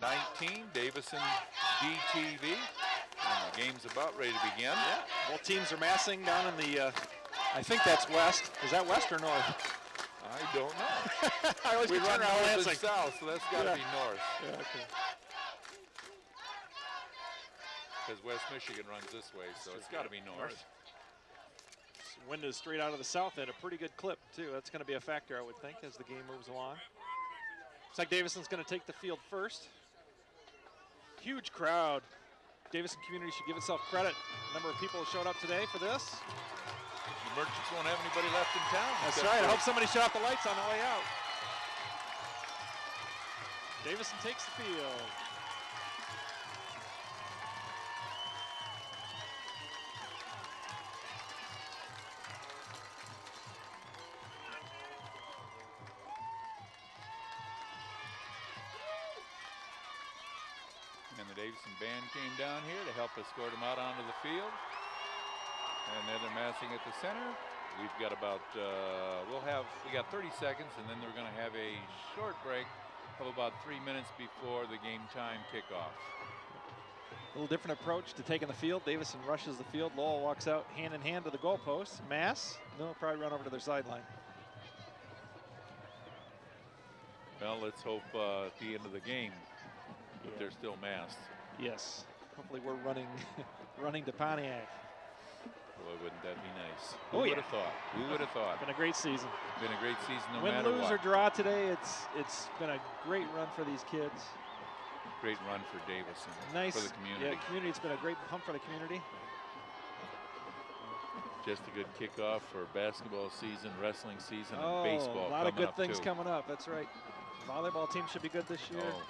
19, Davison DTV. And the game's about ready to begin. Yeah, both teams are massing down in the, I think that's west. Is that west or north? I don't know. I always We get run turned around north Lansing. and south, so that's got to be north. Yeah, okay. Because West Michigan runs this way, so it's got to be north. Wind is straight out of the south at a pretty good clip, too. That's going to be a factor, I would think, as the game moves along. Looks like Davison's going to take the field first. Huge crowd. Davison community should give itself credit. A number of people showed up today for this. The Merchants won't have anybody left in town. That's right. I hope somebody shut off the lights on the way out. Davison takes the field. And the Davison band came down here to help escort them out onto the field. And then they're massing at the center. We've got about, we got 30 seconds, and then they're going to have a short break of about 3 minutes before the game time kickoff. A little different approach to taking the field. Davison rushes the field. Lowell walks out hand in hand to the goalpost. Mass, they'll probably run over to their sideline. Well, let's hope at the end of the game that they're still masked. Yes. Hopefully we're running to Pontiac. Boy, wouldn't that be nice? Oh, Who would have thought? Who would have thought? Been a great season. Been a great season no Win, matter lose, what. or draw today, it's been a great run for these kids. Great run for Davison. Nice. For the community. Yeah, community. It's been a great pump for the community. Just a good kickoff for basketball season, wrestling season, Oh, and baseball. a lot of good things too. coming up. That's right. Volleyball team should be good this year. Oh.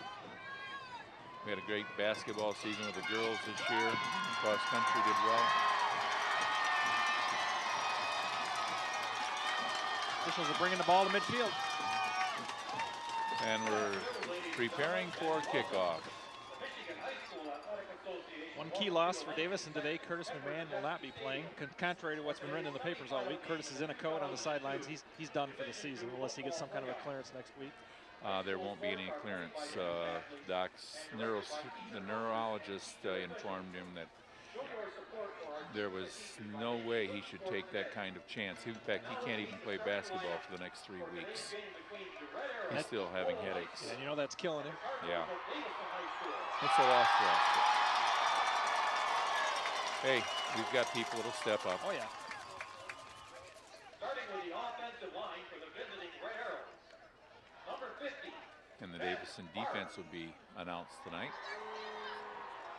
We had a great basketball season with the girls this year. Cross country did well. Officials are bringing the ball to midfield. And we're preparing for kickoff. One key loss for Davison today. Curtis McMahon will not be playing. Contrary to what's been written in the papers all week, Curtis is in a code on the sidelines. He's done for the season unless he gets some kind of a clearance next week. There won't be any clearance. The neurologist informed him that there was no way he should take that kind of chance. In fact, he can't even play basketball for the next 3 weeks. He's still having headaches. And you know that's killing him. Yeah. It's a loss for us. Hey, we've got people that'll step up. Oh, yeah. Starting with the offensive line for the visiting Red Arrows. Number 50. And the Davison defense will be announced tonight.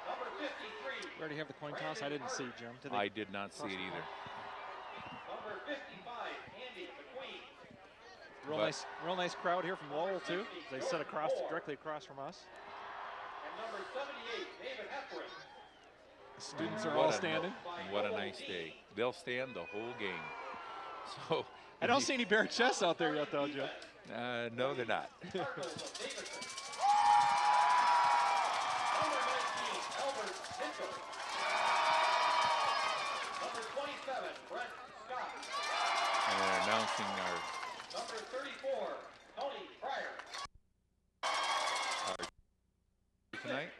Number 53. We already have the coin toss. I didn't see, Jim. I did not see it either. Number 55, Andy McQueen. Real nice crowd here from Lowell too. They sit directly across from us. And number 78, David Heffron. The students are all standing. What a nice day. They'll stand the whole game. So I don't see any bare chests out there yet, though, Jim. No, they're not. Number 19, Albert Mitchell. Number 27, Brent Scott. And they're announcing our Number 34, Tony Pryor. tonight.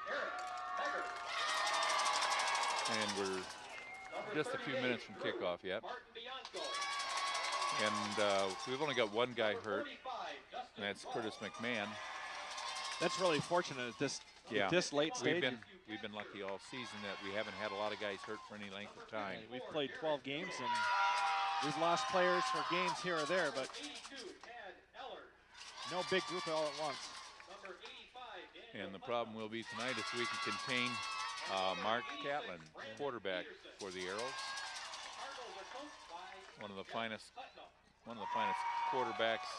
Eric Neggert. And we're just a few minutes from kickoff yet. Martin Bianco. And we've only got one guy hurt, 45, Justin and that's Curtis McMahon. That's really fortunate at this late stage. We've been lucky all season that we haven't had a lot of guys hurt for any length of time. We've played 12 games, and we've lost players for games here or there, but 82, Tad Eller. no big group all at once. Number 85, Daniel And the problem will be tonight is we can contain Mark Catlin, quarterback for the Arrows. Cardinals are coached by One of the finest Putnam. quarterbacks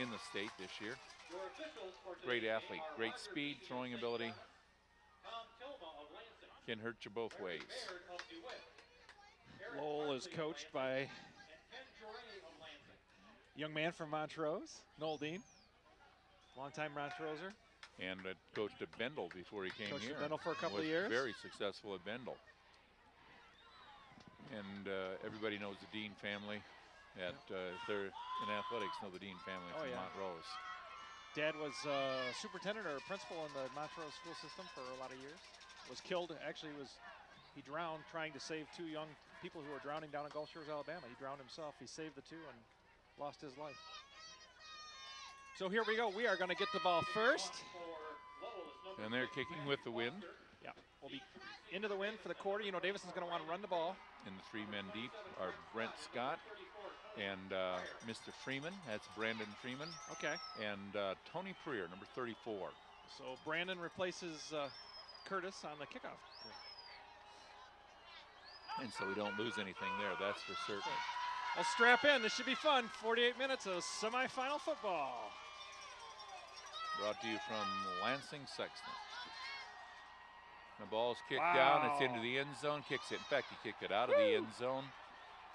in the state this year. Your officials for Great today's athlete, game are great Roger speed, Beasley, throwing ability. Tom Tilma of Lansing. Can hurt you both ways. Baird of DeWitt. Eric Lowell is Barkley of coached by Lansing, and Ken Jure of Lansing. a young man from Montrose, Noel Dean, longtime Montroser. And coached at Bendel before he came Coached at here. Bendel for a couple of Was years. Very successful at Bendel. And everybody knows the Dean family. If they're in athletics, know the Dean family Oh, from yeah. Montrose. Dad was superintendent or principal in the Montrose school system for a lot of years. Was killed, actually he drowned trying to save 2 young people who were drowning down in Gulf Shores, Alabama. He drowned himself. He saved the 2 and lost his life. So here we go. We are going to get the ball first. And they're kicking with the wind. Yeah, we'll be into the wind for the quarter. You know, Davison's going to want to run the ball. And the 3 men deep are Brent Scott and Mr. Freeman. That's Brandon Freeman. Okay. And Tony Preer, number 34. So Brandon replaces Curtis on the kickoff. And so we don't lose anything there, that's for certain. Well, strap in. This should be fun. 48 minutes of semifinal football. Brought to you from Lansing Sexton. The ball's kicked down. It's into the end zone. Kicks it. In fact, he kicked it out of the end zone.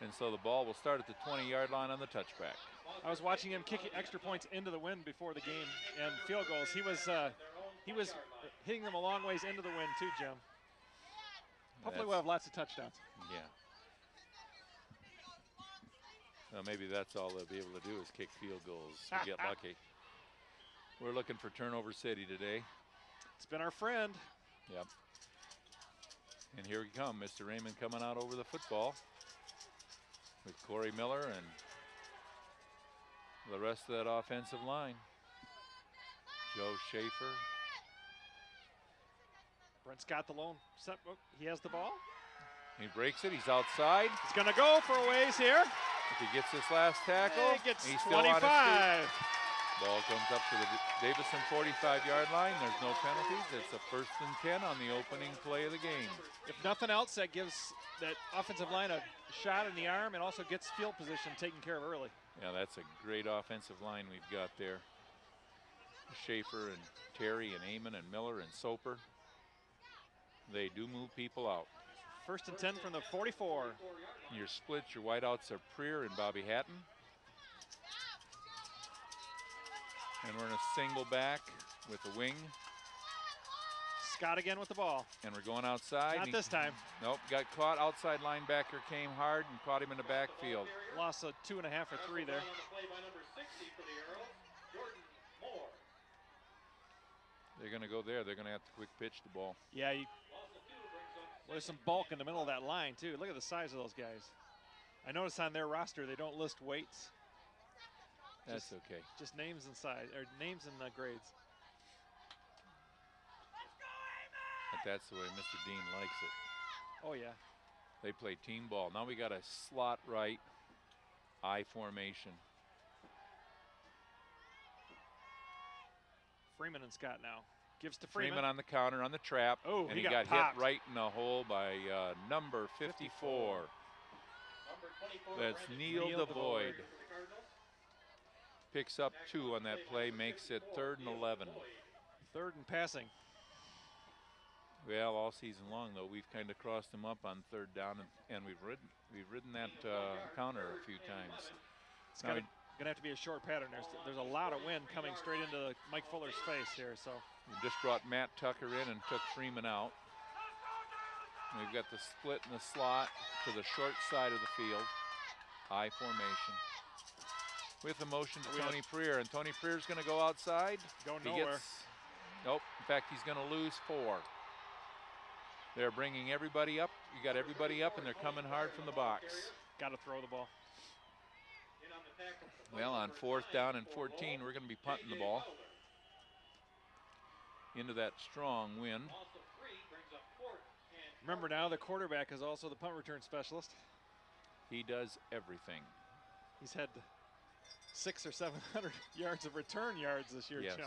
And so the ball will start at the 20-yard line on the touchback. I was watching him kick extra points into the wind before the game and field goals. He was hitting them a long ways into the wind too, Jim. Hopefully we'll have lots of touchdowns. Yeah. Well, maybe that's all they'll be able to do is kick field goals to get lucky. We're looking for turnover city today. It's been our friend. Yep. And here we come, Mr. Raymond coming out over the football with Corey Miller and the rest of that offensive line. Joe Schaefer. Brent's got the lone set. Oh, he has the ball. He breaks it. He's outside. He's going to go for a ways here. If he gets this last tackle, he gets he's 25. still on his feet. Ball comes up to the Davison 45-yard line. There's no penalties. It's a 1st and 10 on the opening play of the game. If nothing else, that gives that offensive line a shot in the arm and also gets field position taken care of early. Yeah, that's a great offensive line we've got there. Schaefer and Terry and Amon and Miller and Soper. They do move people out. 1st and 10 from the 44. Your splits, your wideouts are Preer and Bobby Hatton. And we're in a single back with a wing. Scott again with the ball. And we're going outside. Not this time. Nope, got caught. Outside linebacker came hard and caught him in the backfield. Lost a 2.5 or 3 there. They're going to go there. They're going to have to quick pitch the ball. Yeah, well, there's some bulk in the middle of that line, too. Look at the size of those guys. I noticed on their roster they don't list weights. That's okay. Just names and size, or names and grades. But that's the way Mr. Dean likes it. Oh, yeah. They play team ball. Now we got a slot right I formation. Freeman and Scott now. Gives to Freeman. Freeman on the counter, on the trap. Oh, and he got popped. hit right in the hole by number 54. That's Neil DeVoid. Picks up 2 on that play, makes it 3rd and 11. 3rd and passing. Well, all season long though, we've kind of crossed them up on 3rd down, and we've ridden that counter a few times. It's gonna have to be a short pattern. There's a lot of wind coming straight into Mike Fuller's face here. So we just brought Matt Tucker in and took Freeman out. We've got the split in the slot to the short side of the field. I formation. With the motion to Tony Preer, and Tony Preer's going to go outside. Going nowhere. Nope. In fact, he's going to lose 4. They're bringing everybody up. You got everybody up, and they're coming hard from the box. Got to throw the ball. Well, on 4th down and 14, we're going to be punting the ball into that strong wind. Remember now, the quarterback is also the punt return specialist. He does everything. He's had 600 or 700 yards of return yards this year, yes. Joe.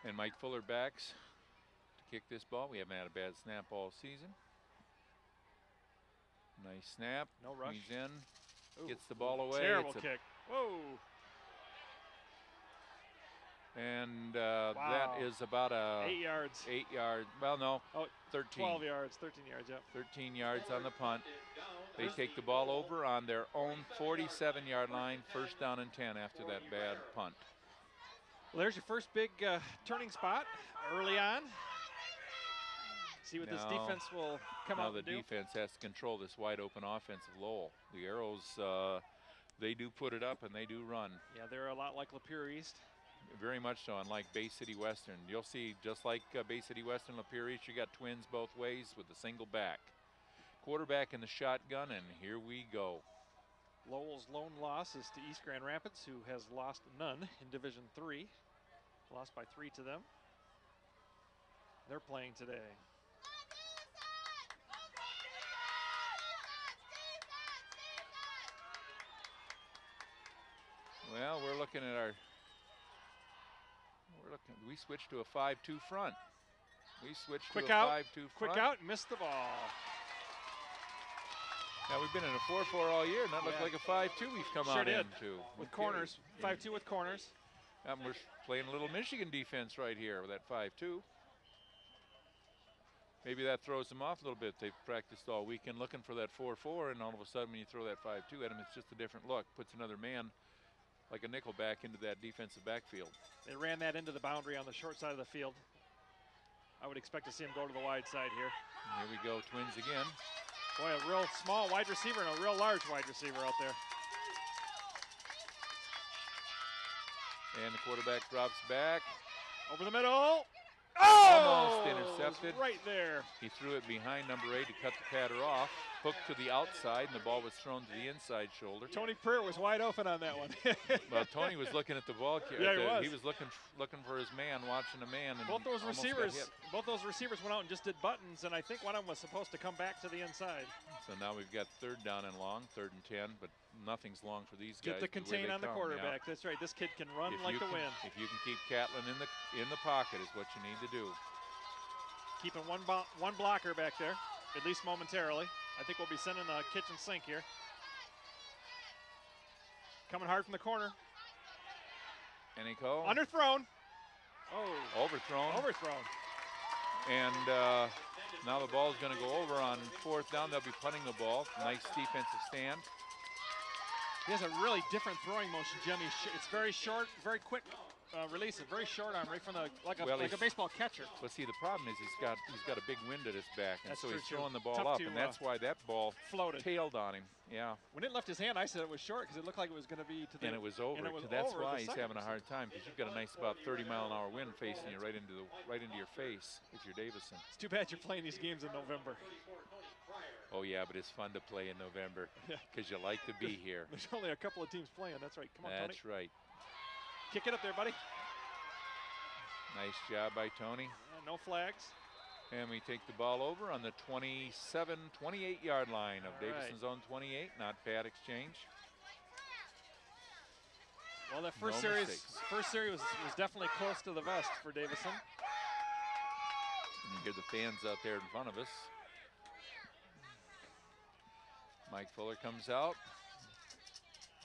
And Mike Fuller backs to kick this ball. We haven't had a bad snap all season. Nice snap. No rush. He's in. Ooh. Gets the ball away. Terrible kick. Whoa. And wow. that is about a 8 yards. 8 yard. Well, no. Oh, 13. 12 yards. 13 yards. Yep. 13 yards on the punt. They take the ball over on their own 47-yard line. 1st down and 10 after that bad punt. Well, there's your first big turning spot early on. See what this defense will come out and do. Now the defense has to control this wide open offense of Lowell. The Arrows They do put it up and they do run. Yeah, they're a lot like Lapeer East. Very much so, unlike Bay City Western. You'll see, just like Bay City Western, Lapeer East, you got twins both ways with a single back. Quarterback in the shotgun, and here we go. Lowell's lone loss is to East Grand Rapids, who has lost none in Division III. Lost by 3 to them. They're playing today. Well, we're looking at we switched to a 5-2 front. We switched to a 5-2 front. Quick out, missed the ball. Now we've been in a 4-4 all year, and that looked like a 5-2 we've come out into. With corners, 5-2 with corners. And we're playing a little Michigan defense right here with that 5-2. Maybe that throws them off a little bit. They've practiced all weekend looking for that 4-4, and all of a sudden when you throw that 5-2 at them, it's just a different look. Puts another man like a nickel back into that defensive backfield. They ran that into the boundary on the short side of the field. I would expect to see him go to the wide side here. Here we go, twins again. Boy, a real small wide receiver and a real large wide receiver out there. And the quarterback drops back. Over the middle. Almost intercepted. Right there. He threw it behind number 8 to cut the patter off. Hooked to the outside, and the ball was thrown to the inside shoulder. Tony Pruitt was wide open on that one. Well, Tony was looking at the ball. Yeah, he was looking for his man, watching a man. And both those receivers went out and just did buttons, and I think one of them was supposed to come back to the inside. So now we've got 3rd down and long, 3rd and 10, but nothing's long for these guys. Get the contain on the quarterback. Yeah. That's right. This kid can run like the wind. If you can keep Catlin in the pocket is what you need to do. Keeping one blocker back there, at least momentarily. I think we'll be sending a kitchen sink here. Coming hard from the corner. Any call? Underthrown. Oh. Overthrown. Overthrown. And now the ball's going to go over on 4th down. They'll be punting the ball. Nice defensive stand. He has a really different throwing motion, Jimmy. It's very short, very quick release. A very short arm, right from the like a baseball catcher. But see, the problem is he's got a big wind at his back, and so he's throwing the ball Tough up, to, and that's why that ball floated, tailed on him. Yeah. When it left his hand, I said it was short because it looked like it was going to be to the. And it was over. That's why he's having a hard time, because you've got a nice about 30-mile-an-hour wind facing you right into your face with your Davison. It's too bad you're playing these games in November. Oh yeah, but it's fun to play in November because you like to be here. There's only a couple of teams playing. That's right. Come on, Tony. That's right. Kick it up there, buddy. Nice job by Tony. No flags. And we take the ball over on the 28-yard line of Davison's own 28. Not bad exchange. Well, that first series was definitely close to the vest for Davison. And you hear the fans out there in front of us. Mike Fuller comes out,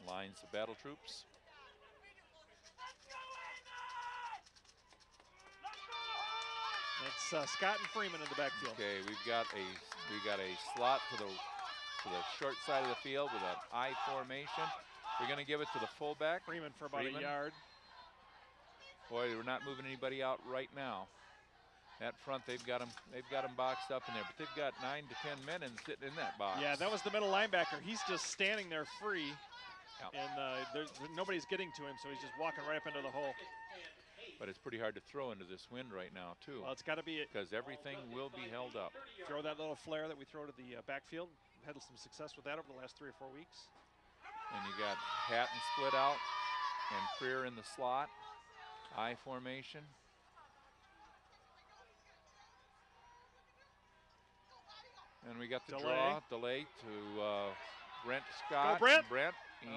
lines the battle troops. It's Scott and Freeman in the backfield. Okay, we got a slot to the short side of the field with an I formation. We're going to give it to the fullback. Freeman for about a yard. Boy, we're not moving anybody out right now. That front, they've got them boxed up in there, but they've got 9 to 10 men sitting in that box. Yeah, that was the middle linebacker. He's just standing there free, and nobody's getting to him, so he's just walking right up into the hole. But it's pretty hard to throw into this wind right now, too. Well, it's got to be it. Because everything will be held up. Throw that little flare that we throw to the backfield. We've had some success with that over the last 3 or 4 weeks. And you got Hatton split out and Freer in the slot. I formation. And we got the delay to Brent Scott. Go Brent. He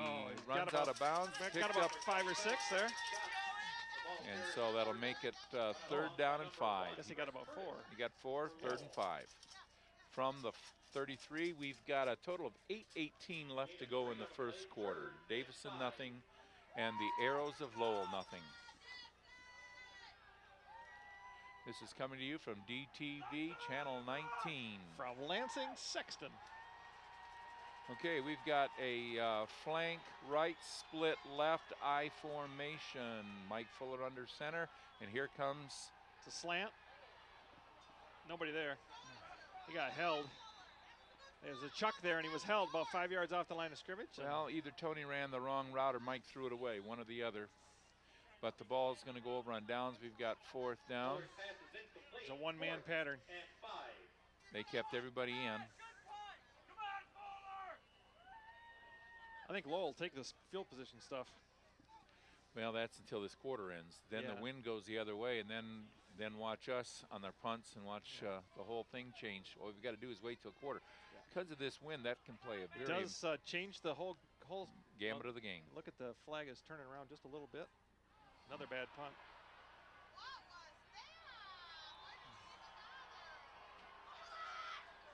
runs out of bounds. Got about 5 or 6 there. And so that'll make it 3rd down and 5. I guess he got about 4. He got 4, 3rd and 5. From the 33, we've got a total of 8:18 left to go in the first quarter. Davison nothing, and the Arrows of Lowell nothing. This is coming to you from DTV Channel 19. From Lansing, Sexton. Okay, we've got a flank right, split left, I formation. Mike Fuller under center, and here comes. It's a slant. Nobody there. He got held. There's a chuck there, and he was held about 5 yards off the line of scrimmage. Well, either Tony ran the wrong route or Mike threw it away, one or the other. But the ball is going to go over on downs. We've got 4th down. It's a one-man pattern. They kept everybody in. I think Lowell will take this field position stuff. Well, that's until this quarter ends. Then the wind goes the other way, and then watch us on their punts and watch the whole thing change. All we've got to do is wait till quarter. Because of this wind, that can play a very does change the whole gambit of the game. Look at the flag is turning around just a little bit. Another bad punt.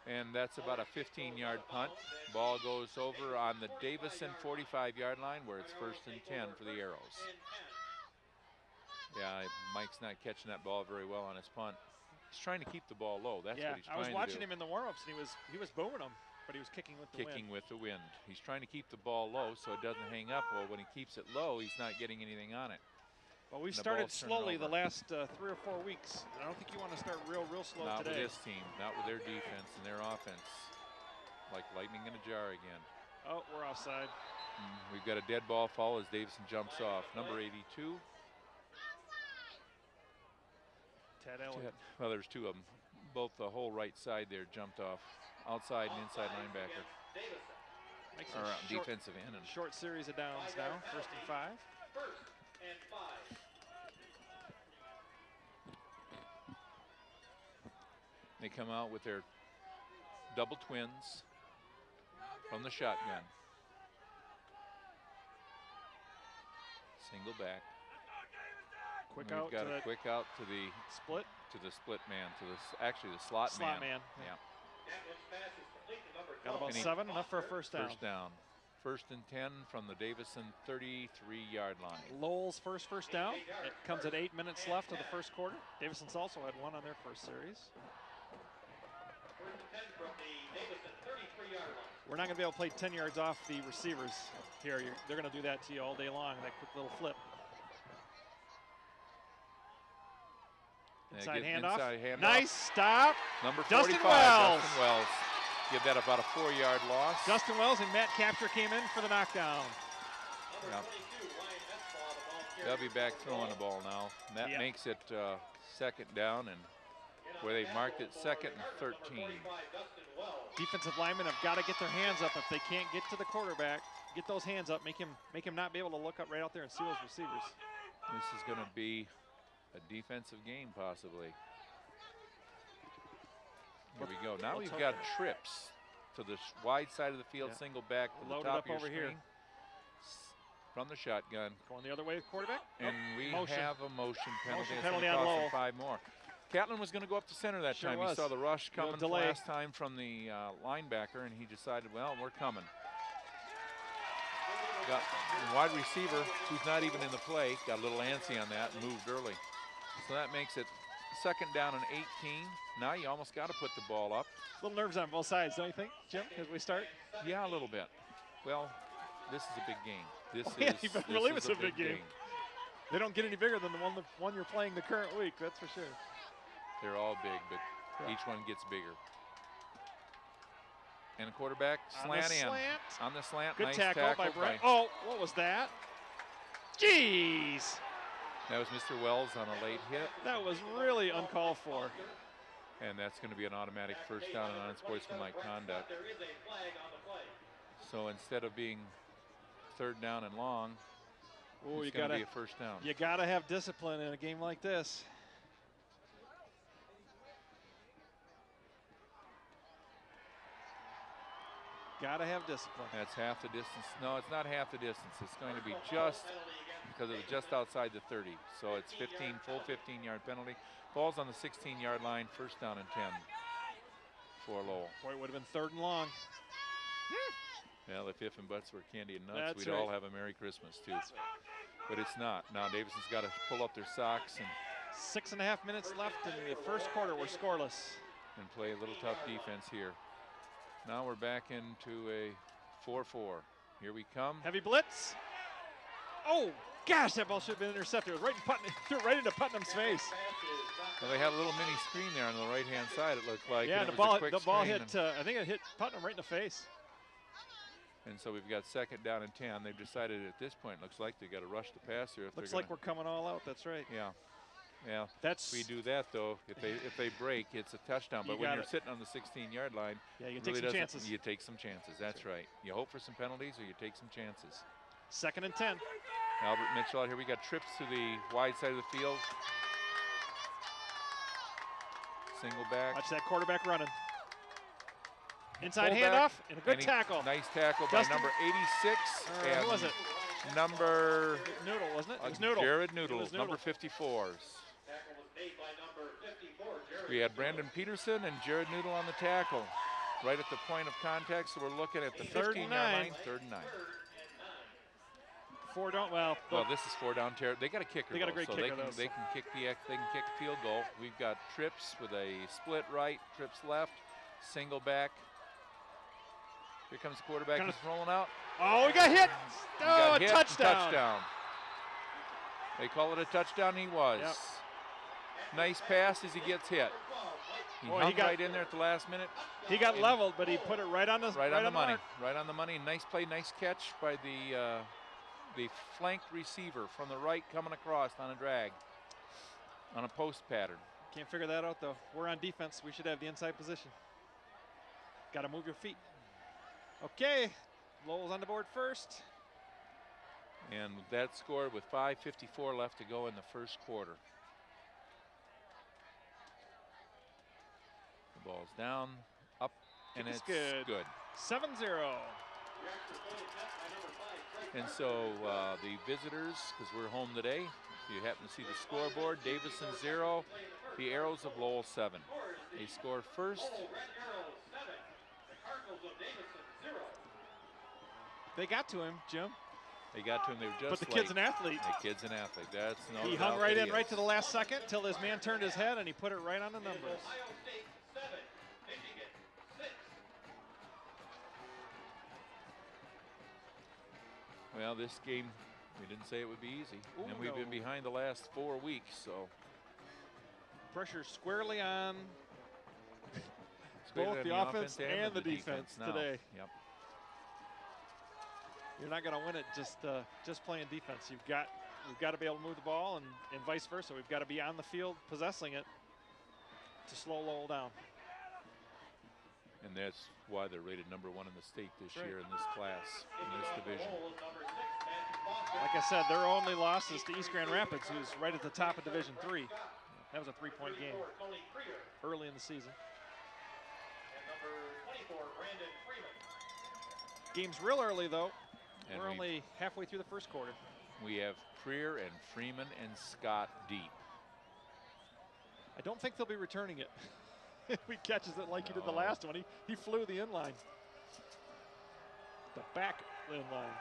And that's about a 15-yard punt. Ball goes over on the Davison 45-yard line where it's 1st and 10 for the Arrows. Yeah, Mike's not catching that ball very well on his punt. He's trying to keep the ball low. That's what he's trying to do. I was watching him in the warm-ups, and he was booming them, but he was kicking with the wind. Kicking with the wind. He's trying to keep the ball low so it doesn't hang up. Well, when he keeps it low, he's not getting anything on it. Well, we've started slowly the last 3 or 4 weeks. I don't think you want to start real slow not today. Not with this team, not with their defense and their offense. Like lightning in a jar again. Oh, we're offside. We've got a dead ball foul as Davison jumps off. Number 82. Ted Ellen. Well, there's 2 of them. Both the whole right side there jumped off. Outside and inside linebacker. Makes or defensive end. And short series of downs now. 1st and 5. 1st and 5. They come out with their double twins from the shotgun. Single back. Quick We've out got to a quick out to the split. To the split man. To the actually the slot man. Yeah. Got about 7, enough for a first down. First down. 1st and 10 from the Davison 33-yard line. Lowell's first down. It comes at 8 minutes left of the first quarter. Davison's also had 1 on their first series. 1st and 10 from the Davison 33-yard line. We're not going to be able to play 10 yards off the receivers here. They're going to do that to you all day long, that quick little flip. Inside handoff. Nice stop. Number 45, Dustin Wells. Dustin Wells. Give that about a 4-yard loss. Dustin Wells and Matt Capture came in for the knockdown. Number 22, Ryan Hessbaugh, the ball carrier. They'll be back throwing the ball now. And that makes it 2nd down, and where they marked it 2nd and 13. Defensive linemen have got to get their hands up if they can't get to the quarterback. Get those hands up. Make him not be able to look up right out there and see those receivers. This is going to be a defensive game, possibly. Here we go. Now we've got trips to the wide side of the field, single back to the top of your screen. From the shotgun. Going the other way, quarterback. And we have a motion penalty. Motion penalty on Lowell. 5 more. Catlin was going to go up to center that time. He saw the rush coming last time from the linebacker, and he decided, well, we're coming. Got a wide receiver who's not even in the play. Got a little antsy on that and moved early. So that makes it 2nd down and 18. Now you almost got to put the ball up. Little nerves on both sides, don't you think, Jim, as we start? Yeah, a little bit. Well, this is a big game. You better believe it's a big game. They don't get any bigger than the one you're playing the current week, that's for sure. They're all big, but each one gets bigger. And a quarterback slant in. On the slant. Good nice tackle by Brett. Oh, what was that? Jeez. That was Mr. Wells on a late hit. That was really uncalled for. And that's going to be an automatic first down and unsportsmanlike conduct. So instead of being 3rd down and long, it's going to be a first down. You got to have discipline in a game like this. Got to have discipline. That's half the distance. No, it's not half the distance. It's going to be just, because it was just outside the 30. So it's full 15-yard penalty. Ball's on the 16-yard line, 1st down and 10 for Lowell. Boy, it would have been 3rd and long. Well, if and buts were candy and nuts, we'd all have a Merry Christmas too. But it's not. Now Davison's got to pull up their socks and 6.5 minutes left in the first quarter. We're scoreless. And play a little tough defense here. Now we're back into a 4-4. Here we come. Heavy blitz. Oh, Gosh, that ball should have been intercepted. It was right, threw it right into Putnam's face. Well, they had a little mini screen there on the right-hand side, it looked like. Yeah, and the it was a ball, quick the ball screen, hit, I think it hit Putnam right in the face. and so we've got 2nd down and 10. They've decided at this point, looks like they got to rush the passer. If Looks they're like we're coming all out, that's right. Yeah. Yeah. That's If we do that, though, if they break, it's a touchdown. But when you're sitting on the 16-yard line, yeah, you it take really some doesn't- chances. You take some chances. That's right. You hope for some penalties, or you take some chances. 2nd and 10. Albert Mitchell out here. We got trips to the wide side of the field. Single back. Watch that quarterback running. Inside Fullback, handoff and a good and he- tackle. Nice tackle Dustin? by number 86. and Who was it? Number Noodle, wasn't it? It was Noodle. Jared It Noodles, was Noodle. number 54s. Tackle was made by number 54, Jared. We had Brandon Peterson and Jared Noodle on the tackle, right at the point of contact. So we're looking at the 3rd and 15-yard 9. line, 3rd and 9. 4 don't. Well, Well, this is 4 down territory. They got a kicker. They got a though, great so kicker, they can kick the field goal. We've got trips with a split right, trips left, single back. Here comes the quarterback. He's rolling out. oh, we got hit. He Oh, got hit and touchdown. touchdown. They call it a touchdown. He was. Yep. Nice pass as he gets hit. He Boy, hung he got- right in there at the last minute. He got leveled, but he put it right on the Right on the money. mark. Right on the money. Nice play, nice catch by the flanked receiver from the right coming across on a drag, on a post pattern. Can't figure that out though. We're on defense. We should have the inside position. Got to move your feet. Okay, Lowell's on the board first. And that scored with 5:54 left to go in the first quarter. The ball's down, up, and Kick is it's good. 7-0. And so the visitors, because we're home today, if you happen to see the scoreboard, Davison 0, the Arrows of Lowell 7. They score first. They got to him, Jim. They got to him. They were just But the kid's an athlete. The kid's an athlete. That's no He doubt hung right that in he right is. to the last second till his man turned his head and he put it right on the numbers. Ohio State 7, Michigan 6. Well, this game, we didn't say it would be easy. Ooh, and we've no. been behind the last 4 weeks, so. Pressure squarely on Squarely both on the offense and the defense now. today. Yep. You're not going to win it just playing defense. We've got to be able to move the ball and vice versa. We've got to be on the field possessing it to slow Lowell down. And that's why they're rated #1 in the state this Right. year in this class, in this division. Like I said, their only loss is to East Grand Rapids, who's right at the top of Division 3. That was a 3-point game early in the season. And number 24, Brandon Freeman. Game's real early, though. And We're only halfway through the first quarter. we have Freer and Freeman and Scott deep. I don't think they'll be returning it. If he catches it like he did the No. last one, he flew the inline. The back inline.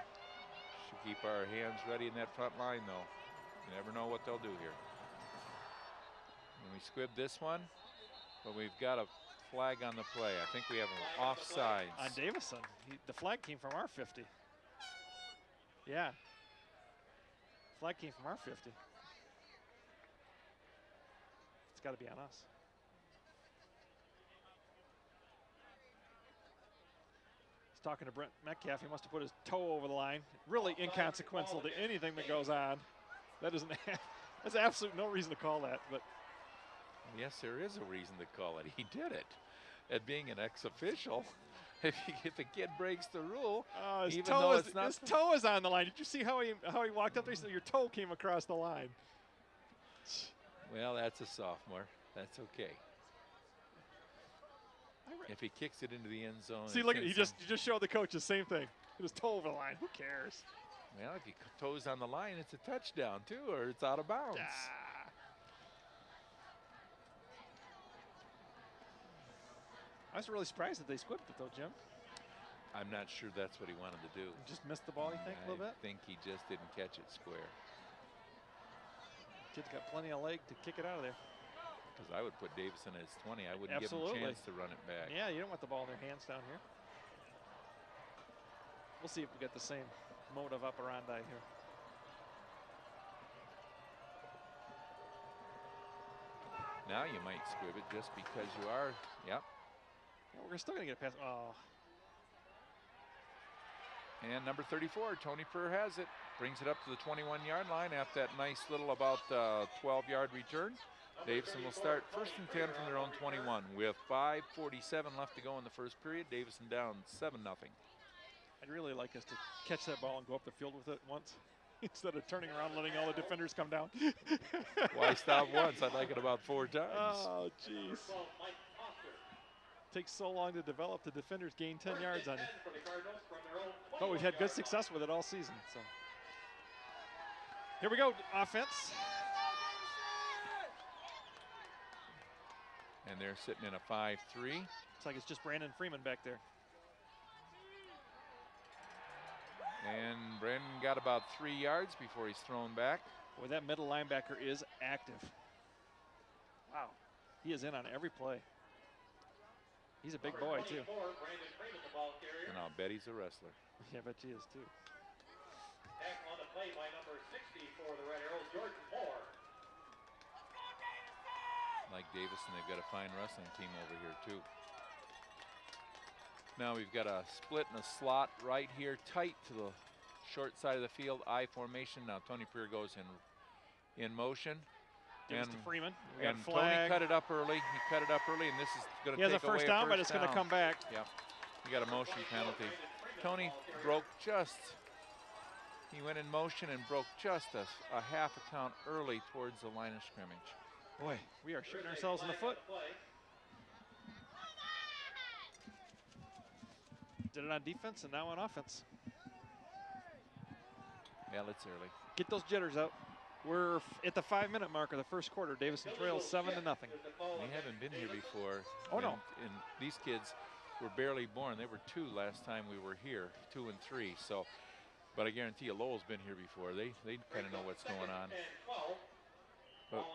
Should keep our hands ready in that front line, though. You never know what they'll do here. And we squib this one, but we've got a flag on the play. I think we have an offsides. On Davison. The flag came from our 50. Yeah. Flag came from our 50. It's got to be on us. He's talking to Brent Metcalf. He must have put his toe over the line. Really inconsequential to anything that goes on. That isn't. There's absolutely no reason to call that, but Yes, there is a reason to call it. He did it. At being an ex-official, if a kid breaks the rule, his even toe though is it's not his toe is on the line. Did you see how he walked up there? He said your toe came across the line. well, that's a sophomore. That's okay. If he kicks it into the end zone, See, it's look, in he some- just showed the coach the same thing. His toe over the line. Who cares? Well, if he toes on the line, it's a touchdown too, or it's out of bounds. Ah. I was really surprised that they squibbed it though, Jim. I'm not sure that's what he wanted to do. Just missed the ball, you think, a little bit? I think he just didn't catch it square. Kid's got plenty of leg to kick it out of there. Because I would put Davison as 20. I wouldn't Absolutely. give him a chance to run it back. Yeah, you don't want the ball in their hands down here. We'll see if we got the same mode of operandi here. Now you might squib it just because you are. Yep. Yeah, we're still going to get a pass. Oh. And number 34, Tony Purr has it. Brings it up to the 21-yard line after that nice little about 12-yard return. Davison will start 1st and 10 from their own 21 with 5:47 left to go in the first period. Davison down 7-0. I'd really like us to catch that ball and go up the field with it once instead of turning around and letting all the defenders come down. Why stop once? I'd like it about 4 times. Oh, jeez. Takes so long to develop. The defenders gain 10 yards on you. But we've had good success with it all season. So here we go, offense. And they're sitting in a 5-3. Looks like it's just Brandon Freeman back there. And Brandon got about 3 yards before he's thrown back. Boy, that middle linebacker is active. Wow, he is in on every play. He's a big boy, too. And I'll bet he's a wrestler. Yeah, I bet he is, too. Tackle on the play by number 60 for the Red Arrows, Jordan Moore. Like Davison, they've got a fine wrestling team over here, too. Now we've got a split and a slot right here, tight to the short side of the field, I formation. Now Tony Purr goes in motion. Gives to Freeman. We got And flag. Tony cut it up early. He cut it up early, and this is going to He has take a first away down, but it's going to come back. Yep. We got a motion penalty. Tony broke just. He went in motion and broke just a half a count early towards the line of scrimmage. Boy, we are shooting ourselves in the foot. Did it on defense and now on offense. Yeah, it's early. Get those jitters out. We're at the 5-minute mark of the first quarter. Davison trails 7-0. They haven't been here before. Oh, no. And these kids were barely born. They were 2 last time we were here, 2 and 3. So, but I guarantee you, Lowell's been here before. They kind of know what's going on. But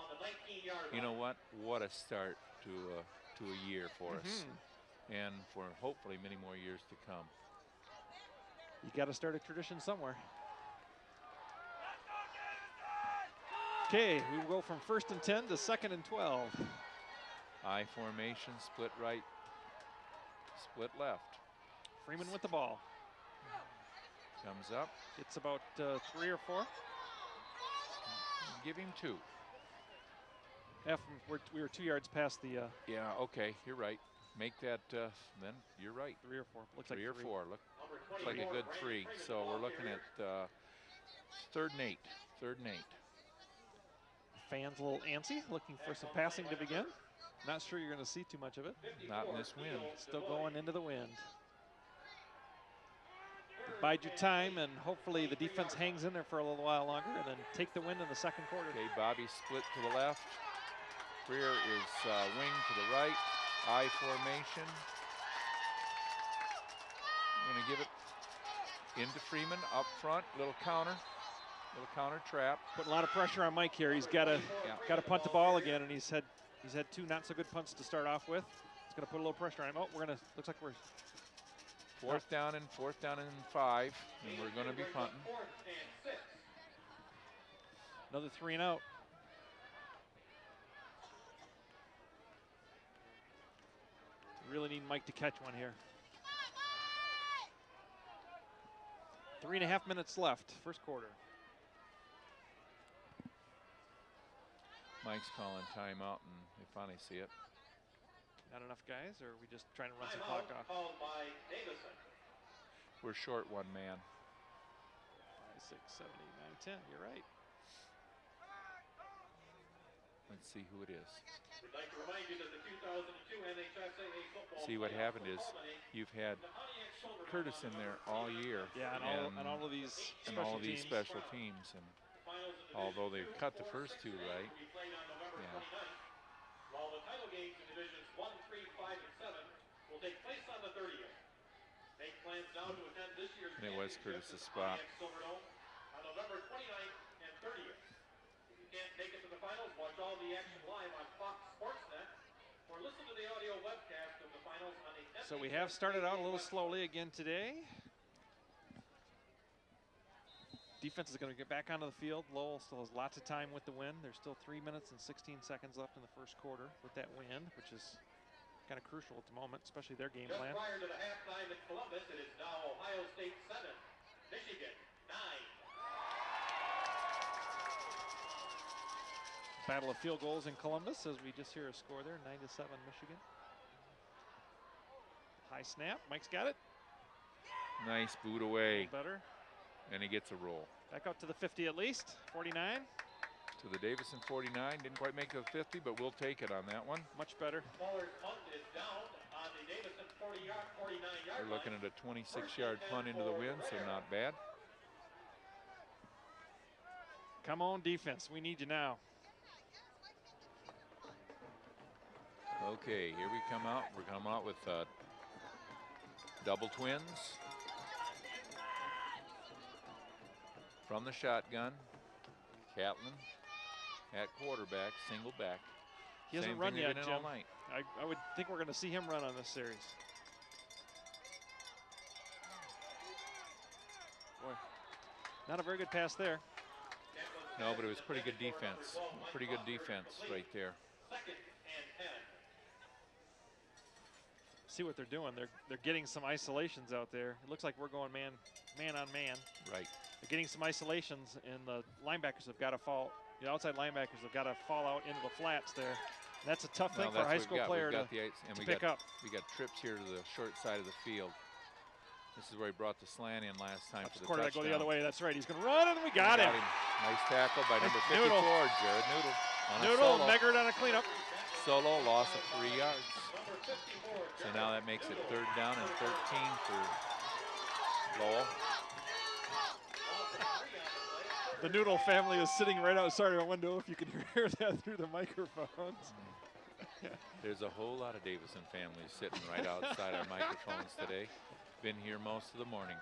you know what? What a start to a year for us, and for hopefully many more years to come. You got to start a tradition somewhere. Okay, we will go from 1st and 10 to 2nd and 12. I formation, split right, split left. Freeman with the ball. Comes up. It's about 3 or 4. Give him 2. We were 2 yards past the. Yeah, okay, you're right. Make that, then you're right. 3 or 4. Looks 3 like or 4. Looks like a good 3. So we're looking at 3rd and 8. 3rd and 8. Fans a little antsy, looking for some passing to begin. Not sure you're going to see too much of it. Not in this wind. Still going into the wind. Bide your time, and hopefully the defense hangs in there for a little while longer and then take the win in the second quarter. Okay, Bobby split to the left. Freer is wing to the right. I formation. I'm going to give it into Freeman up front. Little counter trap. Putting a lot of pressure on Mike here. He's got to punt the ball again, and he's had 2 not so good punts to start off with. It's going to put a little pressure on him. Oh, looks like we're 4th down and 5, and we're going to be punting. Another 3 and out. Really need Mike to catch one here. 3.5 minutes left, first quarter. Mike's calling timeout, and they finally see it. Not enough guys, or are we just trying to run some clock off? Called by Davison. We're short 1 man. 5, 6, 7, 8, 9, 10. You're right. Let's see who it is. We'd like to remind you that the 2002 NHSAA football See, what playoffs happened will is culminate you've had in the Pontiac Silverdome Curtis on in there November all 29th. year. Yeah, and all of these and special all of these teams. special teams. And Finals in although Division they've 2, cut the 4, first 6, 2 and 8 right, will be played on November yeah. 29th, while the title games in Divisions 1, 3, 5, and 7 will take place on the 30th. Make plans now to attend this year's And it was championship Curtis's at the spot. Pontiac Silverdome on November 29th and 30th. If you can't make it to the finals, watch all the action live on Fox Sportsnet or listen to the audio webcast of the finals on the So we have started out a little slowly again today. Defense is going to get back onto the field. Lowell still has lots of time with the win. There's still 3 minutes and 16 seconds left in the first quarter with that win, which is kind of crucial at the moment, especially their game plan. Just prior to the halftime in Columbus, it is now Ohio State 7, Michigan 9. Battle of field goals in Columbus as we just hear a score there, 9-7 Michigan. High snap, Mike's got it. Nice boot away. Better. And he gets a roll. Back up to the 50 at least, 49. To the Davison 49, didn't quite make the 50, but we'll take it on that one. Much better. Smaller punt is down on the Davison 49-yard We're looking at a 26-yard punt into the wind, so not bad. Come on, defense, we need you now. Okay, here we come out. We're coming out with double twins. From the shotgun, Catlin at quarterback, single back. He hasn't Same run thing yet, they've been in Jim. all night. I would think we're going to see him run on this series. Boy, not a very good pass there. No, but it was pretty good defense. Pretty good defense right there. Second and 10. See what they're doing. They're getting some isolations out there. It looks like we're going man on man. Right. They're getting some isolations, and the linebackers have got to fall. The outside linebackers have got to fall out into the flats there. And that's a tough thing for a high school player to pick up. We got trips here to the short side of the field. This is where he brought the slant in last time for the Quarterback touchdown. go the other way. That's right. He's going to run, and we got him. Nice tackle by number 54, Noodle. Jared Noodle. On a Noodle solo. measured on a cleanup. Solo, loss of 3 yards. So now that makes it 3rd down and 13 for Lowell. The Noodle family is sitting right outside our window, if you can hear that through the microphones. There's a whole lot of Davison families sitting right outside our microphones today. Been here most of the morning.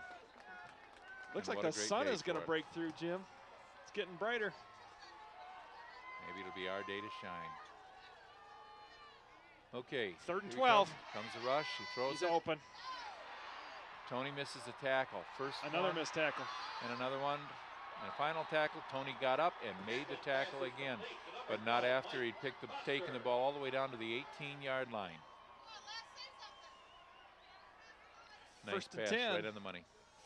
Looks And like what the a great sun day is going for to it. break through, Jim. It's getting brighter. Maybe it'll be our day to shine. Okay. 3rd and here 12. Comes the rush. He throws He's it. open. Tony misses a tackle. First Another one missed tackle. and another one. And a final tackle. Tony got up and made the tackle again, but not after he'd taken the ball all the way down to the 18-yard line. Nice First and pass, 10. right on the money.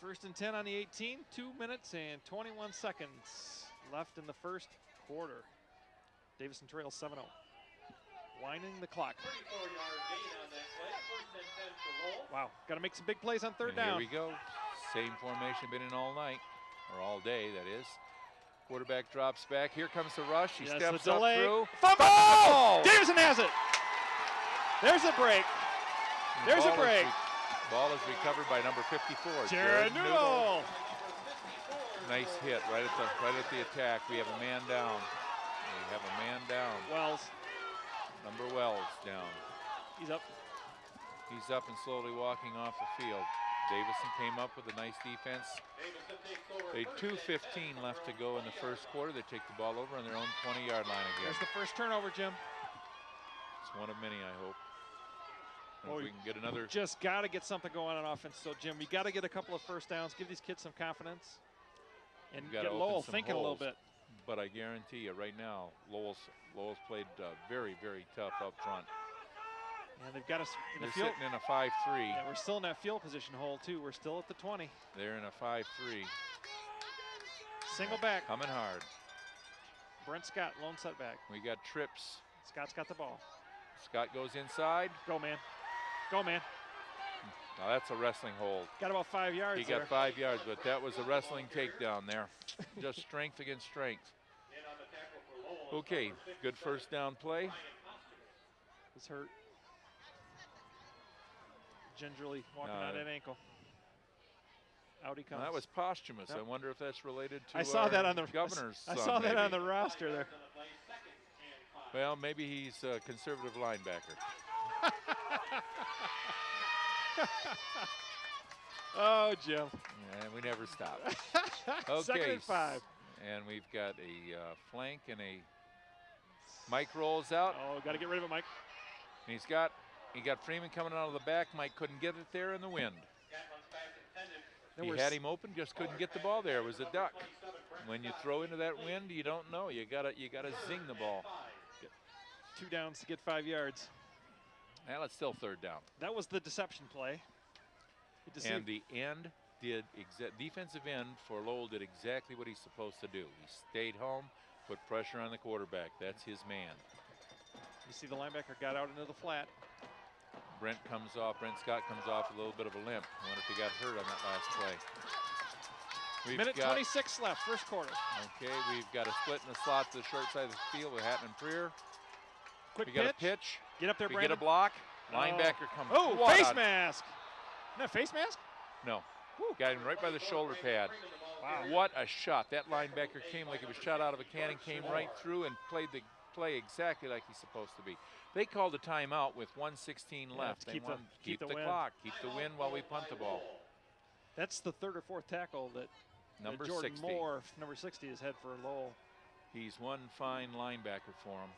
1st and 10 on the 18. 2 minutes and 21 seconds left in the first quarter. Davison trails 7-0. Winding the clock. 34-yard gain on that play. 1st and 10 for Lowell. Wow, got to make some big plays on 3rd And down. Here we go. Same formation been in all night, or all day, that is. Quarterback drops back. Here comes the rush. He Yes, steps the up delay. through. Fumble! Davison has it. There's a break. And There's a ball is break. Ball is recovered by number 54. Jared Noodle. Nice hit right at the attack. We have a man down. We have a man down. Wells. Number Wells down. He's up. He's up and slowly walking off the field. Davison came up with a nice defense. They 2:15 left to go in the first quarter. They take the ball over on their own 20-yard line again. There's the first turnover, Jim. It's one of many, I hope. And Oh, if we can get another. Just got to get something going on offense. So, Jim, we got to get a couple of first downs, give these kids some confidence, and We've gotta get open Lowell some thinking a little holes. bit. But I guarantee you right now, Lowell's played very, very tough up front. And they've got us in the They're field. sitting in a 5-3. Yeah, we're still in that field position hole, too. We're still at the 20. They're in a 5-3. Single back. Coming hard. Brent Scott, lone setback. We got trips. Scott's got the ball. Scott goes inside. Go, man. Go, man. Now that's a wrestling hold. Got about 5 yards He there. got 5 yards, but that was a wrestling takedown there. Just strength against strength. Okay, good first down play. He's hurt. Gingerly walking No, on that ankle. Out he comes. Now, that was posthumous. Yep. I wonder if that's related to I saw that on the governor's I son, saw that on maybe. the roster there. Well, maybe he's a conservative linebacker. Oh, Jim. And we never stop. Okay. 2nd and 5. And we've got a flank and a Mike rolls out. Oh, got to get rid of it, Mike. And he got Freeman coming out of the back. Mike couldn't get it there in the wind. Gatlin's pass intended for There He were had him open, just couldn't get the ball there. It was a duck. When you throw into that wind, you don't know. You gotta zing the ball. 2 downs to get 5 yards. Well, it's still third down. That was the deception play. And the end did defensive end for Lowell did exactly what he's supposed to do. He stayed home, put pressure on the quarterback. That's his man. You see the linebacker got out into the flat. Brent Scott comes off a little bit of a limp. I wonder if he got hurt on that last play. Minute 26 left, first quarter. Okay, we've got a split in the slot to the short side of the field with Hatton and Freer. Quick We got a pitch. Get up there, we Brandon. get a block. Linebacker comes. Oh, face mask. Isn't that face mask? No. Got him right by the shoulder pad. Wow. What a shot. That linebacker came like it was shot out of a cannon, came right through and played the play exactly like he's supposed to be. They called a timeout with 1:16 left. They want to keep the clock, keep the wind while we punt the ball. That's the 3rd or 4th tackle that Number Jordan 60. Moore, number 60, has had for Lowell. He's one fine linebacker for him.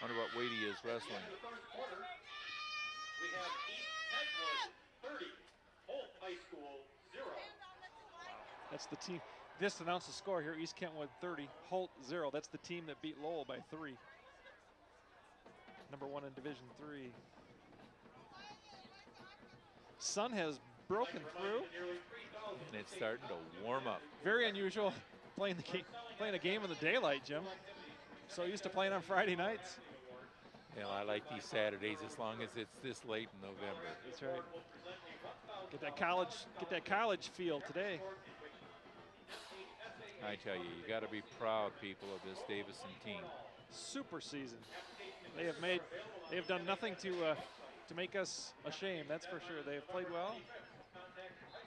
Wonder what weight he is wrestling. In the third quarter, we have East Kentwood 30, Holt High School 0. That's the team. This announced the score here. East Kentwood 30, Holt 0. That's the team that beat Lowell by 3. Number 1 in Division 3. Sun has broken through. And it's starting to warm up. Very unusual playing a game in the daylight, Jim. So used to playing on Friday nights. You know, I like these Saturdays as long as it's this late in November. That's right. Get that college feel today. I tell you, you got to be proud, people, of this Davison team. Super season. They have done nothing to make us ashamed. That's for sure. They have played well.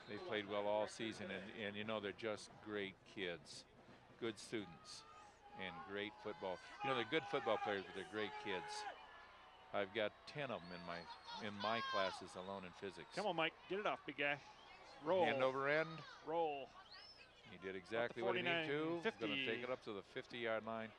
They've played well all season, and you know, they're just great kids, good students, and great football. You know, they're good football players, but they're great kids. I've got 10 of them in my classes alone in physics. Come on, Mike, get it off, big guy. Roll. Hand over end. Roll. He did exactly what he needed to. 50. Going to take it up to the 50-yard line.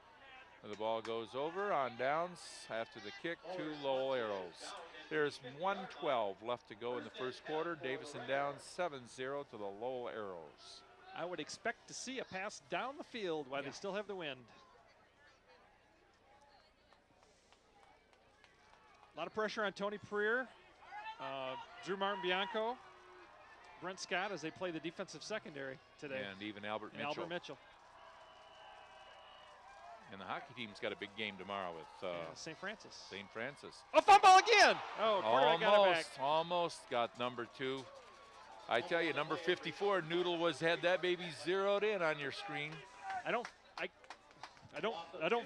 The ball goes over on downs after the kick to Lowell Arrows. There's 1:12 left to go in the first quarter. Davison down 7-0 to the Lowell Arrows. I would expect to see a pass down the field while they still have the wind. A lot of pressure on Tony Preer, Drew Martin Bianco, Brent Scott as they play the defensive secondary today. And even Albert Mitchell. And the hockey team's got a big game tomorrow with St. Francis. St. Francis. A fumble again! Oh, quarterback got it back. Almost got number 2. I tell you, number 54, Noodle had that baby zeroed in on your screen. I don't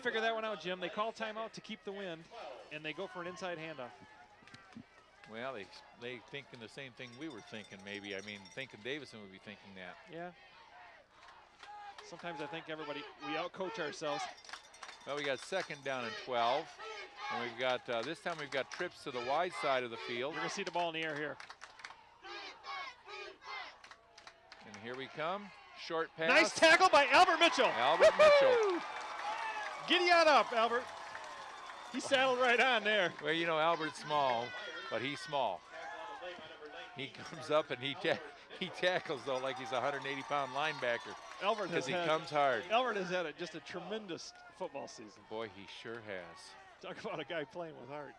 figure that one out, Jim. They call timeout to keep the wind, and they go for an inside handoff. Well, they thinking the same thing we were thinking, maybe. I mean, thinking Davison would be thinking that. Yeah. Sometimes I think we outcoach ourselves. Well, we got 2nd down and 12. And we've got, this time we've got trips to the wide side of the field. You're going to see the ball in the air here. And here we come. Short pass. Nice tackle by Albert Mitchell. Albert Mitchell. Giddy on up, Albert. He saddled right on there. Well, you know, Albert's small, but he's small. He comes up and he tackles, though, like he's a 180-pound linebacker. Albert because he comes hard. Albert has had just a tremendous football season. Boy, he sure has. Talk about a guy playing with heart.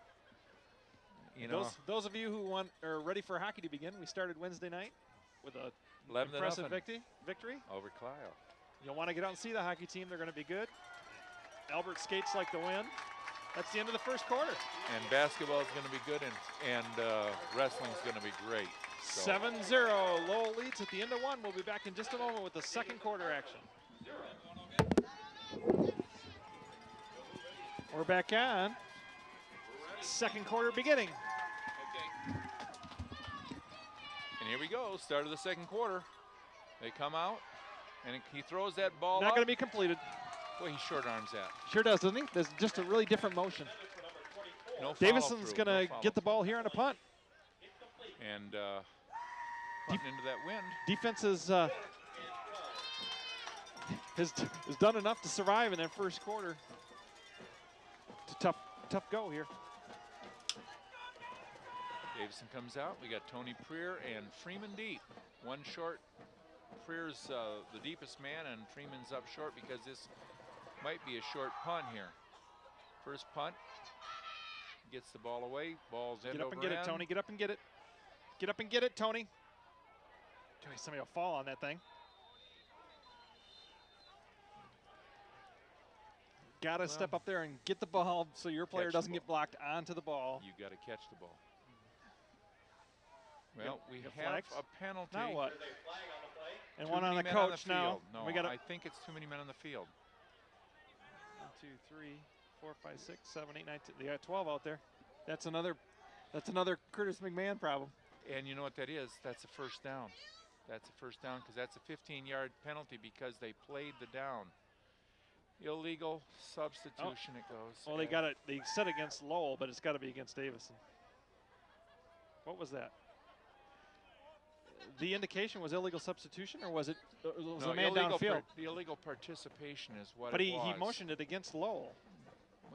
You know, those of you who are ready for hockey to begin, we started Wednesday night with a 11-0 impressive victory over Clio. You'll want to get out and see the hockey team. They're going to be good. Albert skates like the wind. That's the end of the first quarter. And basketball is going to be good, and wrestling is going to be great. So. 7-0. Lowell leads at the end of 1. We'll be back in just a moment with the second quarter action. We're back on. Second quarter beginning. And here we go, start of the second quarter. They come out, and he throws that ball Not up. going to be completed. Boy, he short arms that. Sure does, doesn't he? There's just a really different motion. No Davison's going to get the through. ball here on a punt. And punting into that wind. Defense has done enough to survive in that first quarter. It's a tough go here. Davison comes out. We got Tony Preer and Freeman deep. One short. Preer's the deepest man, and Freeman's up short because this might be a short punt here. First punt. Gets the ball away. Ball's end over Get up and get it, Tony. Get up and get it. Get up and get it, Tony. Somebody will fall on that thing. Got to step up there and get the ball so your player doesn't get blocked onto the ball. You got to catch the ball. Well, we have flags? a penalty. Now what? There's a flag on the play. And Too one on many the men coach the now. field. No, We got I think it's too many men on the field. 1, 2, 3, 4, 5, 6, 7, 8, 9, 10. They got 12 out there. That's another Curtis McMahon problem. And you know what that is? That's a first down. That's a first down because that's a 15-yard penalty because they played the down. Illegal substitution it goes. Well, they said against Lowell, but it's got to be against Davison. What was that? The indication was illegal substitution, or was it a man downfield? The illegal participation is what But it was. he motioned it against Lowell.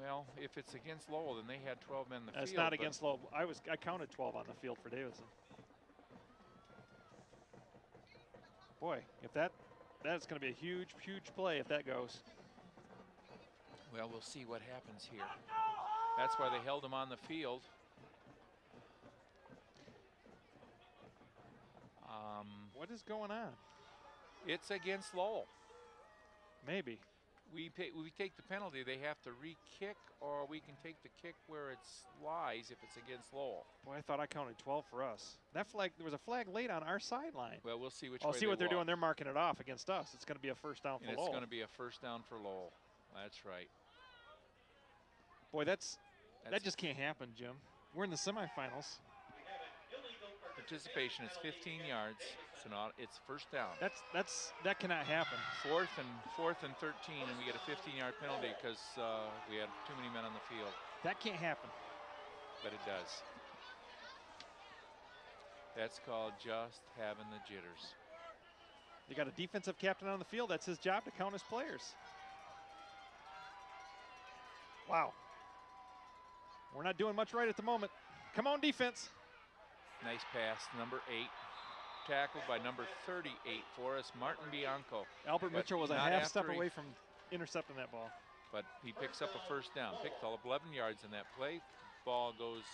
Well, if it's against Lowell, then they had 12 men in the That's field. not against Lowell. I counted 12 on the field for Davison. Boy, if that's going to be a huge play if that goes. Well, we'll see what happens here. That's why they held him on the field. What is going on? It's against Lowell. Maybe. We take the penalty. They have to re-kick, or we can take the kick where it lies if it's against Lowell. Boy, I thought I counted 12 for us. That flag, there was a flag late on our sideline. Well, we'll see which way I'll see what they're walk. doing. They're marking it off against us. It's going to be a first down for And Lowell. it's going to be a first down for Lowell. That's right. Boy, that just can't happen, Jim. We're in the semifinals. Participation is 15 yards. It's first down. That cannot happen. Fourth and 13, and we get a 15-yard penalty because we had too many men on the field. That can't happen. But it does. That's called just having the jitters. You got a defensive captain on the field. That's his job to count his players. Wow. We're not doing much right at the moment. Come on, defense. Nice pass, number 8. Tackled by number 38 for us, Martin Bianco. Albert But Mitchell was a not half after step he- away from intercepting that ball. But he picks up a first down. Picked all of 11 yards in that play. Ball goes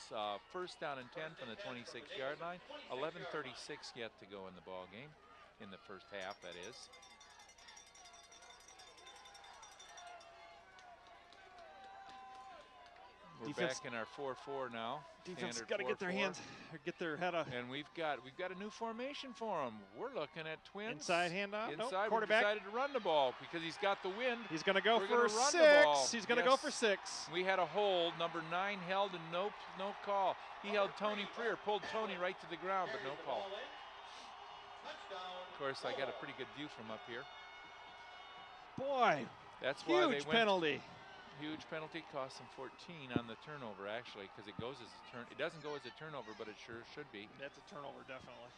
first down and 10 from the 26-yard line. 11:36 yet to go in the ball game, in the first half, that is. We're Defense- back in our 4-4 now. Defense Standard got to get their 4-4. hands, or get their head up. And we've got a new formation for him. We're looking at twins. Inside handoff. Nope, Inside, we quarterback. decided to run the ball because he's got the wind. He's going to go We're for gonna run the ball. 6. He's going to go Yes. for 6. We had a hold. Number 9 held and no call. He held Tony Preer, pulled Tony right to the ground, but no call. Of course, I got a pretty good view from up here. Boy, That's why they huge went. penalty. Huge penalty, cost them 14 on the turnover actually, because it goes as a turn. It doesn't go as a turnover, but it sure should be. That's a turnover, definitely.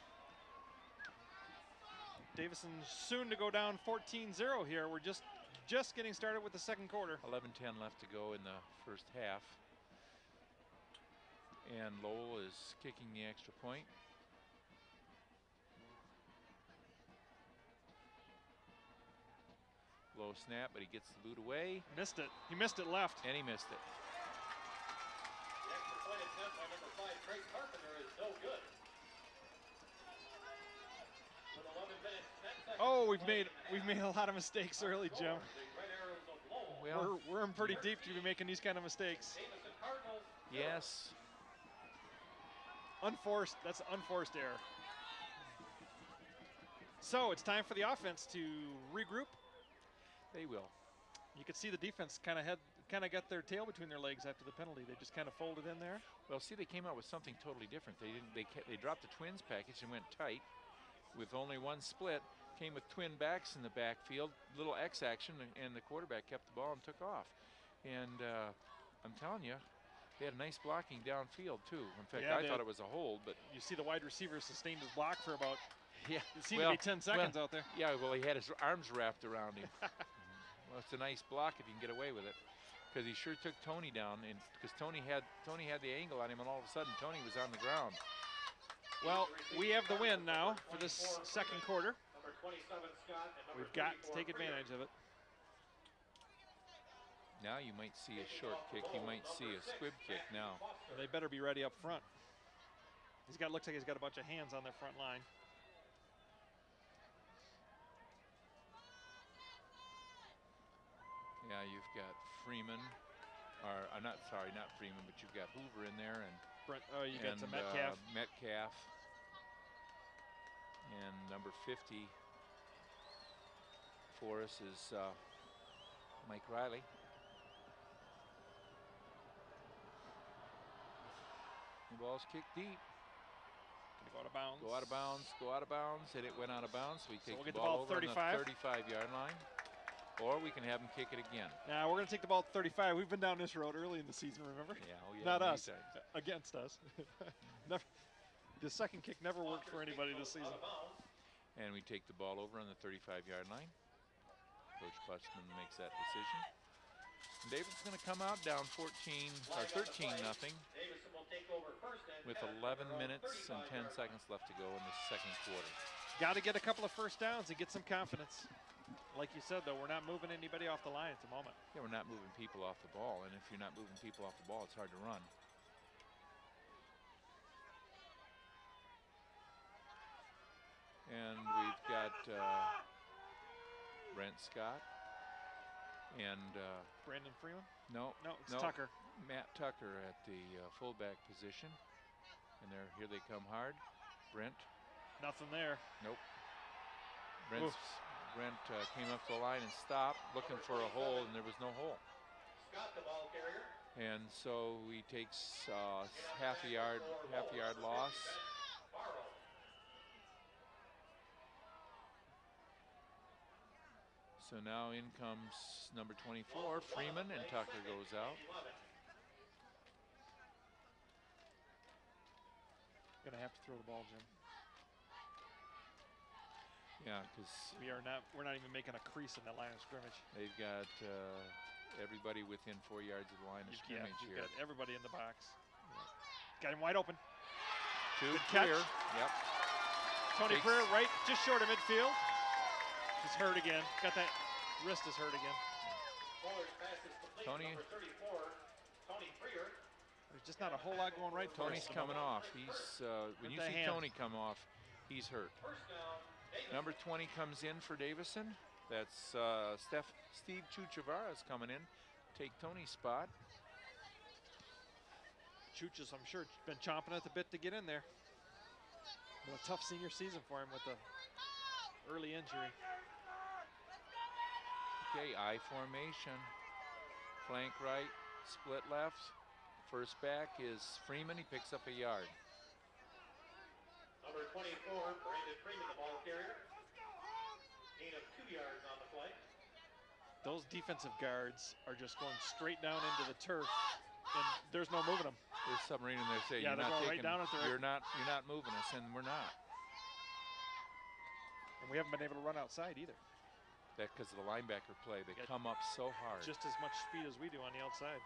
Davison soon to go down 14-0 here. We're just getting started with the second quarter. 11:10 left to go in the first half. And Lowell is kicking the extra point. Low snap, but he gets the boot away, Missed it. He missed it left. and he missed it. The extra point attempt by number 5, Trey Carpenter, is no good. With 11 minutes, 10 seconds. Oh, we've made a lot of mistakes early, Jim. The Red Arrows of Lowell. Well, We're in pretty deep to be making these kind of mistakes. Davison Cardinals. yes, Unforced. That's an unforced error. So it's time for the offense to regroup. they will. You could see the defense kind of got their tail between their legs after the penalty. They just kind of folded in there. Well, see, they came out with something totally different. They dropped the twins package and went tight with only one split. Came with twin backs in the backfield, little X action, and the quarterback kept the ball and took off. And I'm telling you, they had nice blocking downfield too. In fact, Yeah, I thought it was a hold, but You see the wide receiver sustained his block for about, yeah, it seemed to be 10 seconds out there. Yeah, well, he had his arms wrapped around him. Well, it's a nice block if you can get away with it. because he sure took Tony down, and because Tony had the angle on him, and all of a sudden Tony was on the ground. Well, we have the win now for this second quarter. We've got to take advantage of it. Now you might see a short kick. You might see a squib kick now. They better be ready up front. Looks like he's got a bunch of hands on their front line. Yeah, you've got Freeman, or not Freeman, but you've got Hoover in there, and Brent. Oh, you got some Metcalf. Metcalf, and number 50 for us is Mike Riley. The ball's kicked deep. Gonna go out of bounds. Go out of bounds. Go out of bounds. And it went out of bounds. So we take we'll the get ball the ball over 35. on the 35-yard line. Or we can have them kick it again. Now we're going to take the ball at 35. We've been down this road early in the season, remember? Yeah, oh yeah. Not us. Times. Against us. Never, the second kick never worked for anybody this season. And we take the ball over on the 35-yard line. Coach Bussman makes that decision. And Davison's going to come out down 13 nothing with 11 minutes and 10 seconds left to go in the second quarter. Got to get a couple of first downs and get some confidence. Like you said, though, we're not moving anybody off the line at the moment. Yeah, we're not moving people off the ball, and if you're not moving people off the ball, it's hard to run. And we've got Brent Scott and Brandon Freeman? No, it's Tucker. Matt Tucker at the fullback position. And here they come hard. Brent. Nothing there. Nope. Brent came up the line and stopped, looking for a hole, and there was no hole. Scott, the ball carrier. And so he takes half a yard loss. So now in comes number 24, Freeman, and Tucker goes out. Gonna have to throw the ball, Jim. Yeah, because we're not even making a crease in that line of scrimmage. They've got everybody within 4 yards of the line of scrimmage you've here. Got everybody in the box. Got him wide open. Two catch. clear. Yep. Tony Freer right just short of midfield. He's hurt again. Got that wrist is hurt again. Tony. There's just not a whole lot going right. Tony's coming off. He's when you see Tony come off, he's hurt. Number 20 comes in for Davison. That's Steve Chuchavara's coming in. Take Tony's spot. Chuchas, I'm sure, been chomping at the bit to get in there. Been a tough senior season for him with the early injury. Okay, I formation. Flank right, split left. First back is Freeman. He picks up a yard. Number 24, Brandon Freeman, the ball carrier. Gain of 2 yards on the play. Those defensive guards are just going straight down into the turf, and there's no moving them. There's submarine in there saying you're not taking, right down at the you're not moving us, and we're not. And we haven't been able to run outside either. That because of the linebacker play, they come up so hard. Just as much speed as we do on the outside.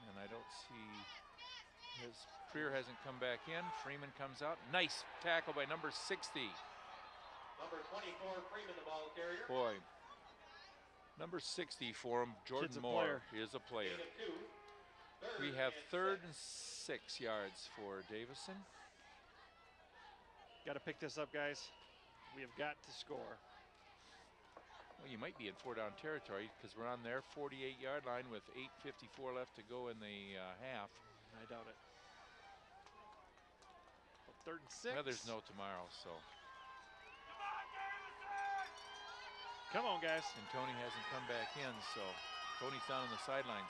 And I don't see his Freer hasn't come back in. Freeman comes out. Nice tackle by number 60. Number 24, Freeman, the ball carrier. Boy, number 60 for him, Jordan Moore is a player. We have 3rd and 6 yards for Davison. Got to pick this up, guys. We have got to score. Well, you might be in 4-down territory because we're on their 48-yard line with 8:54 left to go in the half. I doubt it. But 3rd and 6. Well, there's no tomorrow, so. Come on, guys. And Tony hasn't come back in, so Tony's down on the sidelines.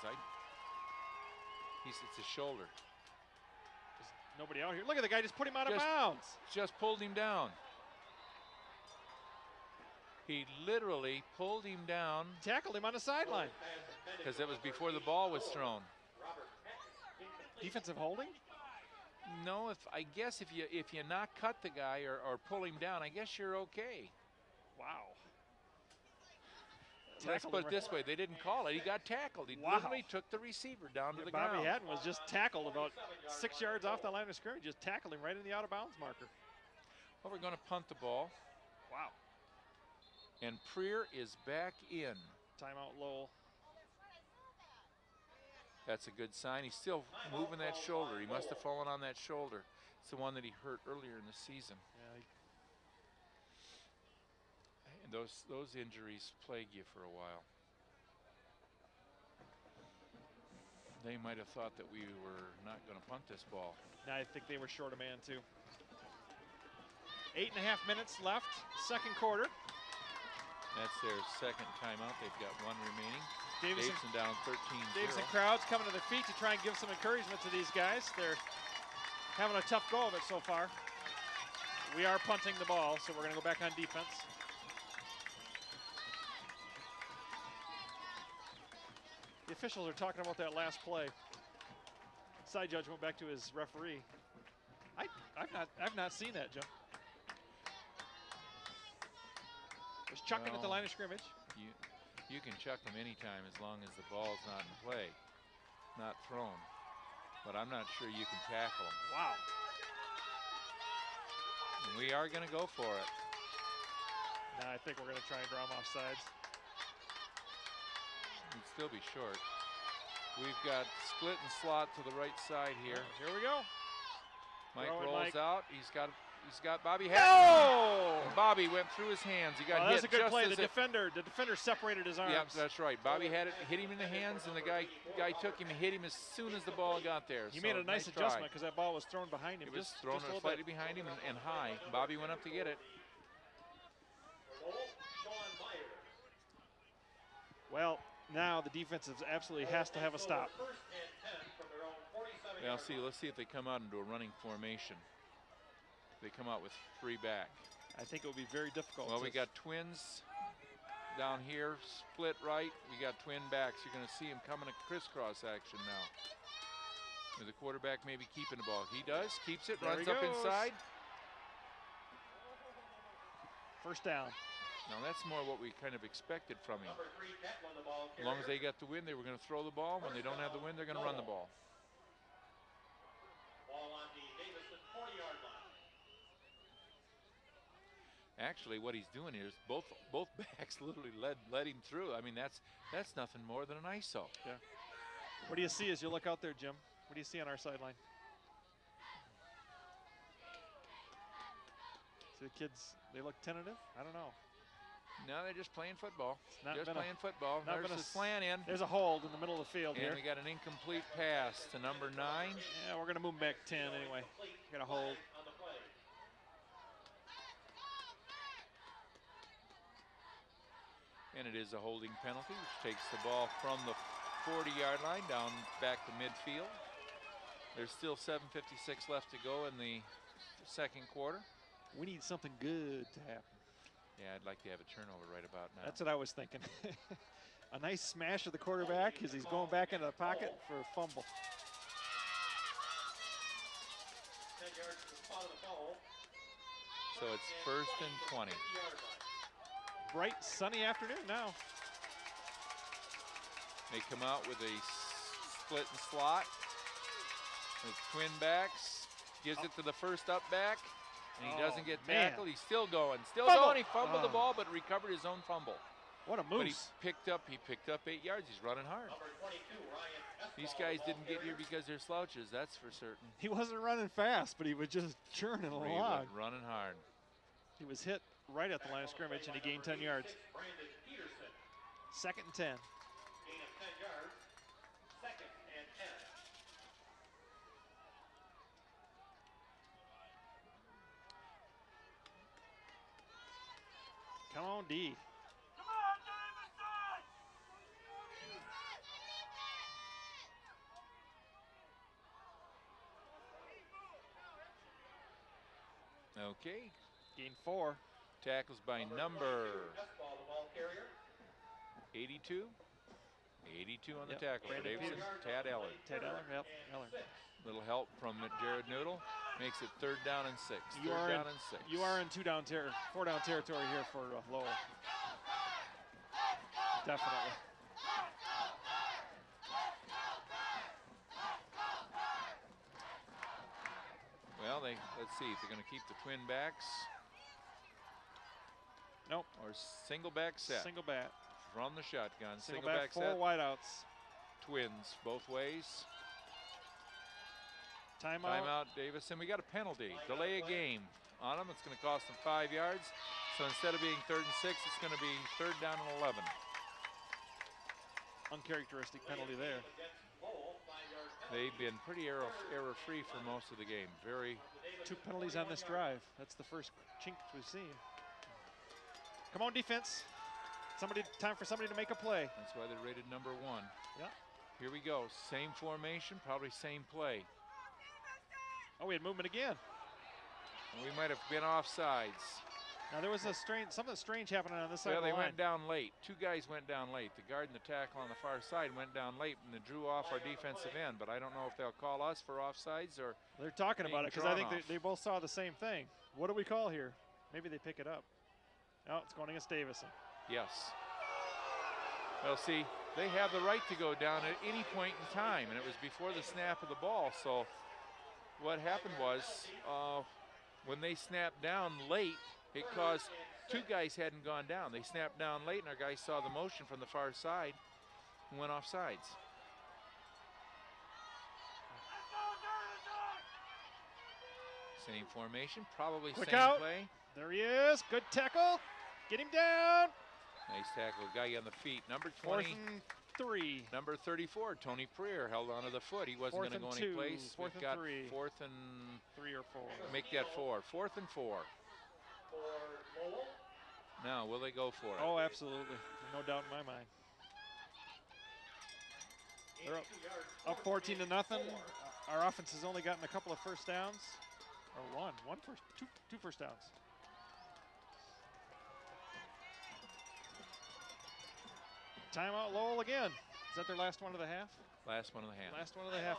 It's his shoulder. There's nobody out here. Look at the guy just put him out of bounds. Just pulled him down. He literally pulled him down. Tackled him on the sideline. Because it was before the ball was thrown. Defensive holding? No, I guess if you not cut the guy or pull him down, I guess you're okay. Wow. let's put it this way, they didn't call it. He got tackled. He literally took the receiver down to the ground. Bobby Hatton was just tackled about 6 yards off the line of scrimmage, just tackled him right in the out of bounds marker. Well, we're going to punt the ball. Wow. And Preer is back in. Timeout Lowell. That's a good sign. He's still moving that shoulder. He must have fallen on that shoulder. It's the one that he hurt earlier in the season. Yeah, and those injuries plague you for a while. They might have thought that we were not going to punt this ball. I think they were short a man too. 8.5 minutes left, second quarter. That's their second timeout. They've got one remaining. Davison down 13-0. Davison crowd's coming to their feet to try and give some encouragement to these guys. They're having a tough go of it so far. We are punting the ball, so we're going to go back on defense. The officials are talking about that last play. Side judge went back to his referee. I've not seen that, Jim. There's chucking at the line of scrimmage. You can chuck them anytime as long as the ball's not in play, not thrown. But I'm not sure you can tackle them. Wow. And we are going to go for it. Now I think we're going to try and draw them off sides. It'd still be short. We've got split and slot to the right side here. Here we go. Mike Throwing rolls Mike. out. He's got Bobby Hatton. Oh! And Bobby went through his hands. He got hit. That's a good just play. as The defender separated his arms. Yep, that's right. Bobby had it, hit him in the hands, and the guy took him and hit him as soon as the ball got there. He made a nice adjustment because that ball was thrown behind him. It was thrown slightly behind him and high. Bobby went up to get it. Well, now the defense absolutely has to have a stop. Now, let's see if they come out into a running formation. They come out with 3 back. I think it will be very difficult. Well, we got twins down here, split right. We got twin backs. You're going to see them coming at crisscross action now. With the quarterback maybe keeping the ball. He does, keeps it, runs up inside. First down. Now that's more what we kind of expected from him. As long as they got the win, they were going to throw the ball. When they don't have the win, they're going to run the ball. Ball on the Davison 40-yard line. Actually, what he's doing is both backs literally led him through. I mean, that's nothing more than an ISO. Yeah. What do you see as you look out there, Jim? What do you see on our sideline? See the kids, they look tentative? I don't know. No, they're just playing football. There's There's the slant in. There's a hold in the middle of the field here. And we got an incomplete pass to number 9. Yeah, we're going to move back 10 anyway. Got a hold. And it is a holding penalty, which takes the ball from the 40-yard line down back to midfield. There's still 7:56 left to go in the second quarter. We need something good to happen. Yeah, I'd like to have a turnover right about now. That's what I was thinking. A nice smash of the quarterback as he's going back into the pocket for a fumble. 10 yards to the spot of the ball. So it's 1st and 20. Bright, sunny afternoon now. They come out with a split and slot with twin backs. Gives it to the first up back, and he doesn't get tackled. He's still going, He fumbled the ball, but recovered his own fumble. What a But moose. he picked up 8 yards. He's running hard. These guys didn't get here because they're slouches, that's for certain. He wasn't running fast, but he was just churning along. Running hard. He was hit right at the line of scrimmage, and he gained 10 yards. 2nd and 10. Gain of 10 yards. 2nd and 10. Come on, D. Okay. Gain 4. Tackles by number Ball, the ball carrier. 82. 82 on the Yep. tackle for Brandon Davison. Peters. Tad Eller. Ted Eller, yep, Eller. Little help from Jared Noodle. Makes it 3rd down and 6. You Third are down in, and 6. You are in 4 down territory here for Lowell. Definitely. Well, let's see if they're going to keep the twin backs. Nope. Or single back set. Single bat. From the shotgun. Single back, 4 set. wideouts. Twins both ways. Timeout. Timeout, Davison. We got a penalty. Delay a game on them. It's going to cost them 5 yards. So instead of being 3rd and 6, it's going to be 3rd down and 11. Uncharacteristic penalty there. They've been pretty error-free for most of the game. 2 penalties on this drive. That's the first chink we've seen. Come on, defense. Time for somebody to make a play. That's why they're rated number 1. Yeah. Here we go. Same formation, probably same play. Oh, we had movement again. We might have been offsides. Now there was something strange happening on this side Well, of the they line. went down late. 2 guys went down late. The guard and the tackle on the far side went down late, and they drew off our defensive end. But I don't know if they'll call us for offsides or. They're talking about it because I think drawn off. they both saw the same thing. What do we call here? Maybe they pick it up. No, it's going against Davison. Yes. Well, see, they have the right to go down at any point in time, and it was before the snap of the ball. So what happened was when they snapped down late, it caused 2 guys hadn't gone down. They snapped down late, and our guys saw the motion from the far side and went off sides. Same formation, probably Quick same out. play. There he is. Good tackle. Get him down. Nice tackle, guy on the feet. Number 4th 20. and 3. Number 34, Tony Preer, held onto the foot. He wasn't going to go 4th and any 2. place. 4th We've and got 3. 4th and 3 or 4. make that 4. 4th and 4. For Lowell. Now, will they go for it? Oh, absolutely. No doubt in my mind. They're up 14 to nothing. Our offense has only gotten a couple of first downs. Or two first downs. Timeout Lowell again. Is that their last one of the half? Last one of the half. Last one of the half.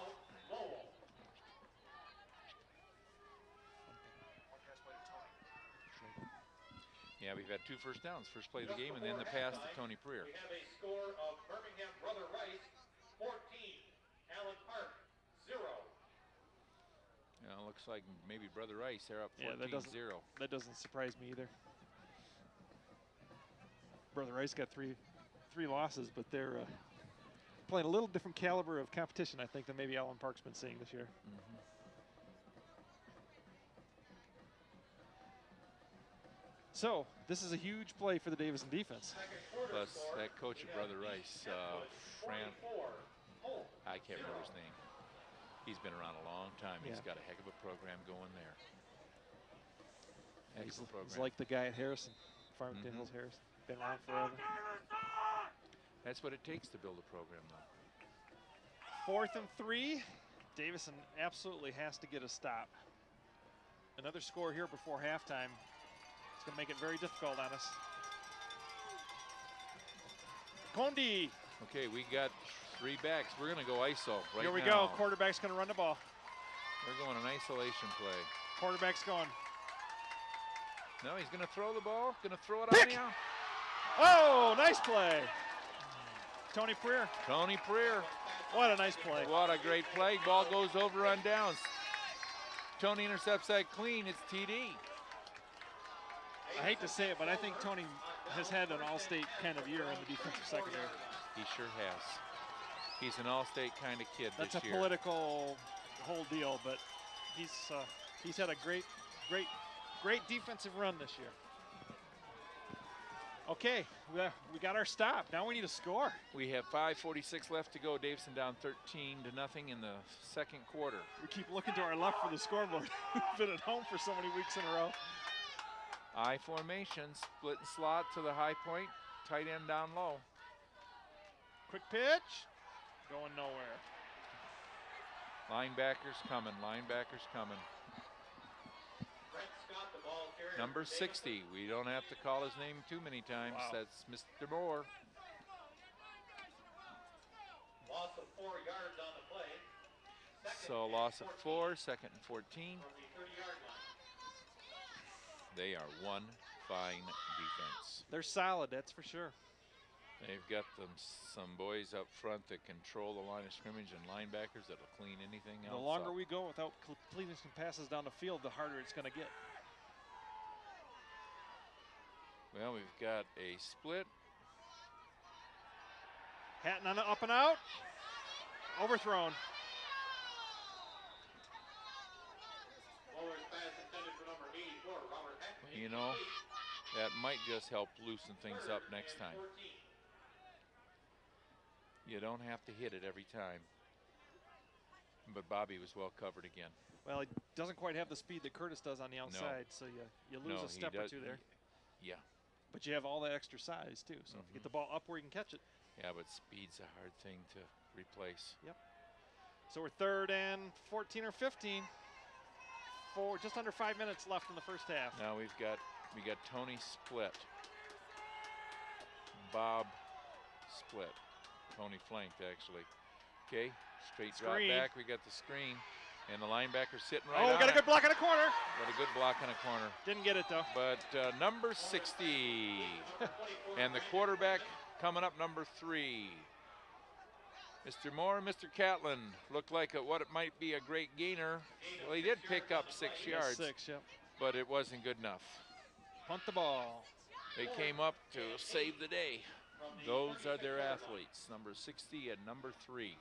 Yeah, we've had 2 first downs. First play of the game, and then the pass to Tony Preer. We have a score of Birmingham Brother Rice 14, Allen Park 0. Looks like maybe Brother Rice, they're up 14-0. That doesn't surprise me either. Brother Rice got three losses, but they're playing a little different caliber of competition, I think, than maybe Allen Park's been seeing this year. So, this is a huge play for the Davison defense. Plus, that coach of Brother Rice, I can't remember his name. He's been around a long time. Yeah. He's got a heck of a program going there. He's Program. like the guy at Harrison, Farmington Hills Harrison. Been around forever. That's what it takes to build a program, though. 4th and 3. Davison absolutely has to get a stop. Another score here before halftime. It's going to make it very difficult on us. Condi. Okay, we got 3 backs. We're going to go ISO right now. Here we go. Quarterback's going to run the ball. We're going an isolation play. Quarterback's going. No, he's going to throw the ball. Going to throw it Pick! on the out. Oh, nice play. Tony Preer. Tony Preer. What a nice play. What a great play. Ball goes over on downs. Tony intercepts that clean. It's TD. I hate to say it, but I think Tony has had an all-state kind of year in the defensive secondary. He sure has. He's an all-state kind of kid That's this a year. political whole deal, but he's had a great defensive run this year. Okay, we got our stop. Now we need a score. We have 5:46 left to go. Davison down 13-0 in the second quarter. We keep looking to our left for the scoreboard. We've been at home for so many weeks in a row. I formation, split and slot to the high point, tight end down low. Quick pitch, going nowhere. Linebackers coming, linebackers coming. Brent Scott, the ball carrier. Number 60, we don't have to call his name too many times. Wow. That's Mr. Moore. Loss of 4 yards on the play. So loss of 4, 2nd and 14. From the 30-yard line. They are one fine defense. They're solid, that's for sure. They've got some boys up front that control the line of scrimmage and linebackers that'll clean anything else The longer up. we go without completing some passes down the field, the harder it's going to get. Well, we've got a split. Hatton on the up and out. Overthrown. Lowell's pass intended for number 84, Robert Hatton. You know, that might just help loosen things up next time. You don't have to hit it every time. But Bobby was well covered again. Well, he doesn't quite have the speed that Curtis does on the outside, so you lose a step or two there. Yeah. But you have all that extra size, too. So if you get the ball up where you can catch it. Yeah, but speed's a hard thing to replace. Yep. So we're 3rd and 14 or 15. Just under 5 minutes left in the first half. Now we got Tony split. Bob split. Tony flanked, actually. Okay, straight drop back. We got the screen. And the linebacker sitting right on got a good block in the corner. Got a good block in the corner. Didn't get it, though. But number 60. And the quarterback coming up, number 3. Mr. Moore and Mr. Catlin looked like what it might be a great gainer. Well, he did pick up 6 yards. 6, yep. But it wasn't good enough. Punt the ball. They came up to save the day. Those are their athletes, number 60 and number 3.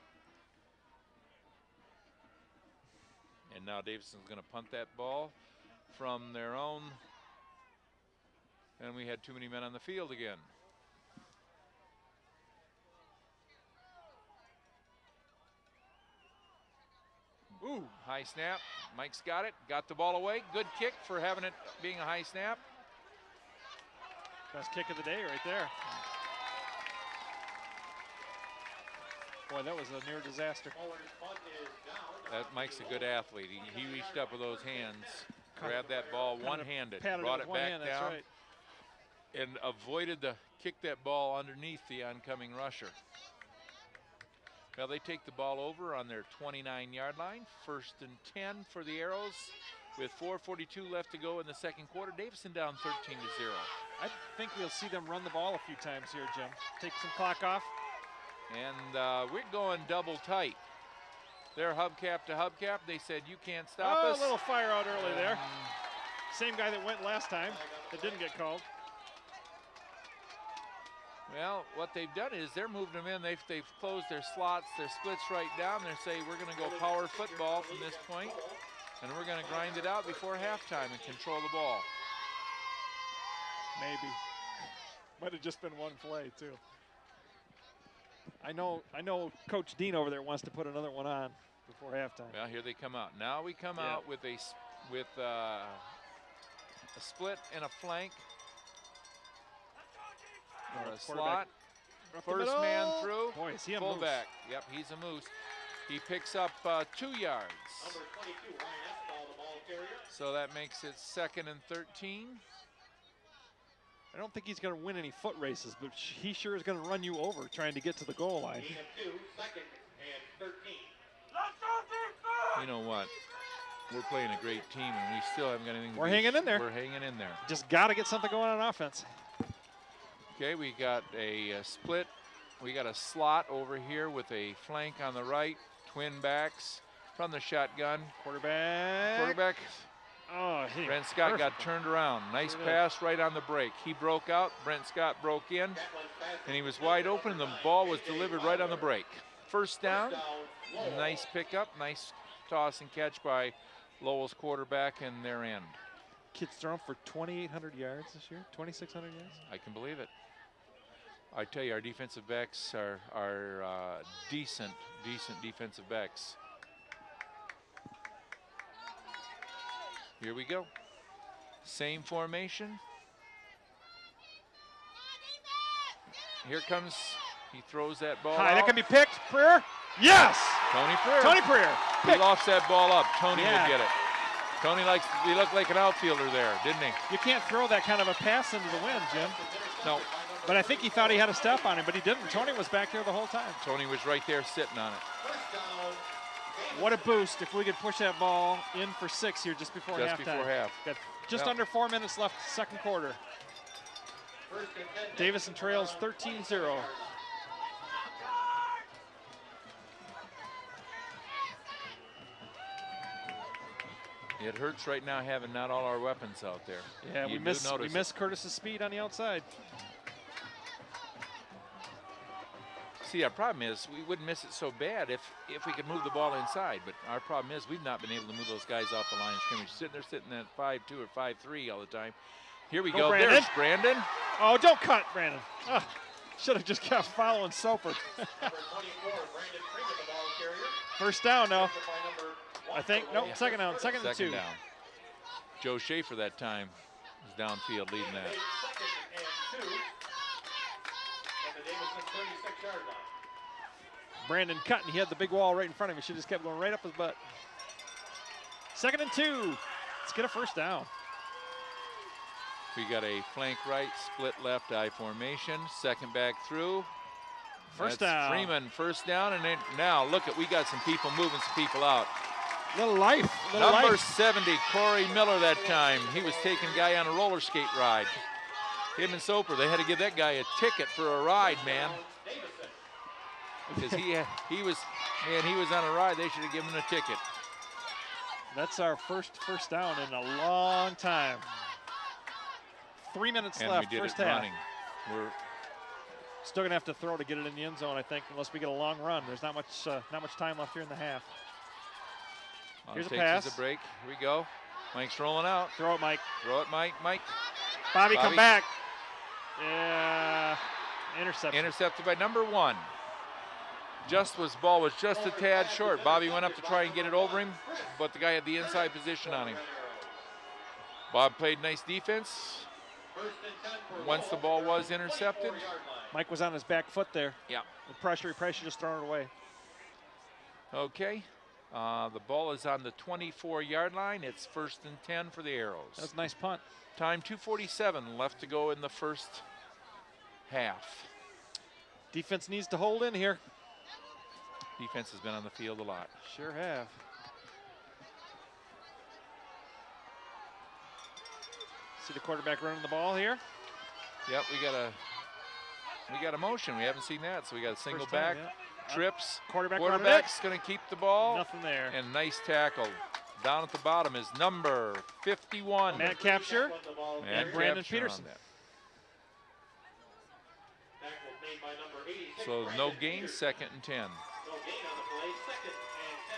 And now Davison's going to punt that ball from their own. And we had too many men on the field again. Ooh, high snap. Mike's got it. Got the ball away. Good kick for having it being a high snap. Best kick of the day right there. Boy, that was a near disaster. That Mike's a good athlete. He reached up with those hands, grabbed that ball one-handed, brought it back down, that's right. and avoided kick that ball underneath the oncoming rusher. Well, they take the ball over on their 29-yard line. 1st and 10 for the Arrows with 4:42 left to go in the second quarter. Davison down 13-0. I think we'll see them run the ball a few times here, Jim. Take some clock off. And we're going double tight. They're hubcap to hubcap. They said, you can't stop us. A little fire out early there. Same guy that went last time that didn't get called. Well, what they've done is they're moving them in. They've closed their slots, their splits right down. They say we're going to go power football from this point, and we're going to grind it out before halftime and control the ball. Maybe. Might have just been one play too. I know Coach Dean over there wants to put another one on before halftime. Well, here they come out. Now we come out with a split and a flank. Or a slot. First man through. Boy, is he a fullback. moose. Yep, he's a moose. He picks up 2 yards. Number 22, Ryan Espall, the ball carrier. So that makes it 2nd and 13. I don't think he's going to win any foot races, but he sure is going to run you over trying to get to the goal line. Gain of 2, 2nd and 13. You know what? We're playing a great team, and we still haven't got anything. We're hanging in there. We're hanging in there. Just got to get something going on offense. Okay, we got a split. We got a slot over here with a flank on the right. Twin backs from the shotgun. Quarterback. Oh, Brent Scott got turned around. Nice pass right on the break. He broke out. Brent Scott broke in, and he was wide open. The ball was delivered right on the break. First down. Nice pickup. Nice toss and catch by Lowell's quarterback and their end. Kid's thrown for 2,800 yards this year, 2,600 yards. I can believe it. I tell you, our defensive backs are decent defensive backs. Here we go. Same formation. Here comes, he throws that ball High, out. that can be picked. Preer. Yes! Tony Preer. Tony Preer. He lofts that ball up. Tony will get it. Tony he looked like an outfielder there, didn't he? You can't throw that kind of a pass into the wind, Jim. No. But I think he thought he had a step on him, but he didn't. Tony was back there the whole time. Tony was right there sitting on it. What a boost if we could push that ball in for 6 here just before halftime. Just before half. Got just under 4 minutes left, second quarter. Davison trails 13-0. It hurts right now having not all our weapons out there. Yeah, You we do miss notice it. Curtis's speed on the outside. See, our problem is we wouldn't miss it so bad if we could move the ball inside. But our problem is we've not been able to move those guys off the line of scrimmage. They're sitting at 5-2 or 5-3 all the time. Here we go. Brandon. There's Brandon. Oh, don't cut, Brandon. Oh, should have just kept following Soper. First down now. I think. Nope, second down. Second and 2. Down. Joe Schaefer that time is downfield leading that. Second and 2 at the Davison 36-yard line. Brandon cut, and he had the big wall right in front of him. He should have just kept going right up his butt. Second and 2. Let's get a first down. We got a flank right, split left I formation. Second back through. First That's down. Freeman, first down, and then now look at, we got some people moving some people out. Little life. Number 70, Corey Miller that time. He was taking a guy on a roller skate ride. Him and Soper, they had to give that guy a ticket for a ride, man. Because he was on a ride. They should have given him a ticket. That's our first down in a long time. 3 minutes And left, we did first it half. running. We're Still gonna have to throw to get it in the end zone, I think, unless we get a long run. There's not much time left here in the half. Here's a pass. A break. Here we go. Mike's rolling out. Throw it, Mike. Throw it, Mike. Mike. Bobby, come back. Yeah, interception. Intercepted by number 1. Ball was just a tad short. Bobby went up to try and get it over him, but the guy had the inside position on him. Bob played nice defense. Once the ball was intercepted. Mike was on his back foot there. Yeah. The pressure, he probably should just thrown it away. Okay. The ball is on the 24-yard line. It's 1st and 10 for the Arrows. That was a nice punt. Time 2:47 left to go in the first half. Defense needs to hold in here. Defense has been on the field a lot. Sure have. See the quarterback running the ball here. Yep, we got a motion. We haven't seen that, so we got a single First time, back. yeah. Trips. Quarterback's going to keep the ball. Nothing there. And nice tackle. Down at the bottom is number 51. Matt Capture And Brandon Capture on Peterson. that. So no gain, 2nd and 10. No gain on the play, 2nd and 10.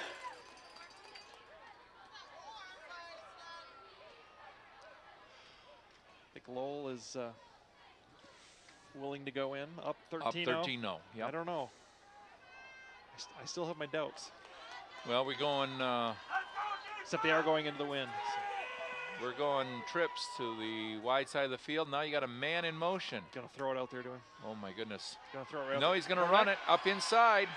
I think Lowell is willing to go in, up 13-0. Up 13-0. Yep. I don't know. I still have my doubts. Well, we're going. Except they are going into the wind. We're going trips to the wide side of the field. Now you got a man in motion. Gonna throw it out there to him. Oh my goodness. Gonna throw it right No, he's going to run it up inside.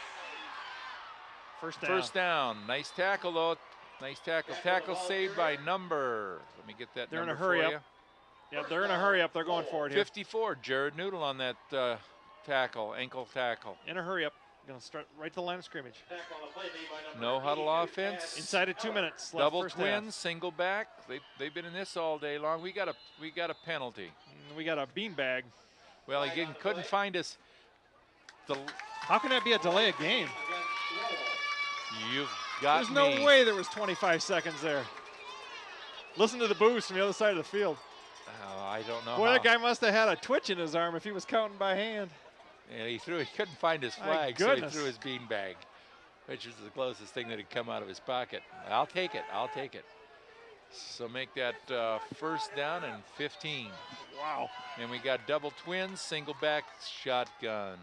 First down. First down. Nice tackle though. Nice tackle. Tackle saved by number. Let me get that They're in number a hurry for up. you. Yeah, they're in a hurry up. They're going for it here. 54. Jared Noodle on that tackle, ankle tackle. In a hurry up. Gonna start right to the line of scrimmage. No huddle offense. Inside of 2 minutes left. Double first twins, half. Single back. They've been in this all day long. We got a penalty. We got a beanbag. Well, he couldn't find us. How can that be a delay of game? You've got There's me. no way there was 25 seconds there. Listen to the boost from the other side of the field. Oh, I don't know. Boy, how. that guy must have had a twitch in his arm if he was counting by hand. And he couldn't find his My flag, so he goodness. threw his beanbag, which is the closest thing that had come out of his pocket. I'll take it. So make that first down and 15. Wow. And we got double twins, single back, shotgun.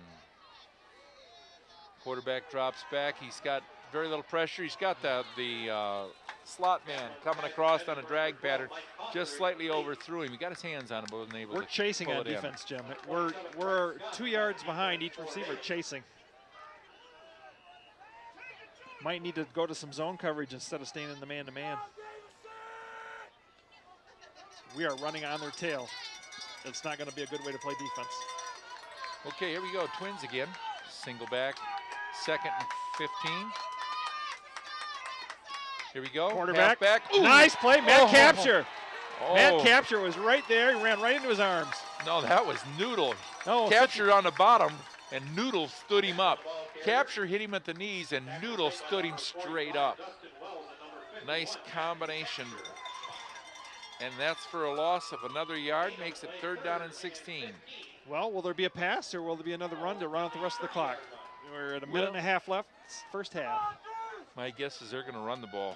Quarterback drops back. He's got very little pressure. He's got the slot man coming across on a drag pattern, just slightly overthrew him. He got his hands on him, but wasn't able We're to chasing pull on it in. defense, Jim. We're 2 yards behind each receiver chasing. Might need to go to some zone coverage instead of staying in the man-to-man. We are running on their tail. It's not going to be a good way to play defense. Okay, here we go. Twins again. Single back, 2nd and 15. Here we go. Quarterback. Halfback. Nice play, Matt Oh. Capture. Oh. Matt Capture was right there. He ran right into his arms. No, that was Noodle. Oh, Capture on the bottom, and Noodle stood him up. Capture hit him at the knees, and Noodle stood him straight up. Nice combination. And that's for a loss of another yard, makes it 3rd down and 16. Well, will there be a pass or will there be another run to run out the rest of the clock? We're at a minute and a half left, first half. My guess is they're going to run the ball.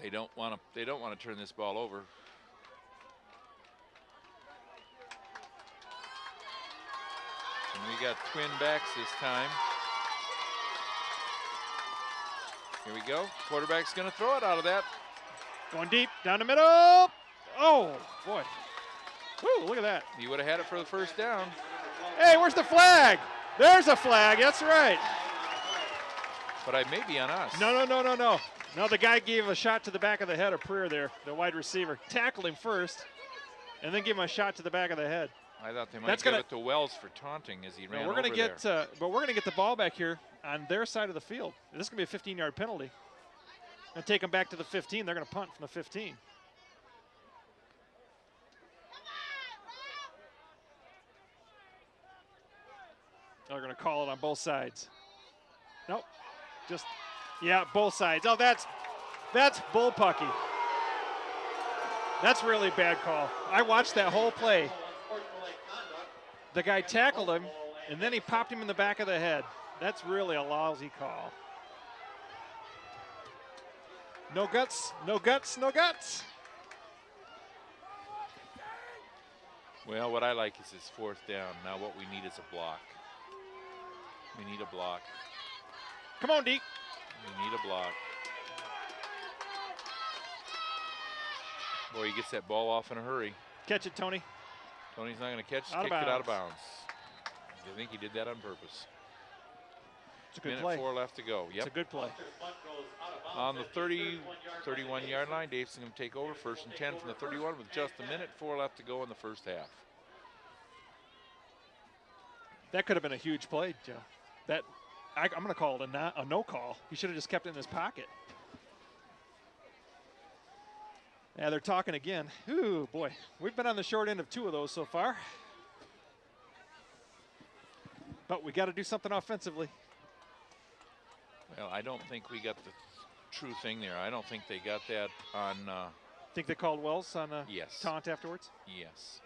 They don't want to turn this ball over. And we got twin backs this time. Here we go. Quarterback's going to throw it out of that. Going deep, down the middle. Oh, boy. Woo, look at that. He would have had it for the first down. Hey, where's the flag? There's a flag, that's right. But I may be on us. No. No, the guy gave a shot to the back of the head of Preer there, the wide receiver. Tackled him first, and then gave him a shot to the back of the head. I thought they might give it to Wells for taunting as he ran over there. But we're going to get the ball back here on their side of the field. This is going to be a 15-yard penalty. Going to take them back to the 15. They're going to punt from the 15. They're going to call it on both sides. Nope. Yeah, both sides. Oh, that's bullpucky. That's really bad call. I watched that whole play. The guy tackled him, and then he popped him in the back of the head. That's really a lousy call. No guts, no guts, no guts. Well, what I like is this 4th down. Now what we need is a block. We need a block. Come on, Deke. We need a block. Boy, he gets that ball off in a hurry. Catch it, Tony. Tony's not going to catch it. Kicked it out of bounds. I think he did that on purpose. It's a good play. 4 left to go. Yep. It's a good play. On the 31-yard line, Davison going to take over 1st and 10 from the 31 with just a minute 4 left to go in the first half. That could have been a huge play, Joe. I'm going to call it a no call. He should have just kept it in his pocket. Yeah, they're talking again. Ooh, boy. We've been on the short end of 2 of those so far. But we got to do something offensively. Well, I don't think we got the true thing there. I don't think they got that on. Think they called Wells on a yes. taunt afterwards? Yes.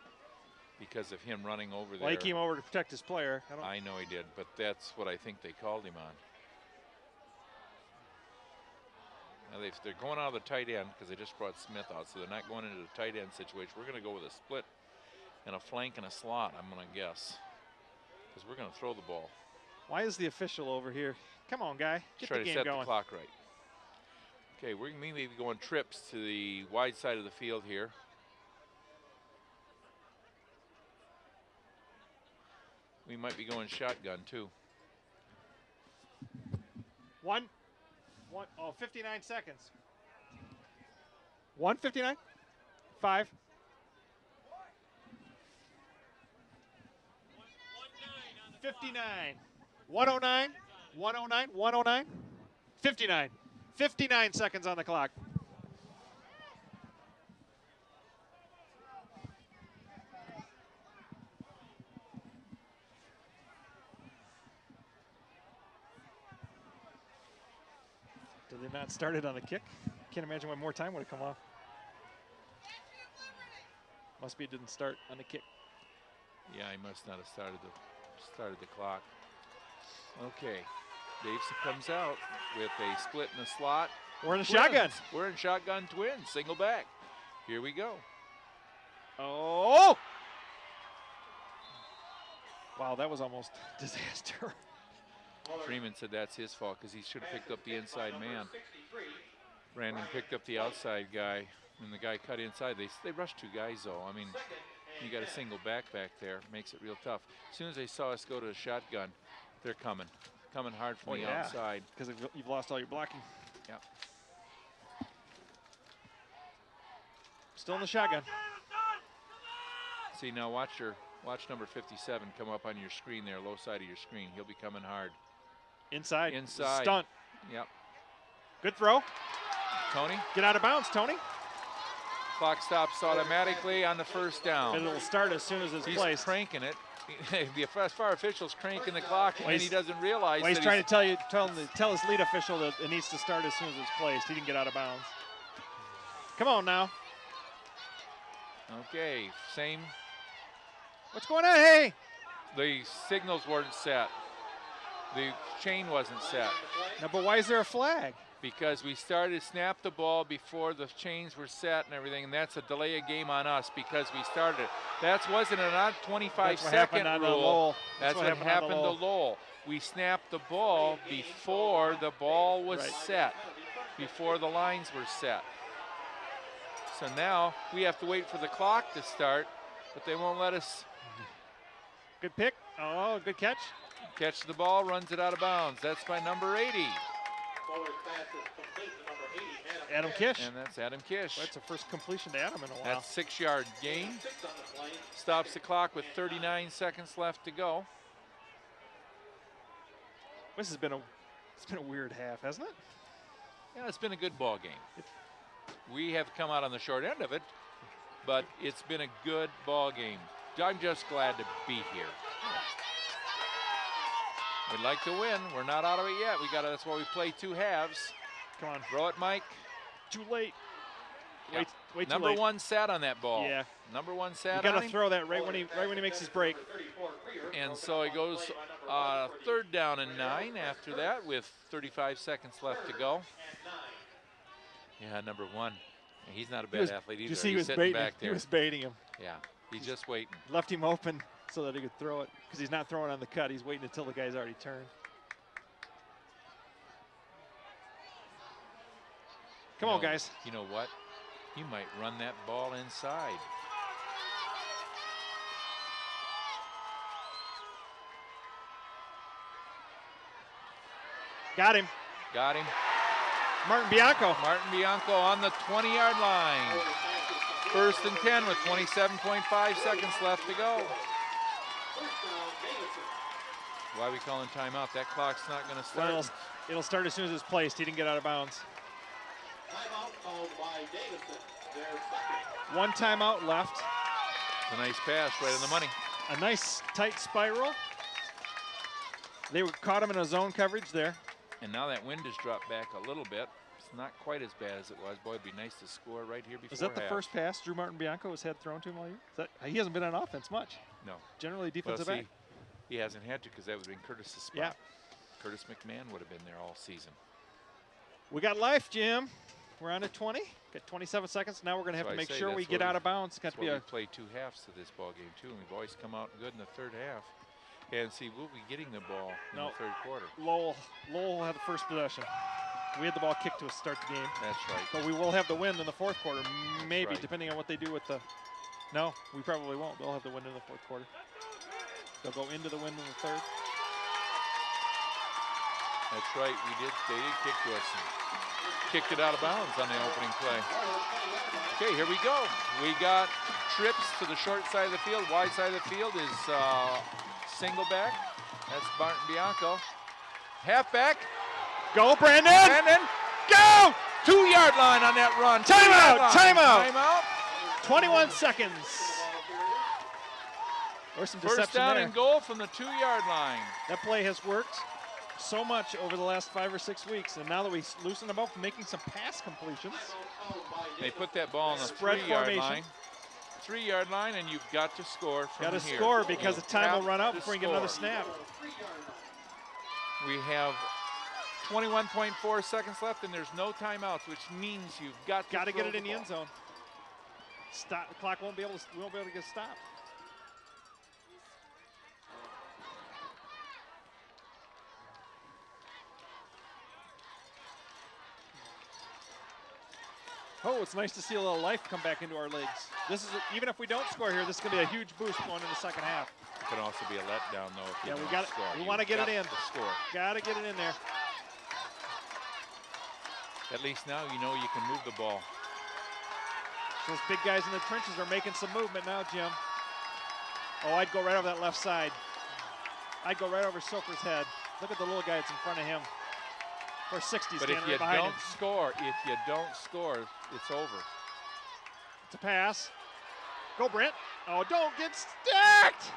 Because of him running over there. Well, he came over to protect his player. I know he did, but that's what I think they called him on. Now they're going out of the tight end because they just brought Smith out, so they're not going into the tight end situation. We're going to go with a split and a flank and a slot, I'm going to guess, because we're going to throw the ball. Why is the official over here? Come on, guy. Get Try the game to set going. the clock right. Okay, we're going to be going trips to the wide side of the field here. We might be going shotgun, too. 59 seconds. 1:59? 5. 59. 109. 109. 109. 59. 59 seconds on the clock. Did they not start it on the kick? Can't imagine what more time would have come off. Must be it didn't start on the kick. Yeah, he must not have started the clock. Okay, Davison comes out with a split in the slot. We're in a shotgun. We're in shotgun twins, single back. Here we go. Oh! Wow, that was almost disaster. Freeman said that's his fault because he should have picked up the inside man. Brandon picked up the outside guy, and the guy cut inside. They rushed 2 guys, though. I mean, you got a single back there. Makes it real tough. As soon as they saw us go to a shotgun, they're coming hard from the outside. Because you've lost all your blocking. Yep. Still in the shotgun. See, now watch number 57 come up on your screen there, low side of your screen. He'll be coming hard. Inside. Stunt. Yep. Good throw. Tony. Get out of bounds, Tony. Clock stops automatically on the first down. And it'll start as soon as it's He's placed. cranking it. The far official's cranking the clock, and he doesn't realize Well, he's that trying to tell his lead official that it needs to start as soon as it's placed. He didn't get out of bounds. Come on now. Okay, same. What's going on? Hey! The signals weren't set. The chain wasn't set. No, but why is there a flag? Because we started snap the ball before the chains were set and everything, and that's a delay of game on us because we started it. That wasn't a not 25-second rule. That's what happened to Lowell. We snapped the ball before the ball was set, before the lines were set. So now we have to wait for the clock to start, but they won't let us. Good pick. Oh, good catch. Catch the ball, runs it out of bounds. That's by number 80. Forward pass is complete to number 80, Adam Kish. And that's Adam Kish. That's the first completion to Adam in a while. That's 6-yard gain. 6 on the play. Stops the clock with 39 seconds left to go. This has been a weird half, hasn't it? Yeah, it's been a good ball game. We have come out on the short end of it, but it's been a good ball game. I'm just glad to be here. We'd like to win. We're not out of it yet. That's why we play 2 halves. Come on. Throw it, Mike. Too late. Yep. Wait too Number late. 1 sat on that ball. Yeah. Number 1 sat You on got to him. throw that right when he makes his break. And so he goes 3rd down and 9 after that with 35 seconds left to go. Yeah, number 1. He's not a bad athlete either. You see, He's sitting back there. He was baiting him. Yeah, he's just waiting. Left him open so that he could throw it because he's not throwing on the cut. He's waiting until the guy's already turned. Come on, guys. You know what? You might run that ball inside. Got him. Got him. Martin Bianco. Martin Bianco on the 20-yard line. 1st and 10 with 27.5 seconds left to go. Why are we calling timeout? That clock's not going to start. Well, it'll start as soon as it's placed. He didn't get out of bounds. Timeout called by Davison. Their 2nd. 1 timeout left. It's a nice pass right in the money. A nice tight spiral. They caught him in a zone coverage there. And now that wind has dropped back a little bit. It's not quite as bad as it was. Boy, it'd be nice to score right here before Is that the half. first pass Drew Martin Bianco has had thrown to him all year? He hasn't been on offense much. No. Generally defensive Well, see, back. he hasn't had to because that would have been Curtis's spot. Yeah. Curtis McMahon would have been there all season. We got life, Jim. We're on at 20. Got 27 seconds. Now we're going to have So to I make say sure we that's get what out of bounds. It's got That's to be why a we play 2 halves to this ball game too, and we've always come out good in the 3rd half. And see, we'll be getting the ball in the 3rd quarter. Lowell will have the first possession. We had the ball kicked to us to start the game. That's right. But we will have the win in the 4th quarter. Maybe, right. depending on what they do with the. No, we probably won't. They'll have the win in the 4th quarter. They'll go into the win in the 3rd. That's right. They did kick to us and kicked it out of bounds on the opening play. Okay, here we go. We got trips to the short side of the field. Wide side of the field is single back. That's Martin Bianco. Halfback. Go, Brandon! Brandon. Go! 2-yard line on that run. Timeout! Timeout! Timeout. 21 seconds. There's some deception First down there. and goal from the 2-yard line. That play has worked so much over the last 5 or 6 weeks, and now that we loosen them up, making some pass completions. They put that ball on the Spread 3-yard formation. line. 3-yard line, and you've got to score from Got to here. score because the You time will have run out to before we get another score. snap. We have 21.4 seconds left, and there's no timeouts, which means you've got to Got to get throw it in the ball. end zone. Stop. The clock won't be able to. We won't be able to get stopped. Oh, it's nice to see a little life come back into our legs. This is even if we don't score here, this is going to be a huge boost going into the 2nd half. It can also be a letdown, though. If you Yeah, we don't got it. score. We You've want to get it got in. to score. Got to get it in there. At least now you know you can move the ball. Those big guys in the trenches are making some movement now, Jim. Oh, I'd go right over that left side. I'd go right over Soper's head. Look at the little guy that's in front of him. Or 60 But if standing you right behind don't him. score, it's over. It's a pass. Go, Brent. Oh, don't get stacked.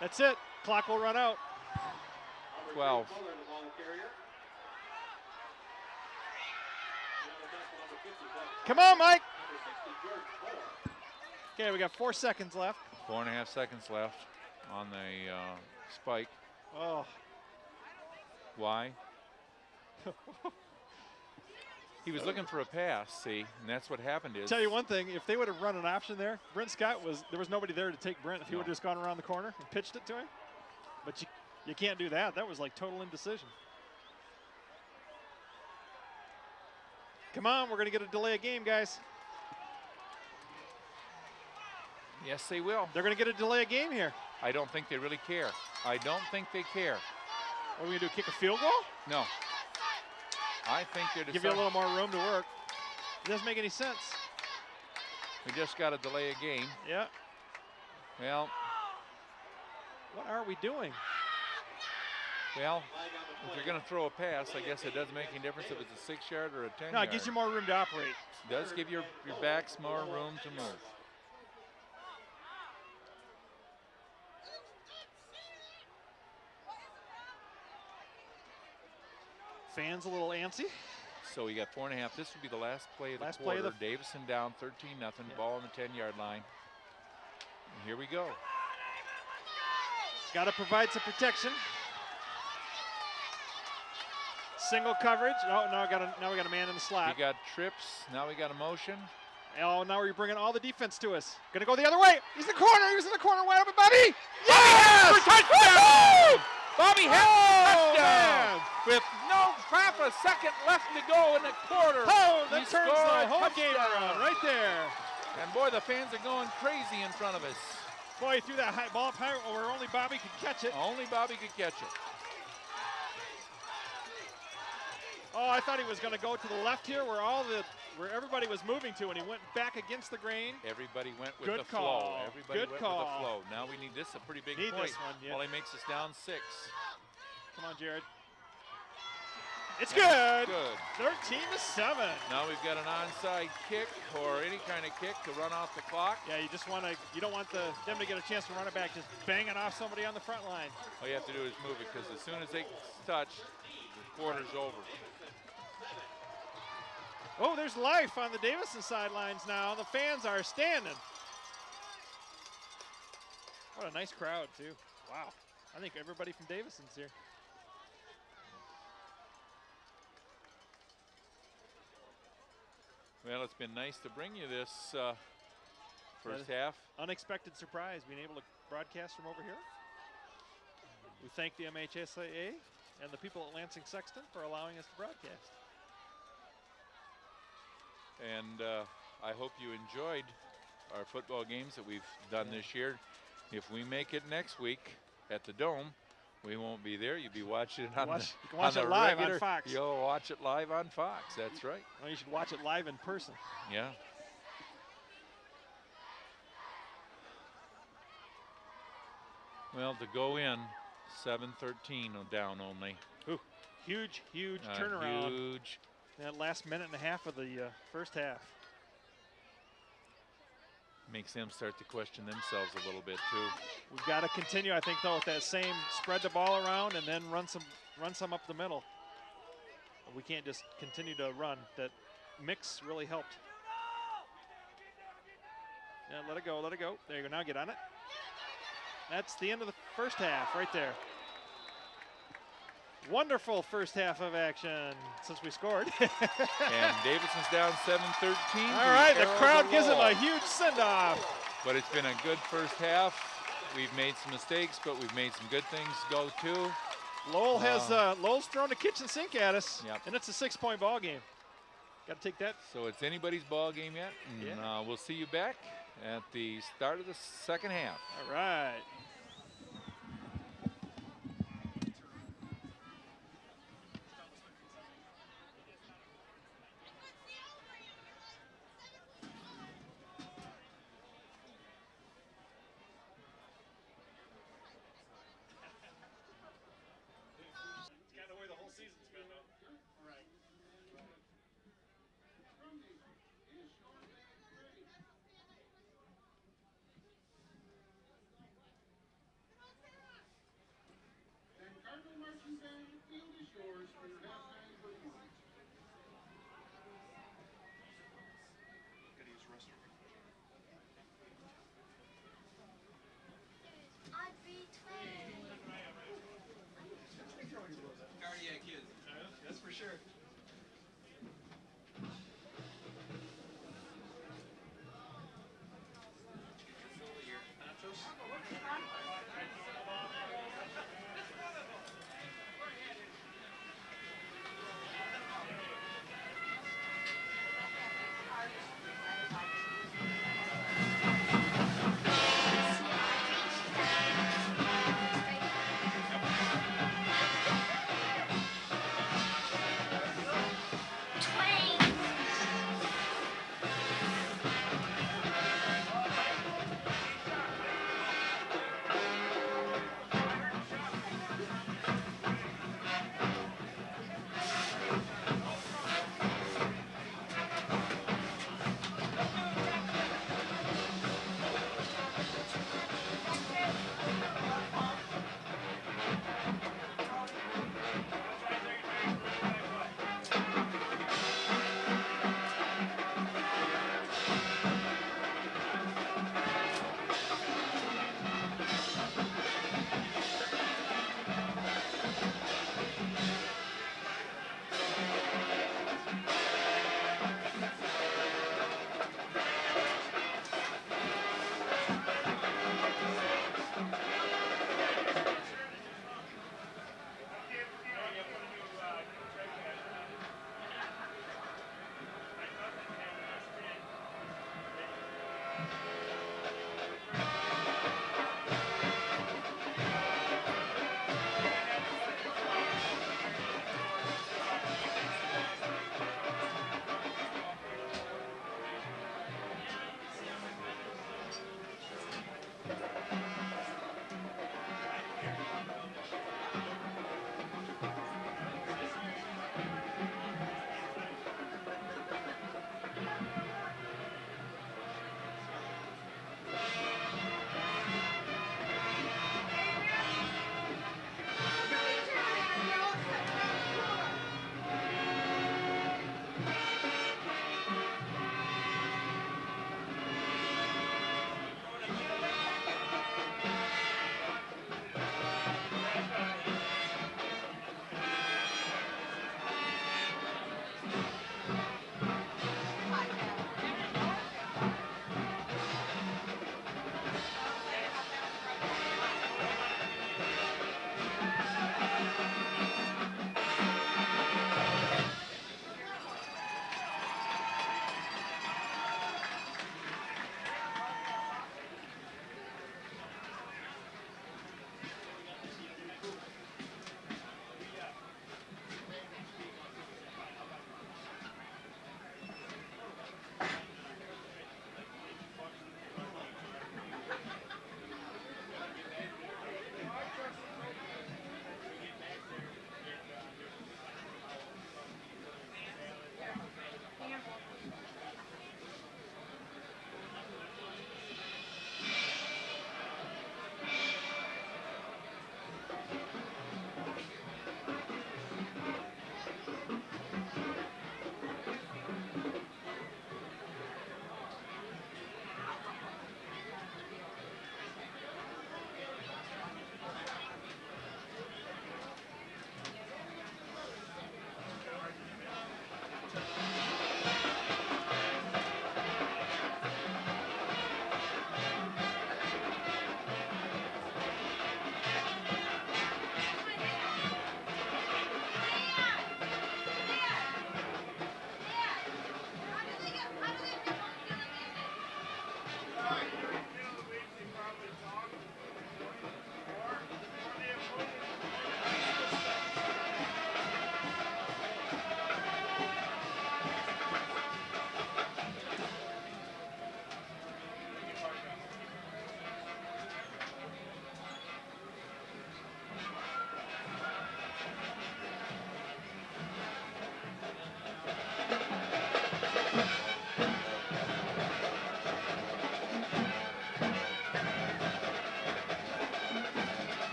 That's it. Clock will run out. 12. Come on, Mike. Okay, we got 4 seconds left. 4.5 seconds left on the spike. Oh. Why? He was looking for a pass, see, and that's what happened is. Tell you one thing, if they would have run an option there, Brent Scott there was nobody there to take Brent if he would have just gone around the corner and pitched it to him. But you can't do that. That was like total indecision. Come on, we're going to get a delay of game, guys. Yes, they will. They're going to get a delay of game here. I don't think they really care. I don't think they care. What are we going to do, kick a field goal? No. I think they're give you a little more room to work. It doesn't make any sense. We just got to delay a game. Yeah. Well. What are we doing? Well, if you're going to throw a pass, I guess it doesn't make any difference if it's a 6-yard or a 10-yard. No, it gives you more room to operate. It does give your backs more room to move. Fans a little antsy. So we got 4.5. This would be the last play of the quarter. Play of the Davison down 13-0. Yeah. Ball on the 10-yard line. And here we go. Got to provide some protection. Single coverage. Oh, now we got a man in the slot. We got trips. Now we got a motion. Oh, now we're bringing all the defense to us. Gonna go the other way. He's in the corner. He was in the corner. Wide open, Bobby. Yes! Touchdown! Bobby hit touchdown man. with no half a second left to go in the quarter. Oh, that He turns scored the a whole game touchdown. around right there. And boy, the fans are going crazy in front of us. Boy, he threw that high ball up high where only Bobby could catch it. Only Bobby could catch it. Oh, I thought he was going to go to the left here where everybody was moving to, and he went back against the grain. Everybody went with Good the call. flow. Everybody Good went call. with the flow. Now we need this a pretty big Need point. this one, yeah. Well, he makes us down 6. Come on, Jared. It's good. Good. 13-7. Now we've got an onside kick or any kind of kick to run off the clock. Yeah, you don't want them to get a chance to run it back, just banging off somebody on the front line. All you have to do is move it because as soon as they touch, the quarter's over. Oh, there's life on the Davison sidelines now. The fans are standing. What a nice crowd, too. Wow. I think everybody from Davison's here. Well, it's been nice to bring you this first half. Unexpected surprise being able to broadcast from over here. We thank the MHSAA and the people at Lansing Sexton for allowing us to broadcast. And I hope you enjoyed our football games that we've done this year. If we make it next week at the Dome, we won't be there. You'll be watching it on you can watch it live on Fox. You'll watch it live on Fox. That's right. Well, you should watch it live in person. Yeah. Well, to go in, 7-13 down only. Ooh, huge turnaround. Huge. That last minute and a half of the first half. Makes them start to question themselves a little bit too. We've got to continue, I think, though, with that same spread the ball around and then run some up the middle. We can't just continue to run. That mix really helped. Yeah, let it go, let it go. There you go, now get on it. That's the end of the first half right there. Wonderful first half of action since we scored. And Davison's down 7-13. All right, the crowd gives him a huge send-off. But it's been a good first half. We've made some mistakes, but we've made some good things go too. Lowell Lowell's thrown the kitchen sink at us, yep. And it's a 6-point ball game. Got to take that. So it's anybody's ball game yet. And, yeah. We'll see you back at the start of the second half. All right.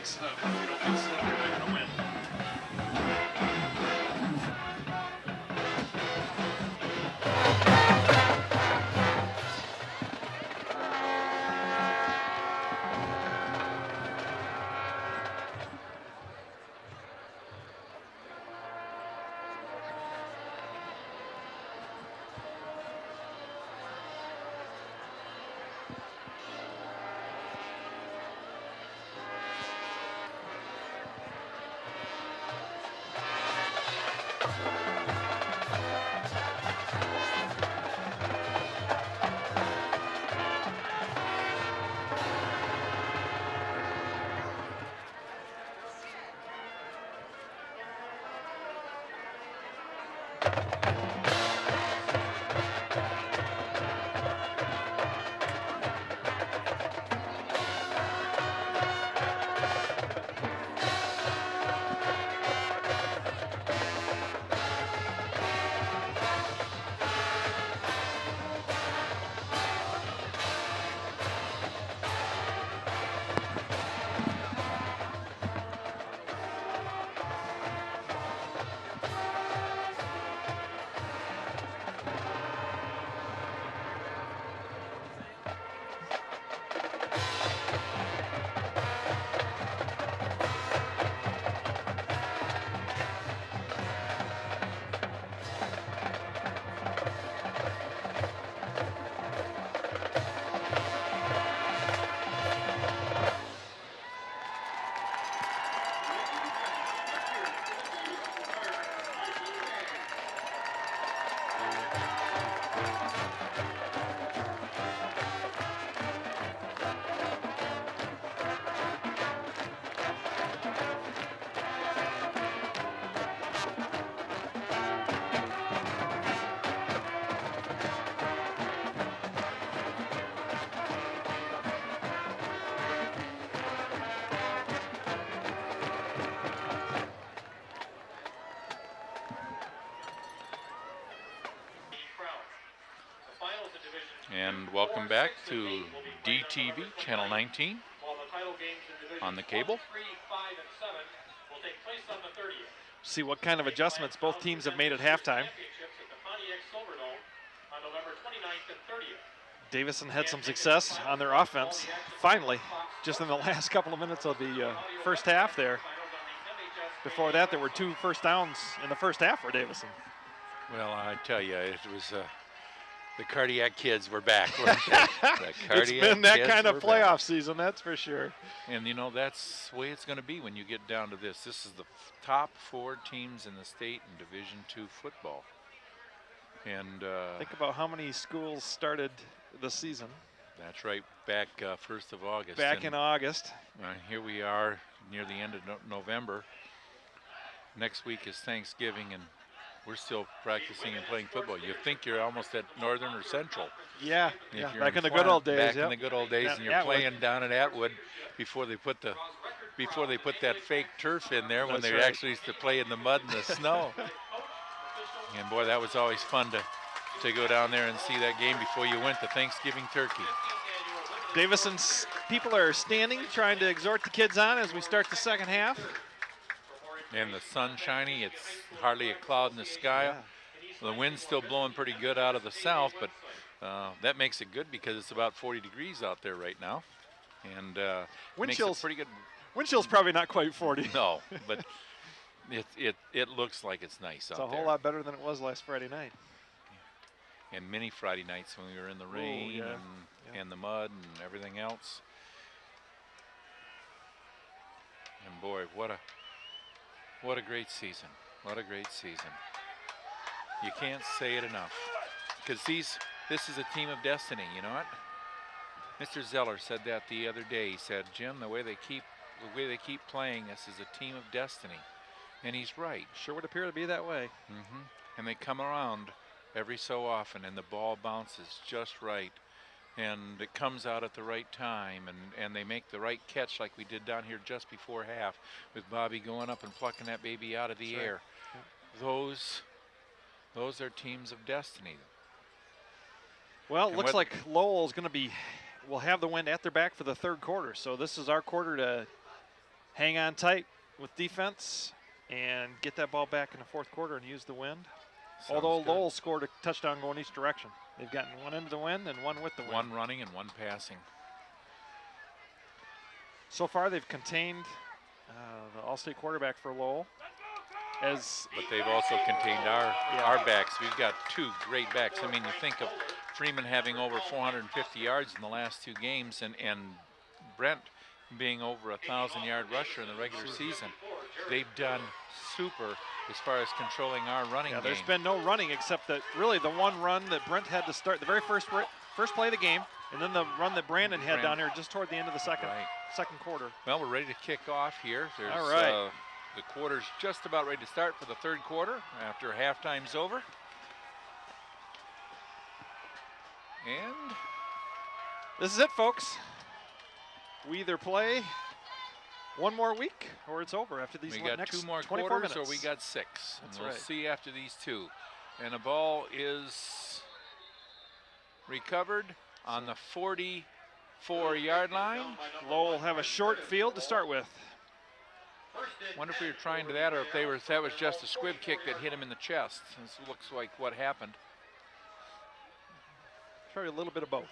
mix of if you don't fix it up, you're not going to win. And welcome back to DTV, Channel 19, on the cable. See what kind of adjustments both teams have made at halftime. Davison had some success on their offense, finally, just in the last couple of minutes of the first half there. Before that, there were 2 first downs in the first half for Davison. Well, I tell you, it was the cardiac kids were back. Weren't they? It's been that kind of playoff season, that's for sure. And, you know, that's the way it's going to be when you get down to this. This is the top 4 teams in the state in Division II football. And think about how many schools started the season. That's right, back 1st of August. Back in August. Here we are near the end of November. Next week is Thanksgiving, and we're still practicing and playing football. You think you're almost at Northern or Central. Yeah, back in the good old days. Back in the good old days, and you're playing down at Atwood before they put that fake turf in there. When they actually used to play in the mud and the snow. And boy, that was always fun to go down there and see that game before you went to Thanksgiving turkey. Davison's people are standing, trying to exhort the kids on as we start the second half. And the sun's shining. It's hardly a cloud in the sky. Yeah. The wind's still blowing pretty good out of the south, but that makes it good because it's about 40 degrees out there right now. And wind makes chill's it pretty good. Wind chill's probably not quite 40. No, but it looks like it's nice out there. It's a whole lot better than it was last Friday night. And many Friday nights when we were in the rain and the mud and everything else. And boy, what a great season. What a great season. You can't say it enough. Because this is a team of destiny, you know what? Mr. Zeller said that the other day. He said, Jim, the way they keep playing, this is a team of destiny. And he's right. Sure would appear to be that way. Mm-hmm. And they come around every so often, and the ball bounces just right. And it comes out at the right time, and they make the right catch like we did down here just before half with Bobby going up and plucking that baby out of the air. Yeah. Those are teams of destiny. Well, it looks like Lowell is going to will have the wind at their back for the third quarter. So this is our quarter to hang on tight with defense and get that ball back in the fourth quarter and use the wind. Sounds Although good. Lowell scored a touchdown going each direction. They've gotten one into the wind and one with the wind. One running and one passing. So far, they've contained the All-State quarterback for Lowell. But they've also contained our backs. We've got two great backs. I mean, you think of Freeman having over 450 yards in the last two games, and Brent being over a 1,000-yard rusher in the regular season. They've done super as far as controlling our running game. There's been no running except that really the one run that Brent had to start the very first play of the game, and then the run that Brandon had down here just toward the end of the second quarter. Well, we're ready to kick off here. All right. The quarter's just about ready to start for the third quarter after halftime's over. And this is it, folks. We either play one more week or it's over after these we got next 2 more 24 quarters minutes. or we got 6. That's and we'll right. see after these 2. And the ball is recovered on the 44-yard line. Lowell will have a short field to start with. Wonder if we were trying to that or if that was just a squib kick that hit him in the chest. This looks like what happened. Probably a little bit of both.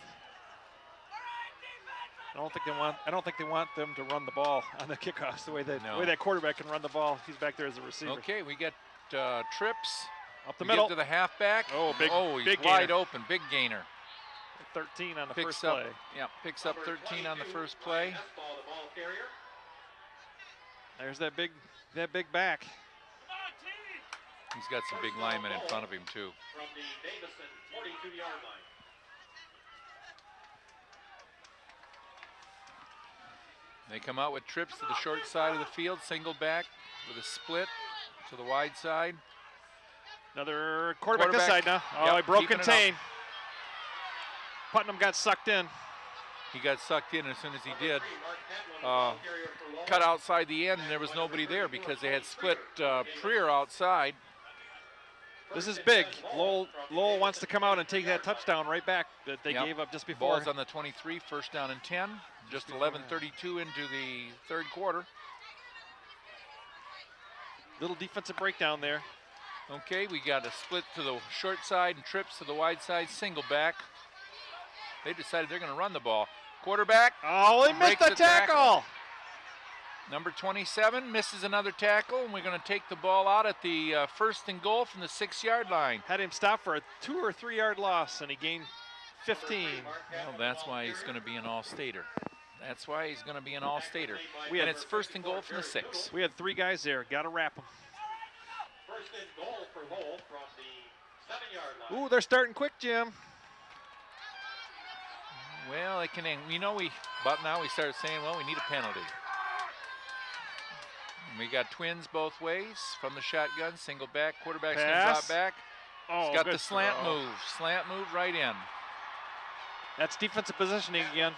I don't think they want them to run the ball on the kickoffs the way that quarterback can run the ball. He's back there as a receiver. Okay, we get trips up the we middle get to the halfback. Oh, he's big wide gainer. Open, big gainer. 13 on the Picks first up, play. Yeah, picks up 13 on the first play. There's that big back. He's got some big linemen in front of him too. From the Davison 42-yard line. They come out with trips to the short side of the field, single back with a split to the wide side. Another quarterback this side now. Oh, he broke contain. Putnam got sucked in. He got sucked in as soon as he did. Cut outside the end, and there was nobody there because they had split Prier outside. This is big. Lowell wants to come out and take that touchdown right back that they gave up just before. Ball's on the 23, first down and 10. Just 11:32 into the third quarter. Little defensive breakdown there. Okay, we got a split to the short side and trips to the wide side, single back. They decided they're going to run the ball. Quarterback. Oh, he missed the tackle. Number 27 misses another tackle, and we're going to take the ball out at the first and goal from the 6-yard line. Had him stop for a 2 or 3 yard loss, and he gained 15. Well, that's why he's going to be an all-stater. That's why he's going to be an all-stater. And it's first and goal from the 6. We had 3 guys there. Got to wrap them. First and goal for Lowell from the 7-yard line. Ooh, they're starting quick, Jim. Well, it can, but now we start saying, well, we need a penalty. And we got twins both ways from the shotgun, single back, quarterback's going to drop back. Oh, he's got the slant move right in. That's defensive positioning again.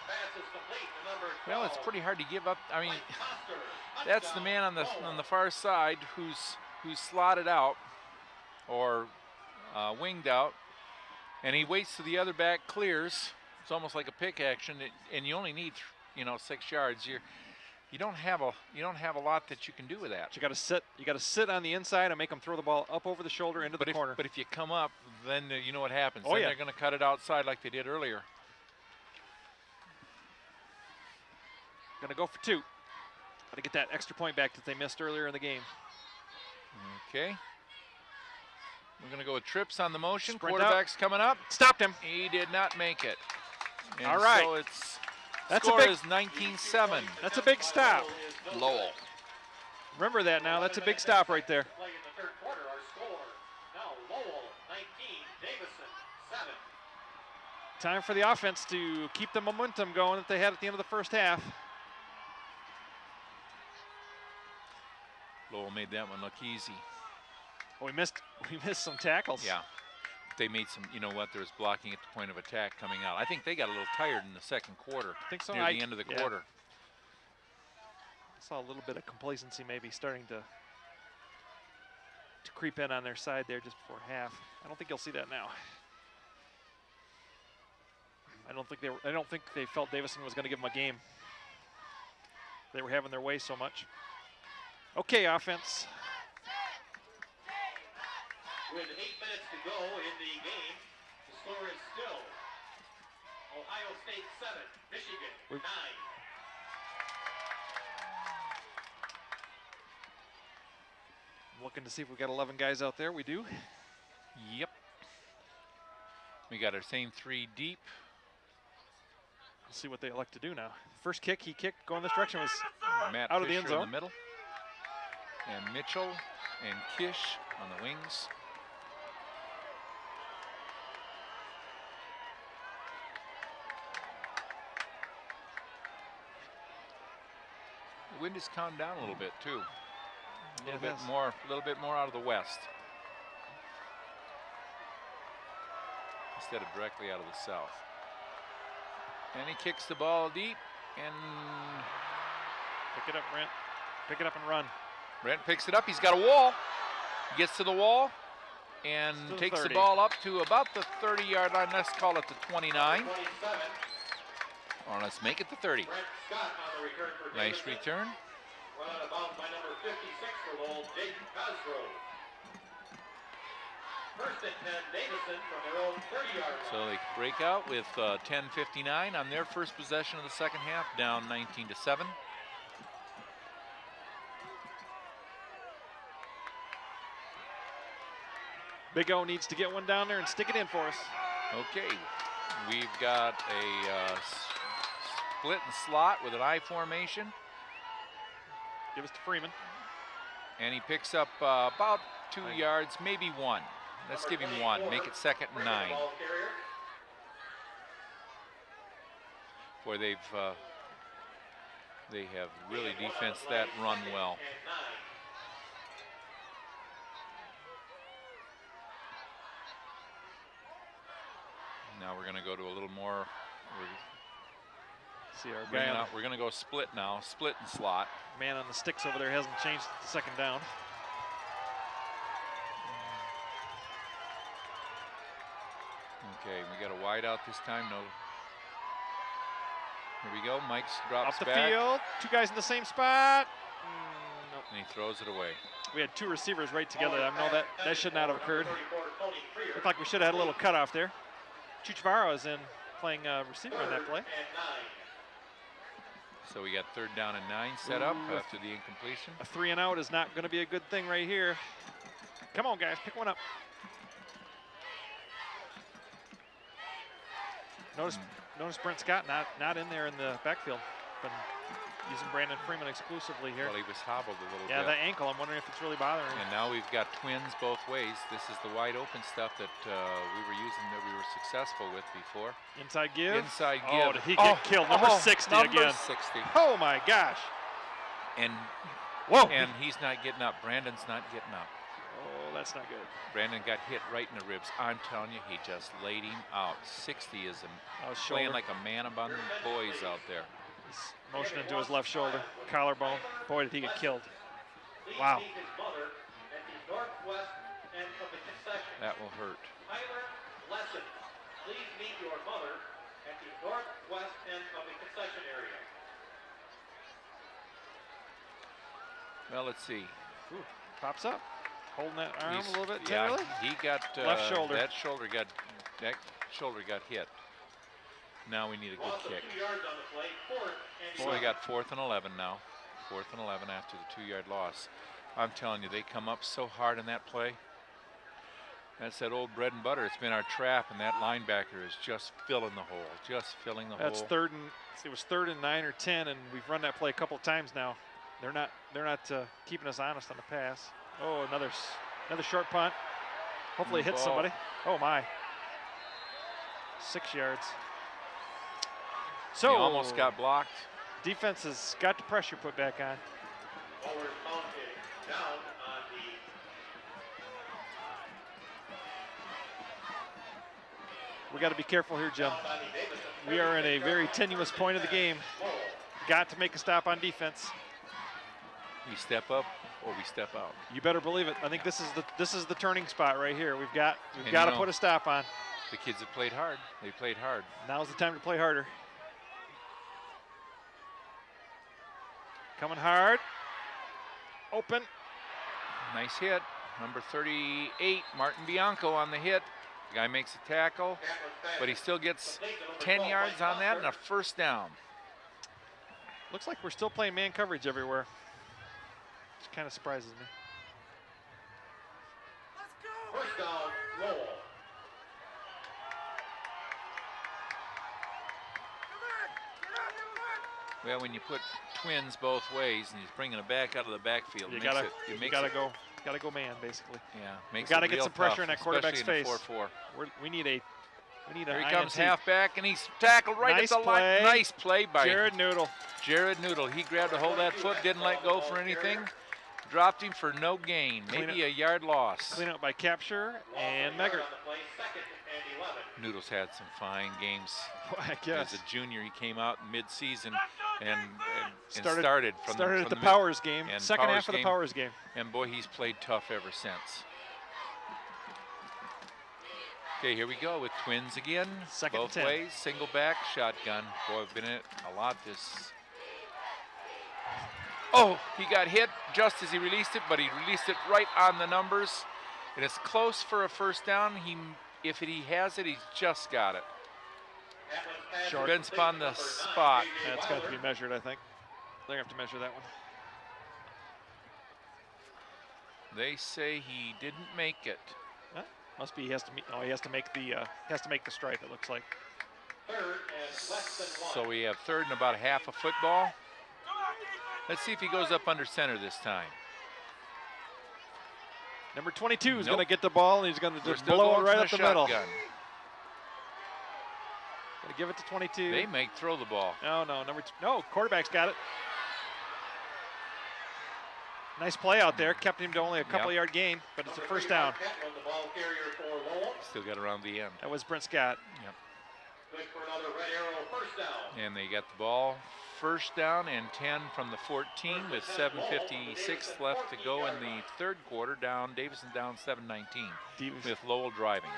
Well, it's pretty hard to give up. I mean, that's the man on the far side who's slotted out or winged out, and he waits till the other back clears. It's almost like a pick action, and you only need 6 yards. You don't have a lot that you can do with that. But you got to sit. You got to sit on the inside and make them throw the ball up over the shoulder into the corner. But if you come up, then you know what happens. Oh, then they're going to cut it outside like they did earlier. Going to go for 2. Got to get that extra point back that they missed earlier in the game. Okay. We're going to go with trips on the motion. Sprint Quarterback's coming up. Stopped him. He did not make it. And all right. So it's That's score a big, is 19-7. That's a big stop. Lowell. Remember that now. That's a big stop right there. Play in the third quarter, our score. Now Lowell 19, Davison 7. Time for the offense to keep the momentum going that they had at the end of the first half. Lowell made that one look easy. Oh, we missed some tackles. Yeah. They made some, there was blocking at the point of attack coming out. I think they got a little tired in the second quarter. I think so. Near the end of the quarter. I saw a little bit of complacency maybe starting to creep in on their side there just before half. I don't think you'll see that now. I don't think they felt Davison was going to give them a game. They were having their way so much. Okay, offense. With 8 minutes to go in the game, the score is still Ohio State 7, Michigan 9. Looking to see if we got 11 guys out there. We do. Yep. We got our same 3 deep. We'll see what they elect to do now. First kick he kicked going this direction was Matt out Fisher of the end zone. in the middle. And Mitchell and Kish on the wings. The wind has calmed down a little bit too. A little bit more out of the west instead of directly out of the south. And he kicks the ball deep and pick it up, Brent. Pick it up and run. Brent picks it up. He's got a wall. He gets to the wall and takes the ball up to about the 30-yard line. Let's call it the 29. Or let's make it the 30. Nice return. Run out of bounds by number 56 for Lowell, Jake Cosgrove. First and 10, Davison from their own 30-yard line. So they break out with 10:59 on their first possession of the second half, down 19-7. Big O needs to get one down there and stick it in for us. Okay, we've got a split and slot with an I formation. Give us to Freeman. And he picks up about 2 yards, maybe 1. Let's give him 1, make it 2nd and 9. Boy, they have really defensed that run well. Now we're going to go to a little more. See our guy. We're going to go split now, split and slot. Man on the sticks over there hasn't changed the second down. Okay, we got a wide out this time. No. Here we go. Mike's drops off the back. field. 2 guys in the same spot. Nope. And he throws it away. We had 2 receivers right together. I know that should not have occurred. Looked like we should have had a little cutoff there. Chuchvaro is in playing receiver in that play. So we got 3rd down and 9 set up after the incompletion. A 3 and out is not going to be a good thing right here. Come on, guys, pick one up. Notice Brent Scott not in there in the backfield. Been using Brandon Freeman exclusively here. Well, he was hobbled a little bit. Yeah, that ankle, I'm wondering if it's really bothering him. And now we've got twins both ways. This is the wide open stuff that we were using, that we were successful with before. Inside give? Inside give. Oh, did he get killed? Number 60 number again. 60. Oh my gosh. And whoa. And he's not getting up. Brandon's not getting up. Oh, that's not good. Brandon got hit right in the ribs. I'm telling you, he just laid him out. 60 is playing like a man among boys out there. He's motioning to his left shoulder, collarbone. Boy, did he get killed. Wow. That will hurt. Tyler Lesson, please meet your mother at the northwest end of the concession area. Well, let's see. Ooh, pops up. Holding that arm a little bit tenderly. Yeah, he got left shoulder. That shoulder got hit. Now we need a good kick. So we got 4th and 11 now. 4th and 11 after the 2-yard loss. I'm telling you, they come up so hard in that play. That's that old bread and butter. It's been our trap, and that linebacker is just filling the hole. Just filling the hole. That's it was 3rd and 9 or 10, and we've run that play a couple of times now. They're not keeping us honest on the pass. Oh, another short punt. Hopefully it hits somebody. Oh my. 6 yards. So he almost got blocked. Defense has got the pressure put back on. We got to be careful here, Jim. We are in a very tenuous point of the game. Got to make a stop on defense. We step up or we step out. You better believe it. I think this is the turning spot right here. We've got to put a stop on. The kids have played hard. They played hard. Now's the time to play harder. Coming hard. Open. Nice hit. Number 38, Martin Bianco on the hit. The guy makes a tackle, but he still gets 10 yards on that and a first down. Looks like we're still playing man coverage everywhere. Which kind of surprises me. First down, Lowell. Well, when you put twins both ways and he's bringing it back out of the backfield, You it gotta go man, basically. Yeah, makes Gotta it get real some pressure tough, in that quarterback's especially in face. a 4-4. We need a Here he comes, INT. halfback, and he's tackled right Nice at the line. play. Nice play by Jared Noodle. Jared Noodle. He grabbed a hold of that foot, didn't let go for anything. Dropped him for no gain, maybe a yard loss. Clean up by Capture and Meggert. Noodle's had some fine games. I guess. As a junior, he came out mid-season and started from at the mid- Powers game. and Second Powers half of the game. Powers game. And boy, he's played tough ever since. Okay, here we go with twins again. Second and Both 10. ways, single back, shotgun. Boy, I've been in it a lot this. Oh, he got hit just as he released it, but he released it right on the numbers. And it's close for a first down. If he has it, he's just got it. Short. Depends upon the spot. That's got to be measured, I think. They're going to have to measure that one. They say he didn't make it. Huh? Must be he has to meet. Oh, he has to make the stripe. It looks like. Third and less than one. So we have third and about half a football. Let's see if he goes up under center this time. Number 22 is Nope. going to get the ball, and he's going to We're just still blow it going right from up the middle. shotgun. Going to give it to 22. They may throw the ball. No, quarterback's got it. Nice play out there. Kept him to only a couple yard gain, but it's a first down. Catlin, the ball carrier for Lowell. Still got around the end. That was Brent Scott. Yep. Good for another red arrow first down. And they got the ball. First down and 10 from the 14 with 7:56 left to go in the third quarter. Davison down 7-19 with Lowell driving.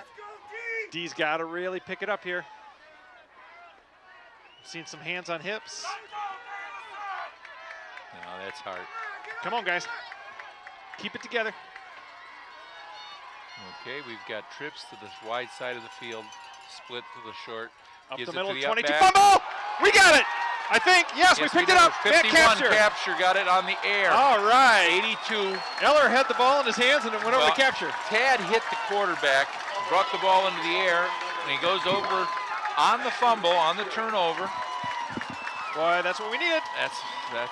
D's got to really pick it up here. Seen some hands on hips. No, that's hard. Come on, guys. Keep it together. Okay, we've got trips to the wide side of the field, split to the short. Up Gives the it middle, to the 22 up back. fumble. We got it. I think, yes, we picked we it did. up. 51 Capture. capture got it on the air. All right. 82. Eller had the ball in his hands and it went over Well, to Capture. Tad hit the quarterback, brought the ball into the air, and he goes over on the fumble, on the turnover. Boy, that's what we needed.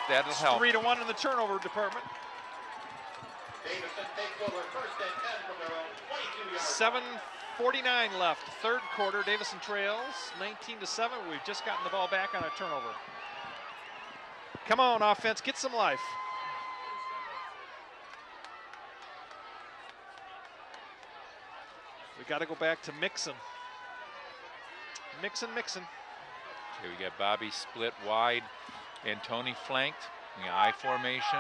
That'll help. 3-1 in the turnover department. Davison takes over first and 10 from their own 22-yard 7:49 left, third quarter. Davison trails 19-7. We've just gotten the ball back on a turnover. Come on, offense, get some life. We got to go back to Mixon. Mixon. Okay, we got Bobby split wide and Tony flanked in the I formation.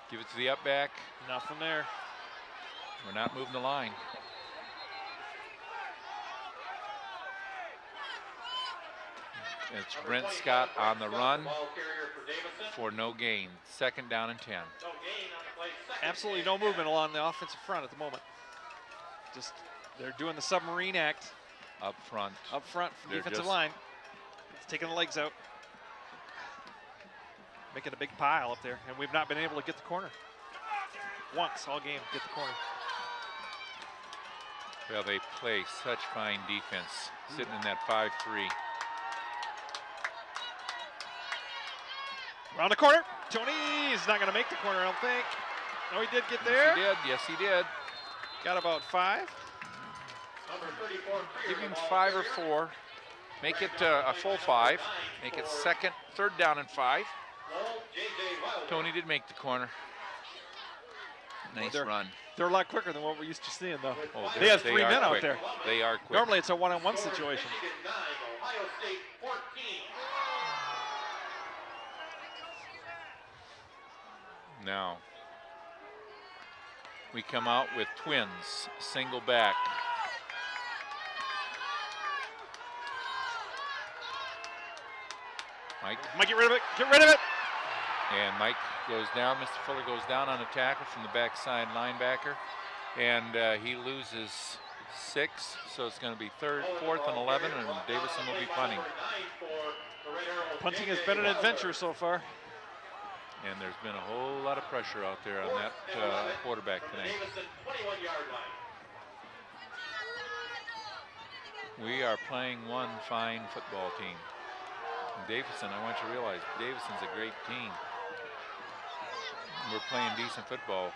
Give it to the up back. Nothing there. We're not moving the line. It's Brent Scott on the run ball carrier for Davison. for no gain. Second down and 10. No gain on the play. Second Absolutely and no 10. movement along the offensive front at the moment. Just, they're doing the submarine act Up front. up front from They're defensive just- line. It's taking the legs out. Making a big pile up there, and we've not been able to get the corner. Once all game, get the corner. Well, they play such fine defense, sitting in that 5-3. Around the corner. Tony's not going to make the corner, I don't think. No, he did get there. Yes, he did. Got about 5. Number 34, Give him the ball 5 or carrier. 4. Make it a full 5. Make it third down and 5. Lowell, J.J. Wilder. Tony did make the corner. Nice they're- run. They're a lot quicker than what we're used to seeing, though. Oh, They have they 3 are men out quick. there. They are quick. Normally it's a one-on-one situation. Michigan 9, Ohio State 14. Now, we come out with twins, single back. Mike. Mike, get rid of it. Get rid of it. And Mike goes down. Mr. Fuller goes down on a tackle from the backside linebacker. And he loses 6. So it's going to be 4th and 11, and Davison will be punting. Punting has been an adventure so far. And there's been a whole lot of pressure out there on that quarterback tonight. We are playing one fine football team. And Davison, I want you to realize, Davison's a great team. We're playing decent football,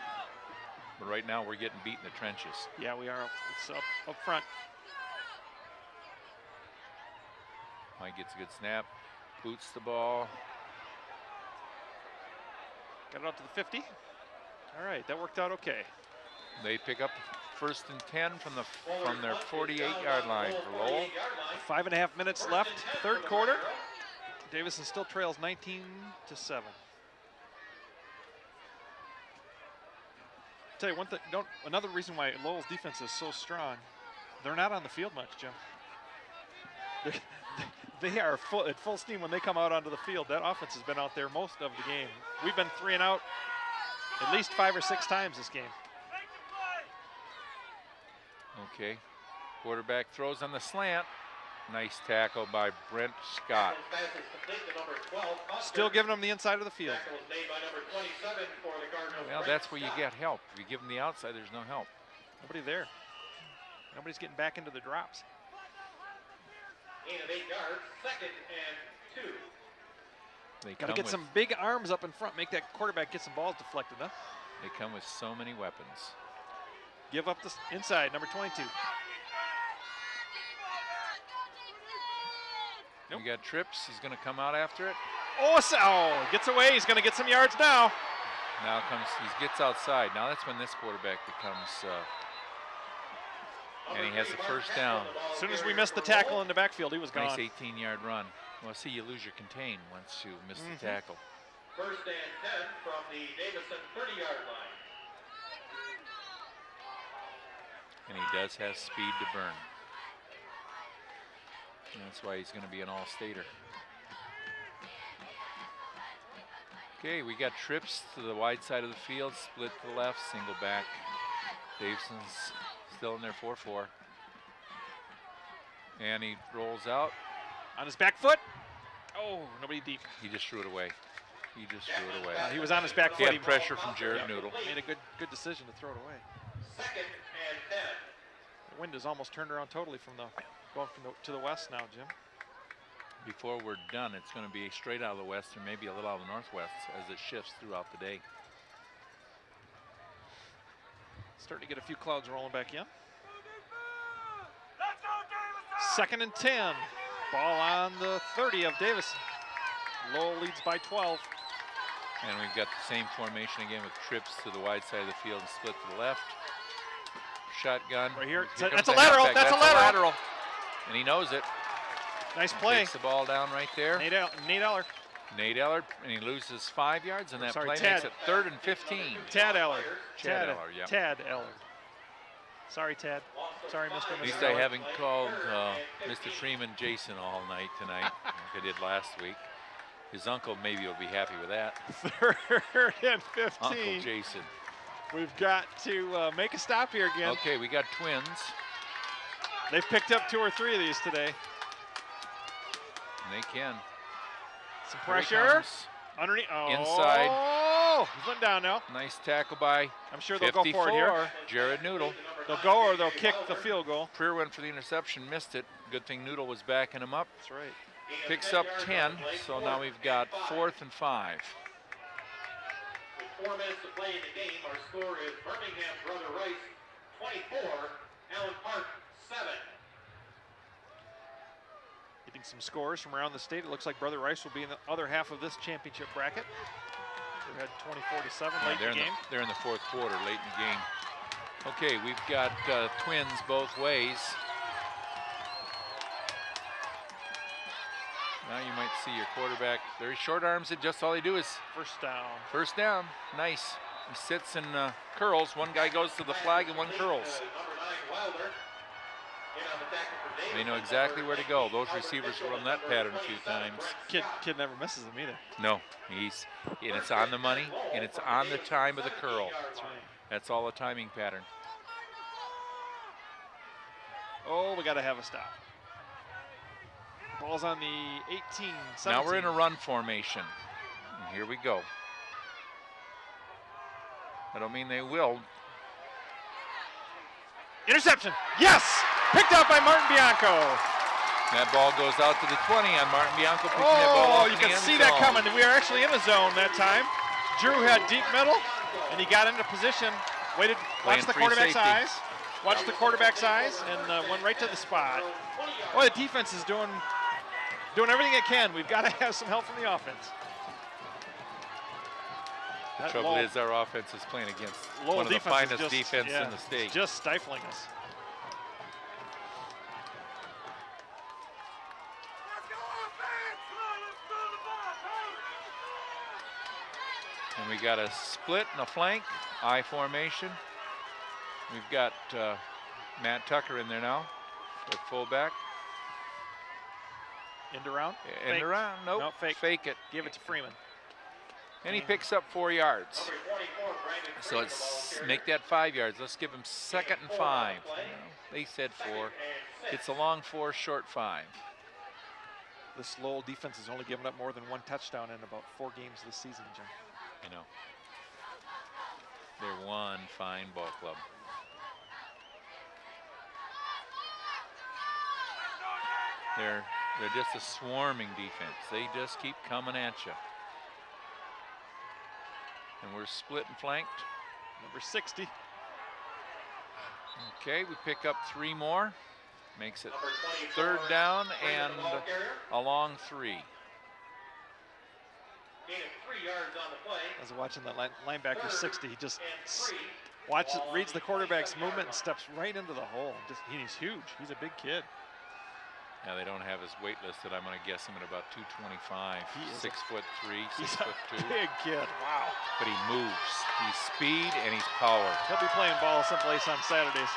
but right now we're getting beat in the trenches. Yeah, we are. It's up front. Mike gets a good snap, boots the ball. Got it out to the 50. All right, that worked out okay. They pick up 1st and 10 from their 48-yard line for Lowell. 5.5 minutes left, 3rd quarter. Davison still trails 19-7. Tell you one thing, another reason why Lowell's defense is so strong, they're not on the field much, Jim. They are at full steam when they come out onto the field. That offense has been out there most of the game. We've been 3 and out at least 5 or 6 times this game. Okay, quarterback throws on the slant. Nice tackle by Brent Scott. Still giving them the inside of the field. Well, that's where you get help. If you give them the outside, there's no help. Nobody there. Nobody's getting back into the drops. 8 of 8 yards, 2nd and 2. They Got to get some big arms up in front, make that quarterback get some balls deflected, huh? They come with so many weapons. Give up the inside, number 22. Nope. We got Trips. He's going to come out after it. Oh, gets away. He's going to get some yards now. Now he gets outside. Now that's when this quarterback becomes, and he has the 1st down. As soon as we missed the tackle in the backfield, he was gone. Nice 18-yard run. Well, see, you lose your contain once you miss the tackle. 1st and 10 from the Davison 30-yard line. And he does have speed to burn. And that's why he's going to be an all-stater. Okay, we got Trips to the wide side of the field, split to the left, single back. Davison's still in there 4-4. And he rolls out. On his back foot. Oh, nobody deep. He just threw it away. He just threw it away. He was on his back He foot. had pressure from Jared Noodle. Made a good decision to throw it away. 2nd and 10. The wind has almost turned around totally going to the west now, Jim. Before we're done, it's going to be straight out of the west or maybe a little out of the northwest as it shifts throughout the day. Starting to get a few clouds rolling back in. 2nd and 10. Ball on the 30 of Davison. Lowell leads by 12. And we've got the same formation again with Trips to the wide side of the field and split to the left. Shotgun. Right here. Here That's comes a lateral. halfback. That's a lateral. And he knows it. Nice And play. takes the ball down right there. Nate Eller. Nate Ellard, and he loses 5 yards, and that Sorry, play Tad. makes it 3rd and 15. Tad Eller. Chad Eller, yeah. Tad Eller. Sorry, Tad. Sorry, Mr. At least I haven't called Mr. Freeman Jason all night tonight, like I did last week. His uncle maybe will be happy with that. 3rd and 15. Uncle Jason. We've got to make a stop here again. Okay, we got Twins. They've picked up 2 or 3 of these today. And they can. Some Here he pressure. comes. Underneath. Oh, Inside. He's went down now. Nice tackle by I'm sure they'll go for it here. Jared Noodle. They'll go or they'll kick the field goal. Freer went for the interception, missed it. Good thing Noodle was backing him up. That's right. Picks up 10, so now we've got 4th and 5. With 4 minutes to play in the game, our score is Birmingham Brother Rice 24, Allen Park 7. Getting some scores from around the state. It looks like Brother Rice will be in the other half of this championship bracket. They had 20-47 late in the game. They're in the 4th quarter, late in the game. Okay, we've got Twins both ways. Now you might see your quarterback. Very short arms it. Just all they do is First down. first down. Nice. He sits and curls. One guy goes to the flag and one curls. Number 9, Wilder. They know exactly where to go. Those receivers run that pattern a few times. Kid never misses them either. No, and it's on the money, and it's on the time of the curl. That's right. That's all a timing pattern. Oh, we got to have a stop. Ball's on the 18, 17. Now we're in a run formation. And here we go. I don't mean they will. Interception. Yes! Picked out by Martin Bianco. That ball goes out to the 20 on Martin Bianco picking that ball Oh, up you in the can end see that zone. coming. We are actually in the zone that time. Drew had deep middle, and he got into position. Waited, Playing watched the free quarterback's safety. eyes. Watched the quarterback's eyes, and went right to the spot. Boy, the defense is doing everything it can. We've got to have some help from the offense. The trouble is our offense is playing against Lowell one of the defense is finest defense yeah, in the state. it's just stifling us. And we got a split and a flank, I formation. We've got Matt Tucker in there now at fullback. End around? End Fake. around, nope, Nope, fake. fake it. Give it to Freeman. And he picks up 4 yards. So let's make that 5 yards. Let's give him 2nd and 5. You know, they said 4. It's a long 4, short 5. This Lowell defense has only given up more than 1 touchdown in about 4 games this season, Jim. I know. They're one fine ball club. They're just a swarming defense. They just keep coming at you. And we're split and flanked. Number 60. Okay, we pick up 3 more. Makes it 3rd down and a long 3. I was watching that linebacker 60. He just reads the quarterback's movement and steps right into the hole. He's huge. He's a big kid. Now they don't have his weight listed. I'm going to guess him at about 225. He is 6'3", He's 6'2". a big kid. Wow. But he moves. He's speed and he's power. He'll be playing ball someplace on Saturdays.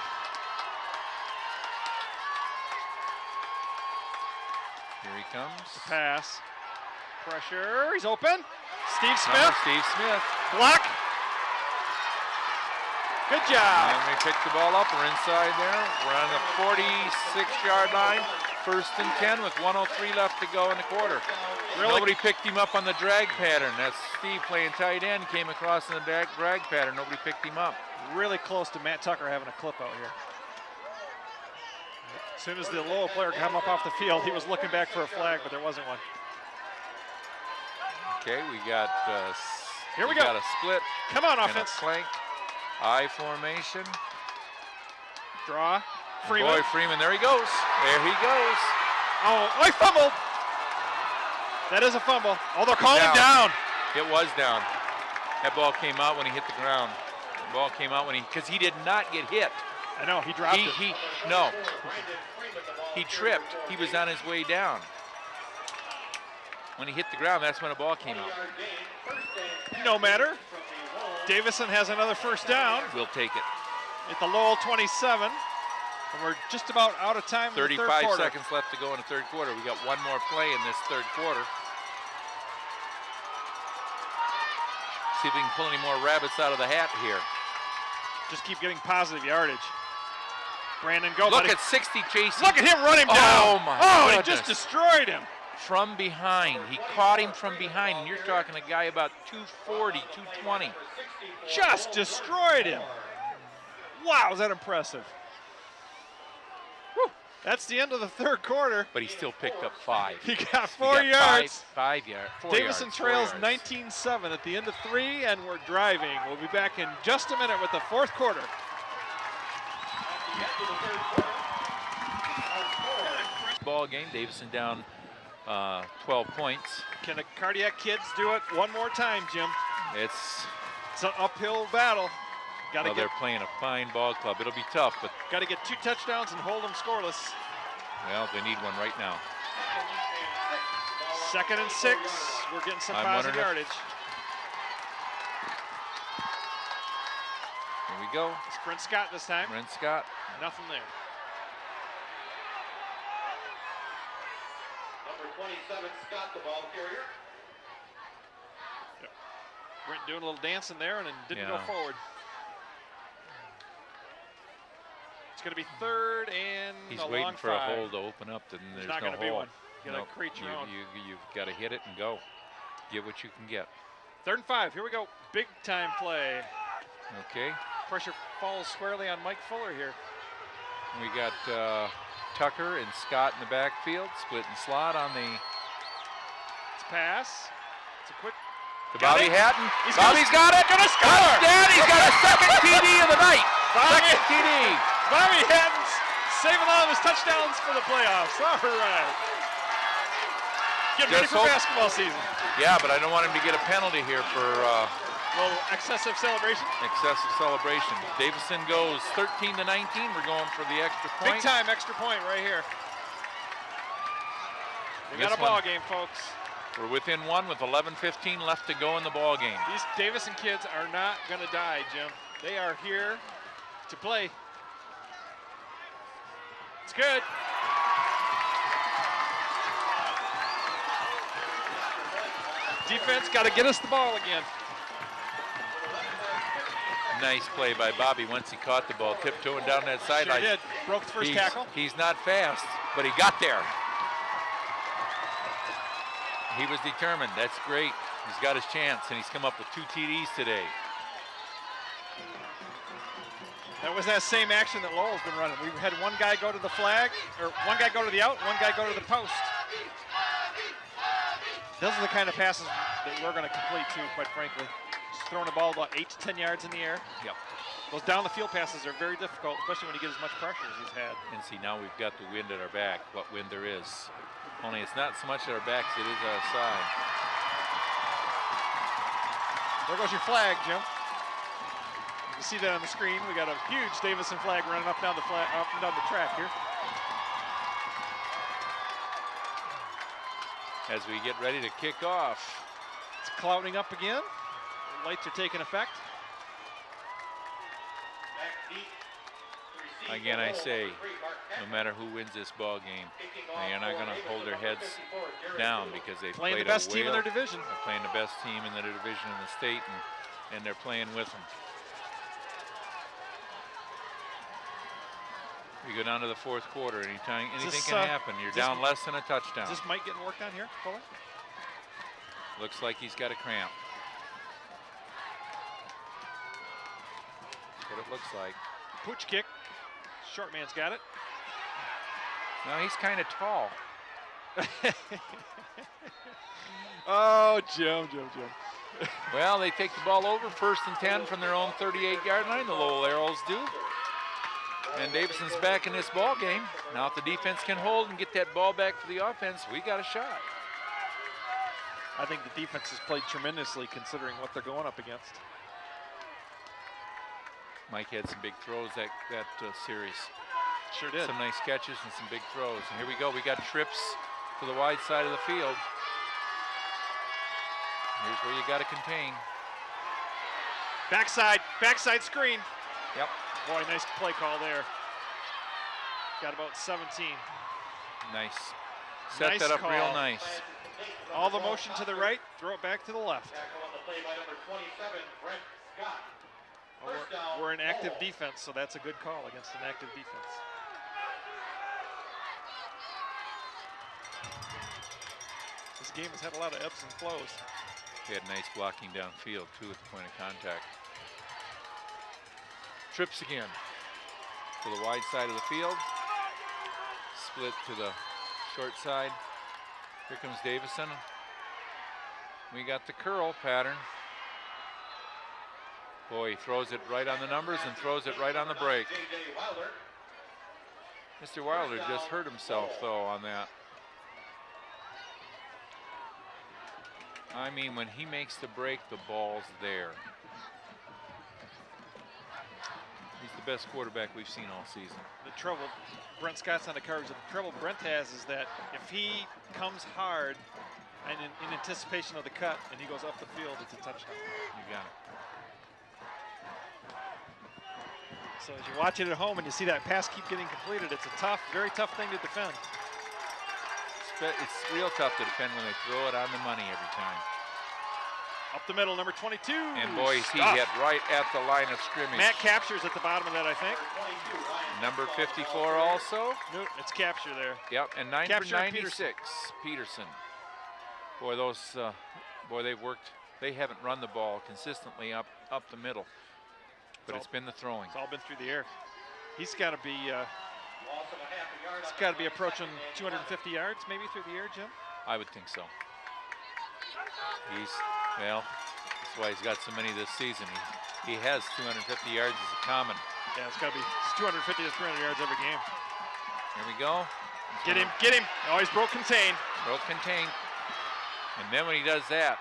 Here he comes. Pass. Pressure. He's open. Steve Smith. Number Steve Smith. Block. Good job. And we pick the ball up. We're inside there. We're on the 46-yard line. 1st and 10 with 1:03 left to go in the quarter. Really? Nobody picked him up on the drag pattern. That's Steve playing tight end. Came across in the drag pattern. Nobody picked him up. Really close to Matt Tucker having a clip out here. As soon as the Lowell player come up off the field, he was looking back for a flag, but there wasn't one. Okay, we got Here we go. got a split Come on, and a offense. flank. I formation. Draw. Freeman. Boy, Freeman, there he goes. There he goes. Oh, I fumbled. That is a fumble. Oh, they're calling him down. It was down. That ball came out when he hit the ground. The ball came out when because he did not get hit. I know, he dropped it. No. He tripped. He was on his way down. When he hit the ground, that's when a ball came out. No matter. Davison has another 1st down We'll take it. at the Lowell 27. And we're just about out of time in the 3rd 35 quarter. seconds left to go in the 3rd quarter. We got 1 more play in this 3rd quarter. See if we can pull any more rabbits out of the hat here. Just keep getting positive yardage. Brandon, go, Look buddy. at 60 chasing. Look at him run him down. Oh, my he goodness. just destroyed him. From behind. He caught him from behind. And you're talking a guy about 240, 220. Just destroyed him. Wow, is that impressive. Whew. That's the end of the 3rd quarter. But he still picked up 5. He got He 4 got yards. 5 yards. 4 Davison yards, trails 4 yards. 19-7 at the end of 3, and we're driving. We'll be back in just a minute with the 4th quarter. Ball game. Davison down 12 points. Can the Cardiac kids do it one more time, Jim? It's It's an uphill battle. Got well, to they're playing a fine ball club. It'll be tough, but get 2 touchdowns and hold them scoreless. well, they need one right now. 2nd and 6. We're getting some I'm positive wondering yardage. Here we go. It's Brent Scott this time. Brent Scott. Nothing there. number 27, Scott, the ball carrier. Brent doing a little dance in there and then didn't go forward. It's going to be 3rd and He's a waiting long for 5. a hole to open up, and there's not no going to be hole. one. You got to create your own. You've got to hit it and go. Get what you can get. 3rd and 5. Here we go. Big time play. Okay. Pressure falls squarely on Mike Fuller here. We got Tucker and Scott in the backfield, split and slot on the. It's a pass. It's a quick. To Bobby Hatton. Bobby's got it. Gonna score. Touchdown. He's got a second TD of the night. Second TD. Bobby Hatton's saving all of his touchdowns for the playoffs. All right. Getting ready for basketball season. Yeah, but I don't want him to get a penalty here for little excessive celebration. excessive celebration. Davison goes 13 to 19. We're going for the extra point. Big time extra point right here. We got a ball game, folks. We're within 1 with 11:15 left to go in the ball game. These Davison kids are not going to die, Jim. They are here to play. It's good. Defense got to get us the ball again. Nice play by Bobby once he caught the ball, tiptoeing down that sideline. Sure did. Broke the first tackle. He's not fast, but he got there. He was determined. That's great. He's got his chance, and he's come up with 2 TDs today. That was that same action that Lowell's been running. We had one guy go to the flag, or one guy go to the out, one guy go to the post. Those are the kind of passes that we're going to complete too, quite frankly. Just throwing the ball about 8 to 10 yards in the air. Yep. Those down the field passes are very difficult, especially when you get as much pressure as he's had. And see, now we've got the wind at our back, what wind there is. Only it's not so much at our backs, it is our side. There goes your flag, Jim. You see that on the screen. We got a huge Davison flag running up and down the track here. As we get ready to kick off. It's clouding up again. The lights are taking effect. Again, I say, no matter who wins this ball game, they are not going to hold their heads down because they've playing played the best team in their division. They're playing the best team in their division in the state, and they're playing with them. We go down to the 4th quarter. Anything can happen. You're down less than a touchdown. Is this Mike getting worked on here, Fuller? Looks like he's got a cramp. That's what it looks like. Pooch kick. Short man's got it. No, he's kind of tall. Oh, Jim. Well, they take the ball over, 1st and 10 from their own 38-yard line. The Lowell Arrows do. And Davison's back in this ball game. Now if the defense can hold and get that ball back for the offense, we got a shot. I think the defense has played tremendously considering what they're going up against. Mike had some big throws that series. Sure did. Some nice catches and some big throws. And here we go. We got trips to the wide side of the field. Here's where you got to contain. Backside screen. Yep. Boy, nice play call there. Got about 17. Nice. Set that up call. real nice. All the motion to the right, throw it back to the left. We're in active defense, so that's a good call against an active defense. This game has had a lot of ebbs and flows. He had nice blocking downfield, too, at the point of contact. Trips again to the wide side of the field. Split to the short side. Here comes Davison. We got the curl pattern. Boy, he throws it right on the numbers and throws it right on the break. Mr. Wilder just hurt himself, though, on that. I mean, when he makes the break, the ball's there. He's the best quarterback we've seen all season. The trouble, Brent Scott's on the coverage. The trouble Brent has is that if he comes hard and in anticipation of the cut and he goes up the field, it's a touchdown. You got it. So as you watch it at home and you see that pass keep getting completed, it's a tough, very tough thing to defend. it's real tough to defend when they throw it on the money every time. Up the middle, number 22. And boy, he Stuff. hit right at the line of scrimmage. Matt captures at the bottom of that, I think. Number 54 also. Nope, it's capture there. Yep, and 9 Capture for and 96, Peterson. Boy, those, they've worked. They haven't run the ball consistently up the middle, but it's been the throwing. It's all been through the air. He's got to be approaching 250 yards maybe through the air, Jim. I would think so. That's why he's got so many this season. He has 250 yards as a common. Yeah, it's got to be 250 to 300 yards every game. Here we go. Get him. Oh, he's broke contain. Broke contain. And then when he does that,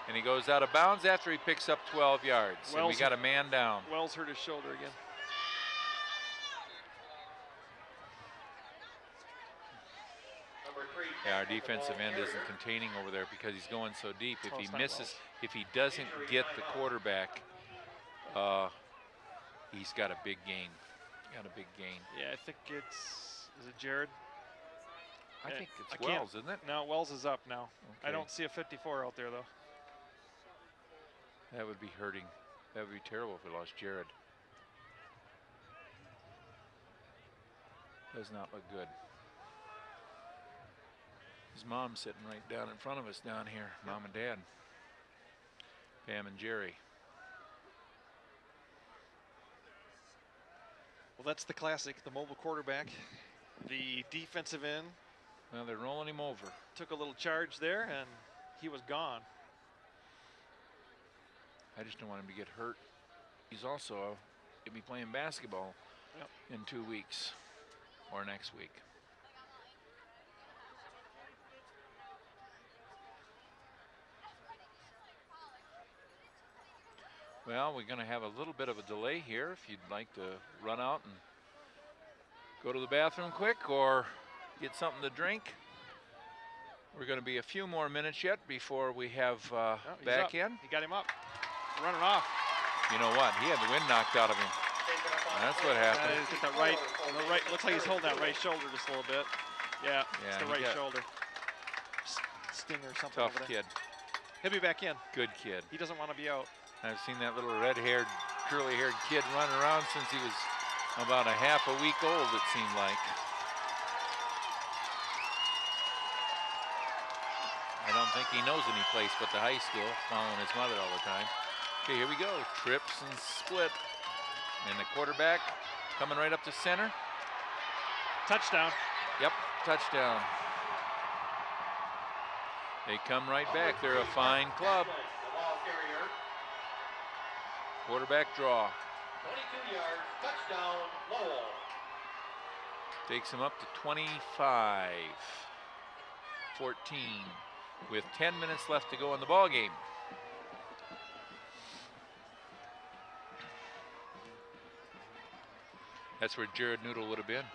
and he goes out of bounds after he picks up 12 yards. And we got a man down. Wells hurt his shoulder again. Yeah, our defensive end isn't containing over there because he's going so deep. If he misses, if he doesn't get the quarterback, he's got a big gain. Yeah, I think is it Jared? I think it's Wells, isn't it? No, Wells is up now. Okay. I don't see a 54 out there, though. That would be hurting. That would be terrible if we lost Jared. Does not look good. His mom's sitting right down in front of us down here, Mom and Dad. Pam and Jerry. Well, that's the classic, the mobile quarterback. The defensive end. Well, they're rolling him over. Took a little charge there, and he was gone. I just don't want him to get hurt. He's also going to be playing basketball in 2 weeks or next week. Well, we're going to have a little bit of a delay here if you'd like to run out and go to the bathroom quick or get something to drink. We're going to be a few more minutes yet before we have back in. He got him up, running off. You know what? He had the wind knocked out of him. That's what happened. Get that right, looks like he's holding that right shoulder just a little bit. Yeah, it's the right shoulder. Stinger or something. Tough over there. kid. He'll be back in. Good kid. He doesn't want to be out. I've seen that little red-haired, curly-haired kid run around since he was about a half a week old, it seemed like. I don't think he knows any place but the high school, following his mother all the time. Okay, here we go. Trips and split. And the quarterback coming right up to center. Touchdown. Yep, touchdown. They come right back. They're a fine club. Quarterback draw. 22 yards, touchdown, Lowell. Takes him up to 25-14 with 10 minutes left to go in the ball game. That's where Jared Noodle would have been.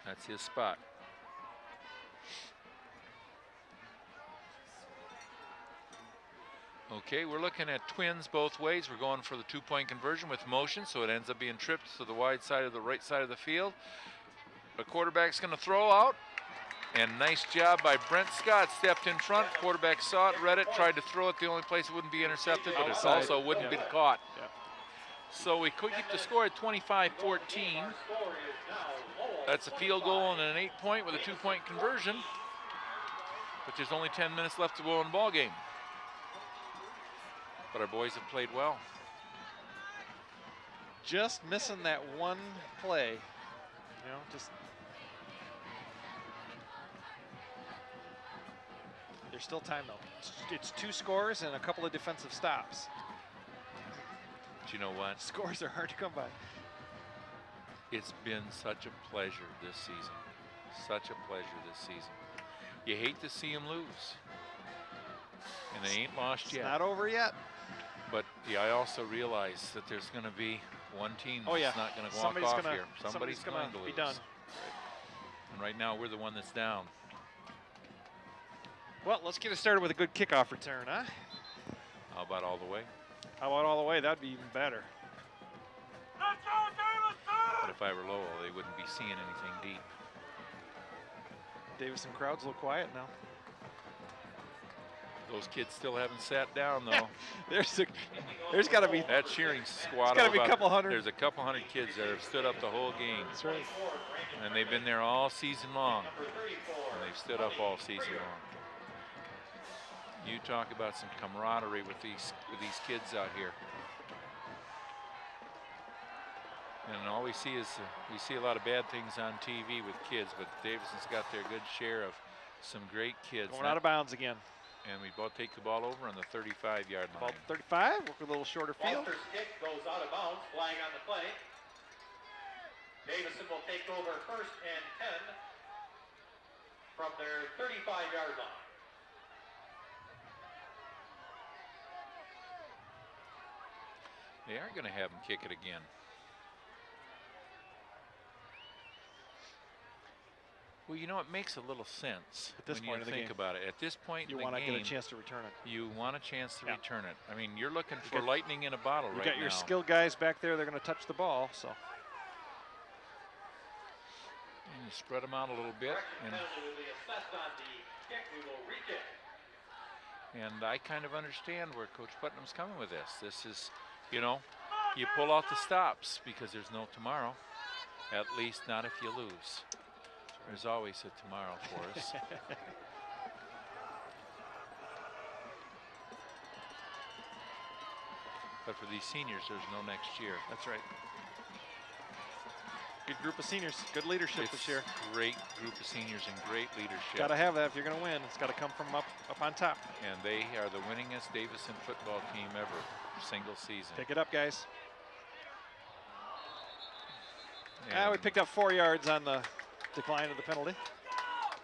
That's his spot. Okay, we're looking at twins both ways. We're going for the two-point conversion with motion, so it ends up being tripped to the wide side of the right side of the field. The quarterback's going to throw out, and nice job by Brent Scott. Stepped in front, quarterback saw it, read it, tried to throw it the only place it wouldn't be intercepted, but it also wouldn't be caught. Yeah. So we could keep the score at 25-14. That's a field goal and an 8-point with a two-point conversion, but there's only 10 minutes left to go in the ball game. But our boys have played well. Just missing that one play. You know, just. There's still time though. It's 2 scores and a couple of defensive stops. But you know what? Scores are hard to come by. It's been such a pleasure this season. Such a pleasure this season. You hate to see them lose. And they ain't lost yet. It's not over yet. But yeah, I also realize that there's going to be one team that's not going to walk off here. Somebody's going to be lose. done. And right now we're the one that's down. Well, let's get it started with a good kickoff return, huh? How about all the way? How about all the way? That'd be even better. Let's go, Davison! But if I were Lowell, they wouldn't be seeing anything deep. Davison crowd's a little quiet now. Those kids still haven't sat down, though. There's got to be That cheering squad. There's got to be a couple hundred. There's a couple hundred kids that have stood up the whole game. That's right. And they've been there all season long. And they've stood up all season long. You talk about some camaraderie with these kids out here. And all we see is we see a lot of bad things on TV with kids, but Davison's got their good share of some great kids. Going out of bounds again. And we both take the ball over on the 35-yard line. Ball 35, work with a little shorter field. Walter's kick goes out of bounds, flying on the play. Davison will take over 1st and 10 from their 35-yard line. They are going to have him kick it again. Well, you know, it makes a little sense at this when point you in the think game. about it. At this point in the game, you want to get a chance to return it. You want a chance to Yeah. return it. I mean, you're looking for lightning in a bottle right now. You got your skilled guys back there. They're going to touch the ball. So. And you spread them out a little bit. And I kind of understand where Coach Putnam's coming with this. This is, you know, you pull out the stops because there's no tomorrow. At least not if you lose. There's always a tomorrow for us. But for these seniors, there's no next year. That's right. Good group of seniors. Good leadership this year. Great group of seniors and great leadership. Got to have that if you're going to win. It's got to come from up on top. And they are the winningest Davison football team ever, single season. Pick it up, guys. And we picked up 4 yards on the decline of the penalty.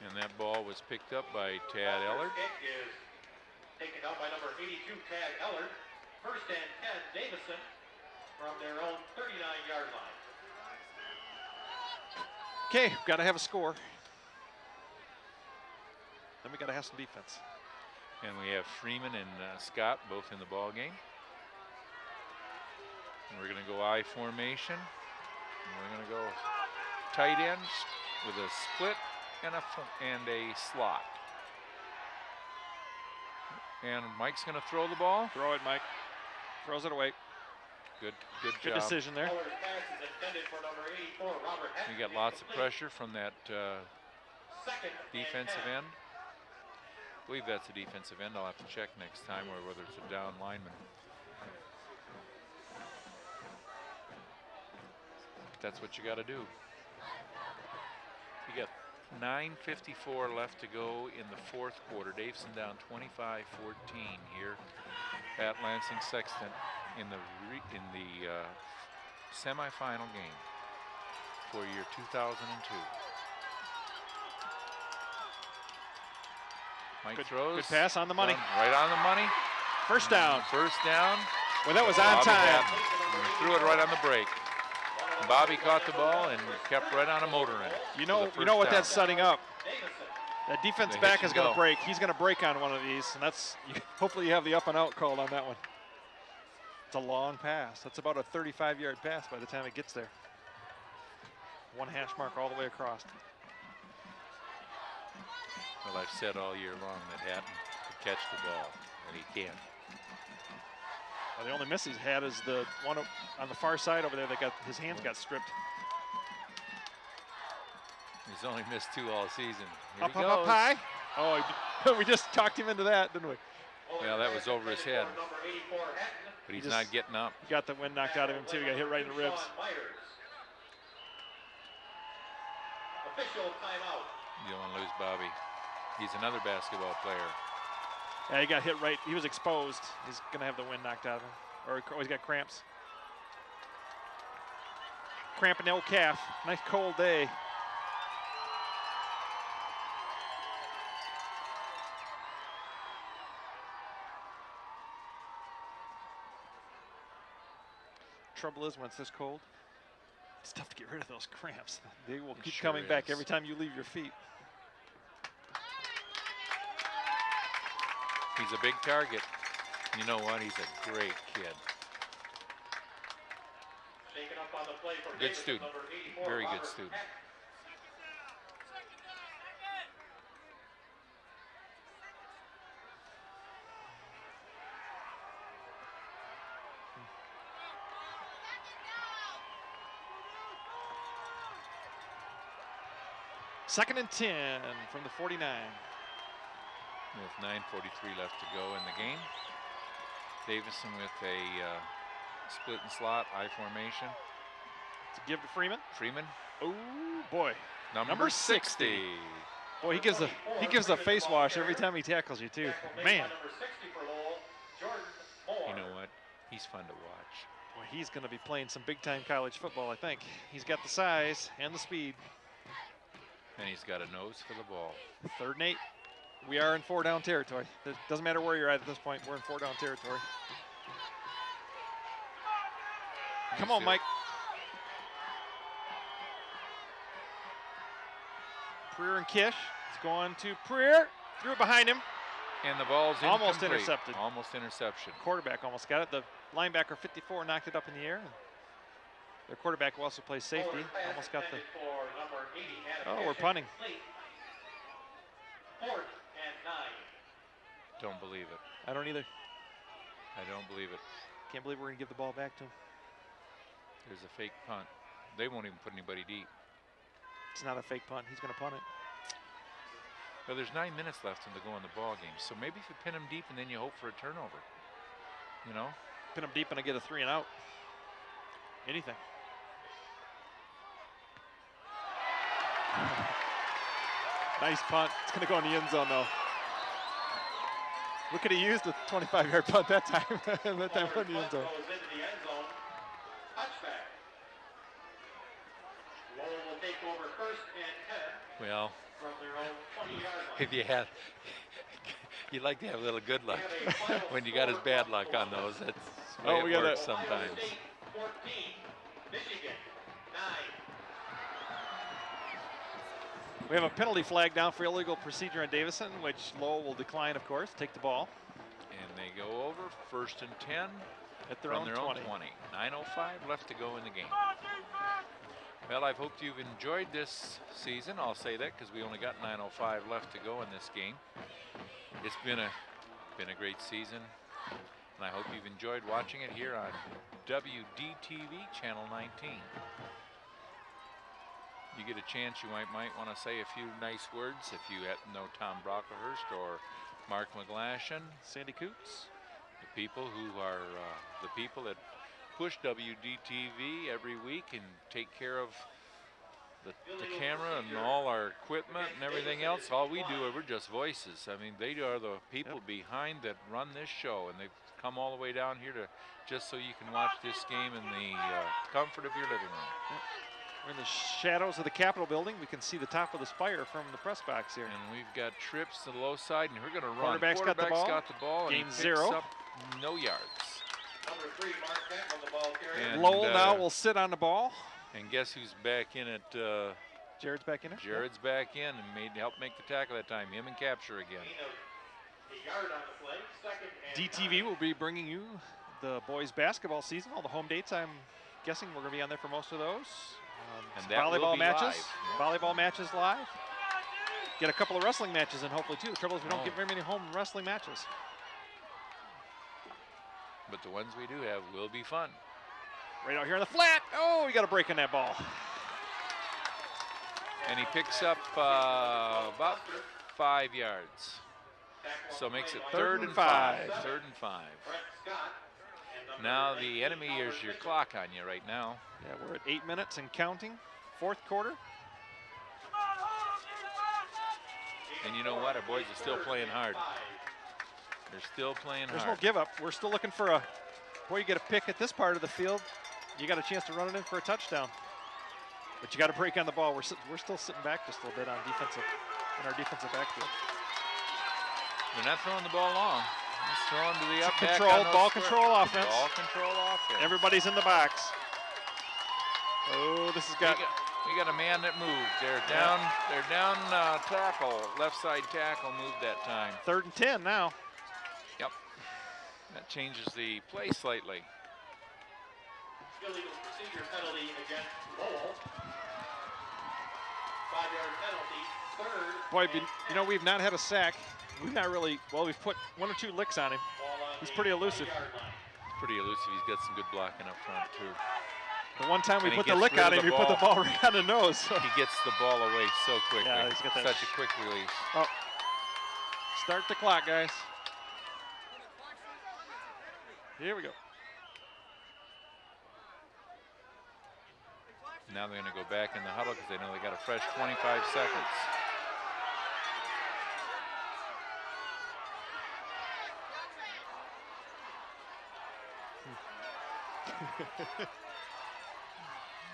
And that ball was picked up by Tad Ellard. Kick is taken out by number 82, Tad Ellard. 1st and 10, Davison from their own 39-yard line. Okay, got to have a score. Then we got to have some defense. And we have Freeman and Scott both in the ball game. And we're going to go I formation. And we're going to go tight ends with a split and a slot. And Mike's going to throw the ball. Throw it, Mike. Throws it away. Good Good job. decision there. We got lots of pressure from that defensive end. I believe that's a defensive end. I'll have to check next time, or whether it's a down lineman. That's what you got to do. You got 9:54 left to go in the 4th quarter. Davison down 25-14 here at Lansing Sexton in the semifinal game for year 2002. Mike throws. Good pass on the money. Right on the money. First down. First down. Well, that was on time. He threw it right on the break. Bobby caught the ball and kept right on a motor in it. You know what that's setting up. That defense back is going to break. He's going to break on one of these, and that's hopefully you have the up and out called on that one. It's a long pass. That's about a 35-yard pass by the time it gets there. 1 hash mark all the way across. Well, I've said all year long that Hatton could catch the ball, and he can't. Well, the only miss he's had is the one on the far side over there that got his hands got stripped. He's only missed 2 all season. Here Up he goes. high. Oh, we just talked him into that, didn't we? Yeah, that was over his head. But he's not getting up. He got the wind knocked out of him too. He got hit right in the ribs. Official timeout. You don't want to lose Bobby. He's another basketball player. Yeah, he got hit right. He was exposed. He's going to have the wind knocked out of him. Or he's got cramps. Cramp in the old calf. Nice cold day. Trouble is, when it's this cold, it's tough to get rid of those cramps. They will keep sure coming back is. every time you leave your feet. He's a big target. You know what? He's a great kid. Shaken up on the play for Good Davison, student. number 84, Very good Robert student. Peck. Second and 10 from the 49. With 9:43 left to go in the game. Davison with a split and slot, I formation. To give to Freeman. Freeman, Oh boy, number 60. boy, he gives a face wash every time he tackles you too. Tackle made Man, by number 60 for Lowell, Jordan Moore. You know what? He's fun to watch. boy, he's going to be playing some big time college football. I think he's got the size and the speed. And he's got a nose for the ball. 3rd and 8. We are in 4-down territory. It doesn't matter where you're at this point. We're in 4-down territory. Come on, Mike. Preer and Kish. It's going to Preer. Threw it behind him. And the ball's Almost incomplete. intercepted. Almost interception. Quarterback almost got it. The linebacker 54 knocked it up in the air. Their quarterback who also plays safety. Forward pass Almost got the. intended for number 80, had a Oh, we're catch punting. complete. 4th and 9. Don't believe it. I don't either. I don't believe it. Can't believe we're going to give the ball back to him. There's a fake punt. They won't even put anybody deep. It's not a fake punt. He's going to punt it. Well, there's 9 minutes left in the go in the ball game. So maybe if you pin them deep and then you hope for a turnover. You know? Pin him deep and I get a 3 and out. Anything. Nice punt. It's going to go in the end zone, though. We could have used a 25-yard punt that time. That time went in the end zone. Goes into the end zone. Touchback. Lowell will take over 1st and 10 Well, from their own 20-yard line. if you had, you'd like to have a little good luck. When you got his bad luck on those, that's the way Oh, we it got works a- Ohio sometimes. State 14, Michigan 9. We have a penalty flag down for illegal procedure on Davison, which Lowell will decline, of course. Take the ball And they go over 1st and 10 at their from own their 20. own 20. 9:05 left to go in the game. Well, I've hoped you've enjoyed this season. I'll say that because we only got 9:05 left to go in this game. It's been a great season, and I hope you've enjoyed watching it here on WDTV Channel 19. You get a chance, you might want to say a few nice words if you know Tom Brocklehurst or Mark McGlashan, Sandy Coots. the people who are the people that push WDTV every week and take care of the camera and all our equipment and everything else. All we do, we're just voices. I mean, they are the people behind that run this show, and they've come all the way down here to just so you can watch this game in the comfort of your living room. We're in the shadows of the Capitol building. We can see the top of the spire from the press box here. And we've got trips to the low side, and we're going to run. Quarterback's got the ball. Got the ball, and Gain he picks 0. up no yards. Number 3, Mark Kent on the ball carrier. And, Lowell now will sit on the ball. And guess who's back in at? Jared's back in it. Jared's back in and helped make the tackle that time. Him and capture again. Gain of a yard on the play. 2nd and DTV will be bringing you the boys basketball season. All the home dates, I'm guessing we're going to be on there for most of those. And Some that will volleyball be matches. live. Volleyball matches live. Get a couple of wrestling matches in hopefully too. The trouble is we don't Oh. get very many home wrestling matches. But the ones we do have will be fun. Right out here on the flat. Oh, we got a break on that ball. And he picks up about 5 yards. tackle So on the makes play it by 3rd and and 5. five. 3rd and 5. Brett Scott. And number Now the 19, enemy Howard is your Mitchell. clock on you right now. Yeah, we're at 8 minutes and counting. 4th quarter. And you know what? Our boys are still playing hard. They're still playing There's hard. no give up. We're still looking for a. Boy, you get a pick at this part of the field. You got a chance to run it in for a touchdown. But you got to break on the ball. We're still sitting back just a little bit on defensive, in our defensive backfield. They're not throwing the ball long. Just throwing to the It's a up back control, on those ball square- control offense. Ball control offense. Everybody's in the box. Oh, this has got. We got a man that moved. They're down. They're down tackle. Left side tackle moved that time. 3rd and 10 now. Yep. That changes the play slightly. illegal procedure penalty against Lowell. 5-yard penalty, third. Boy, you know, we've not had a sack. We've not really, well, we've put 1 or 2 licks on him. He's pretty elusive. Pretty elusive. He's got some good blocking up front, too. The one time we And he put the gets lick rid on of him, the he put the ball. ball right on the nose. He gets the ball away so quickly. Yeah, he's got that Such a quick release. Oh, start the clock, guys. Here we go. Now they're going to go back in the huddle because they know they got a fresh 25 seconds.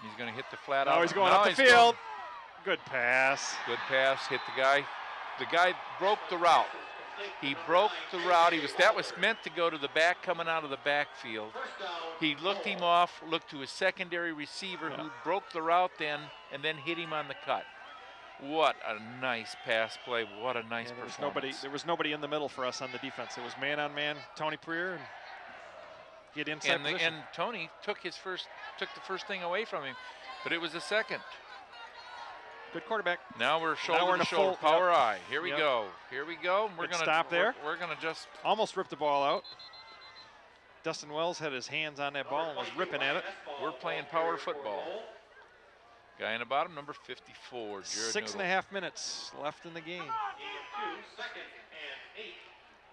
He's going to hit the flat out. Now he's going Now up the he's field. going- Good pass. Good pass, hit the guy. The guy broke the route. He broke the route. That was meant to go to the back, coming out of the backfield. He looked him off, looked to his secondary receiver who broke the route then, and then hit him on the cut. What a nice pass play. What a nice performance. There was nobody in the middle for us on the defense. It was man on man, Tony Preer, and get inside position. And Tony took the first thing away from him, but it was the second. Good quarterback. Now we're shoulder to shoulder, power eye. Here we go. Here we go. We're gonna stop there. We're gonna just almost ripped the ball out. Dustin Wells had his hands on that ball and was ripping at it. We're playing power football. Guy in the bottom, number 54, Jared 6.5 minutes left in the game.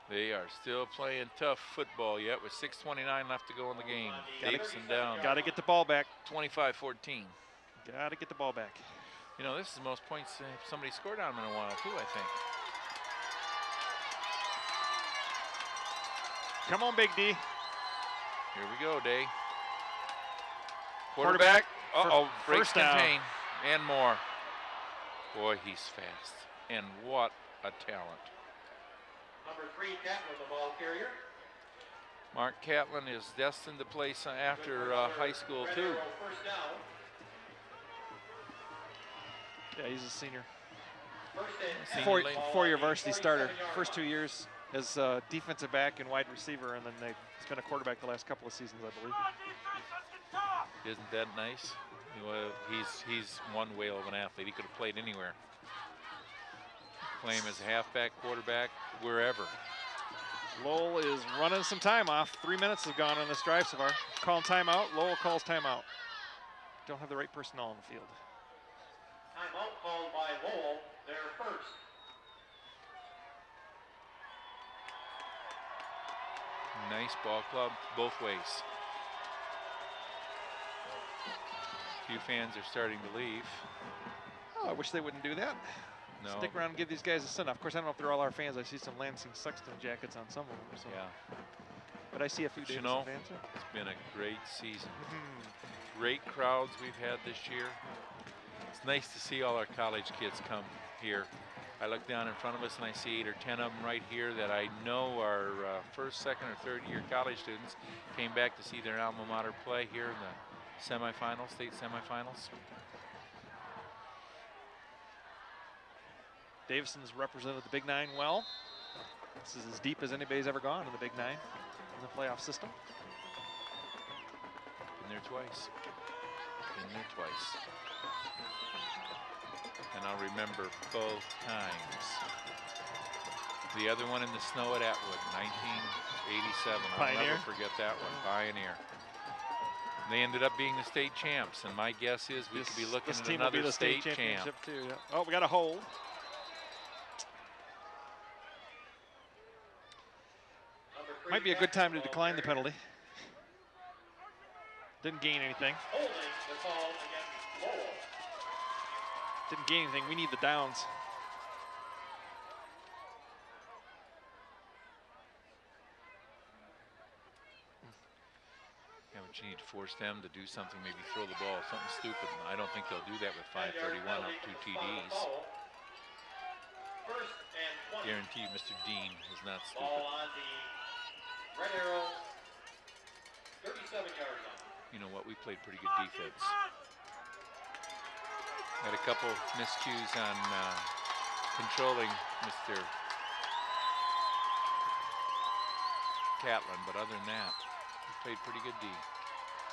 They are still playing tough football yet with 6:29 left to go in the game. Davison down. Got to get the ball back. 25-14. Got to get the ball back. You know, this is the most points somebody scored on him in a while, too, I think. Come on, Big D. Here we go, Day. Quarterback. Uh-oh, breaks contain and more. Boy, he's fast. And what a talent. Number 3, Catlin, the ball carrier. Mark Catlin is destined to play after high school, too. First down. Yeah, he's a senior. First Four-year varsity starter. First 2 years as defensive back and wide receiver, and then he's been a quarterback the last couple of seasons, I believe. Isn't that nice? He's one whale of an athlete. He could have played anywhere. Play him as a halfback, quarterback, wherever. Lowell is running some time off. 3 minutes have gone on this drive so far. Calling timeout. Lowell calls timeout. Don't have the right personnel on the field. Timeout called by Lowell, their first. Nice ball club both ways. A few fans are starting to leave. Oh, I wish they wouldn't do that. No. Stick around and give these guys a send-off. Of course, I don't know if they're all our fans. I see some Lansing Sexton jackets on some of them. So. Yeah. But I see a few Davison fans. It's been a great season. Great crowds we've had this year. It's nice to see all our college kids come here. I look down in front of us and I see 8 or 10 of them right here that I know are first, second, or third year college students. Came back to see their alma mater play here in the semifinals, state semifinals. Davison's represented the Big Nine well. This is as deep as anybody's ever gone in the Big Nine in the playoff system. Been there twice. Been there twice. And I'll remember both times. The other one in the snow at Atwood, 1987. I'll never forget that one. Pioneer. They ended up being the state champs, and my guess is we could be looking at another state champ. Too, yeah. Oh, we got a hold. Might be a good time to decline the penalty. Didn't gain anything. Holding the call against Lowell. Didn't gain anything. We need the downs. Yeah, but you need to force them to do something, maybe throw the ball, something stupid. And I don't think they'll do that with 5:31 up 2 TDs. First and 20. Guarantee you Mr. Dean is not stupid. Ball on the red arrow, 37-yard line. You know what? We played pretty good defense. Had a couple miscues on controlling Mr. Catlin, but other than that, we played pretty good D.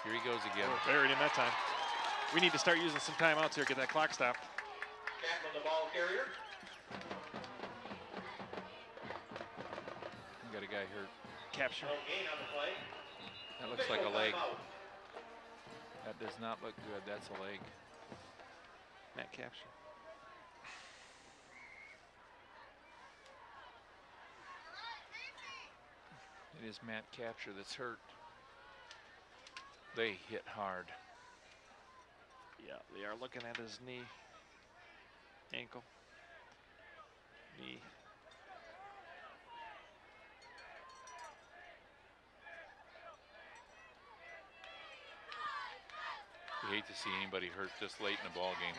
Here he goes again. Oh, buried in that time. We need to start using some timeouts here, get that clock stopped. Kaplan, the ball carrier. We got a guy hurt. Capture. No gain on the play. That looks like a leg. Timeout. That does not look good. That's a leg. Matt Capture. It is Matt Capture that's hurt. They hit hard. Yeah, they are looking at his knee, ankle, knee. You hate to see anybody hurt this late in the ball game.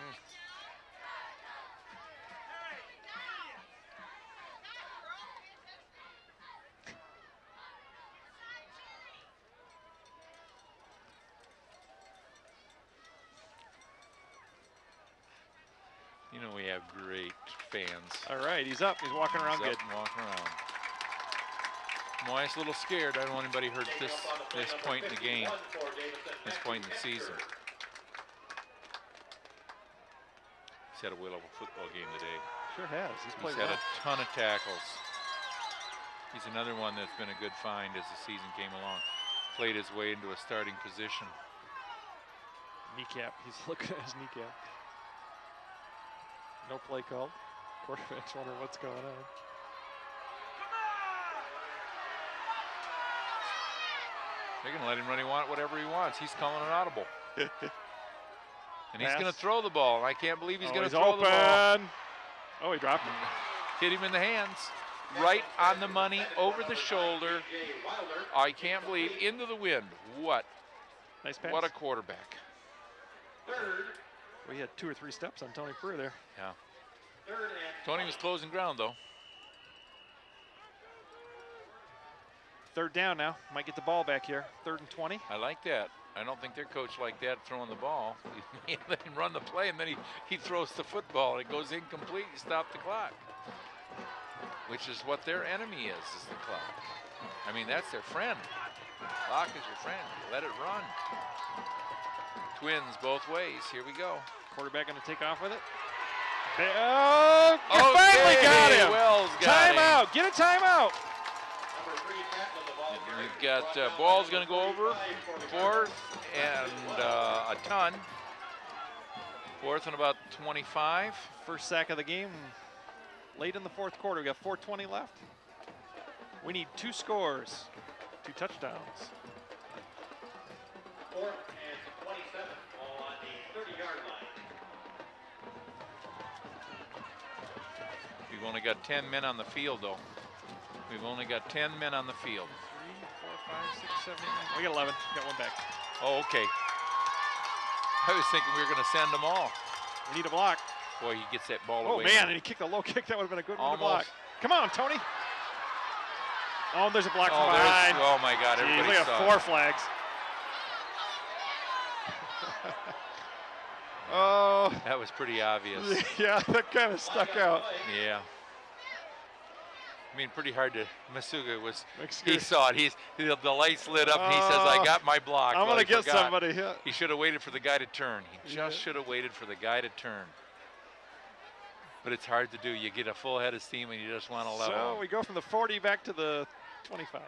You know, we have great fans. All right, he's up. He's walking around He's good. up and walking around. Moyes a little scared. I don't want anybody hurt this point in the game, this point in the season. He's had a whale of a football game today. Sure has. He's played He's had well. a ton of tackles. He's another one that's been a good find as the season came along. Played his way into a starting position. Kneecap. He's looking at his kneecap. No play called. Quarterback's wondering what's going on. They're going to let him run whatever he wants. He's calling an audible. And he's Pass. going to throw the ball. I can't believe he's going to He's throw open. the ball. Oh, he dropped it. Hit him in the hands. Right on the money, over the shoulder. I can't believe, into the wind. What? Nice pass. What a quarterback. Well, he had 2 or 3 steps on Tony Prue there. Yeah. Tony was closing ground, though. Third down now. Might get the ball back here. 3rd and 20. I like that. I don't think they're coached like that throwing the ball. You let him run the play, and then he throws the football, and it goes incomplete. You stop the clock, which is what their enemy is the clock. I mean, that's their friend. Clock is your friend. Let it run. Twins both ways. Here we go. Quarterback going to take off with it. Oh, you finally got him. Wells got him. Timeout. Get a timeout. We've got Ball's going to go over 4th and a ton. 4th and about 25. First sack of the game. Late in the 4th quarter. We got 4:20 left. We need 2 scores, 2 touchdowns. 4th and 27, all on the 30-yard line. We've only got 10 men on the field, though. We've only got 10 men on the field. 3, 4, 5, 6, 7, 8, 9. We got 11. Got one back. Oh, okay. I was thinking we were going to send them all. We need a block. Boy, he gets that ball Oh, away. man, and he kicked a low kick. That would have been a good one to block. Almost. Come on, Tony. Oh, there's a block from Oh, behind. oh my God, Jeez, everybody look at saw 4 it. flags. Oh. That was pretty obvious. Yeah, that kind of stuck out. Yeah. I mean, pretty hard to. Masuga was. He Excuse- saw it. The lights lit up, and he says, "I got my block." I'm Well, going he to get forgot. somebody hit. He should have waited for the guy to turn. He just Yeah. should have waited for the guy to turn. But it's hard to do. You get a full head of steam, and you just want to level. So we go from the 40 back to the 25.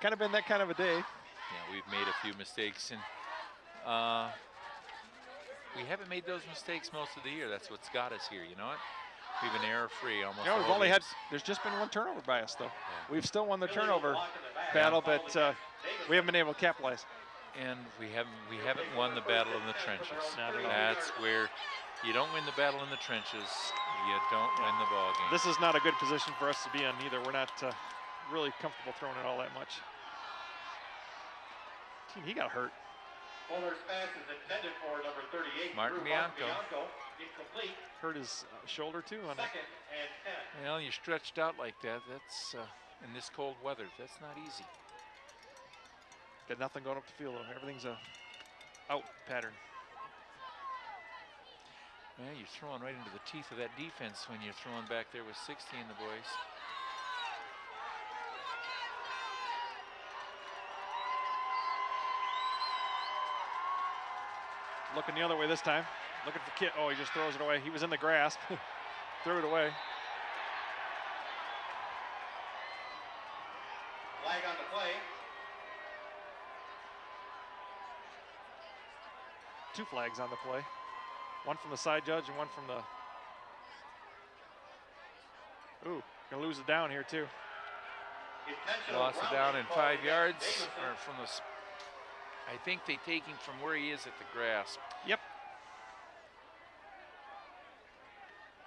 Kind of been that kind of a day. Yeah, we've made a few mistakes, and we haven't made those mistakes most of the year. That's what's got us here. You know what? We've been error-free almost. You know, the we've whole only had, games. there's just been 1 turnover by us, though. Yeah. We've still won the turnover battle, but we haven't been able to capitalize. And we haven't won the battle in the trenches. Not at all. That's where you don't win the battle in the trenches. You don't win the ball game. This is not a good position for us to be in either. We're not really comfortable throwing it all that much. He got hurt. Fuller's pass is intended for number 38. Martin Drew Bianco. Incomplete. Hurt his shoulder too. On it. 2nd and 10. Well, you're stretched out like that. That's in this cold weather. That's not easy. Got nothing going up the field though. Everything's a out pattern. Man, you're throwing right into the teeth of that defense when you're throwing back there with 60 in the boys. Looking the other way this time. Looking for Kit. Oh, he just throws it away. He was in the grasp. Threw it away. Flag on the play. 2 flags on the play. One from the side judge and one from the... Ooh, gonna lose it down here too. Intentional Lost it grounding down in call 5 against yards. Davison. Or from the, I think they take him from where he is at the grasp. Yep.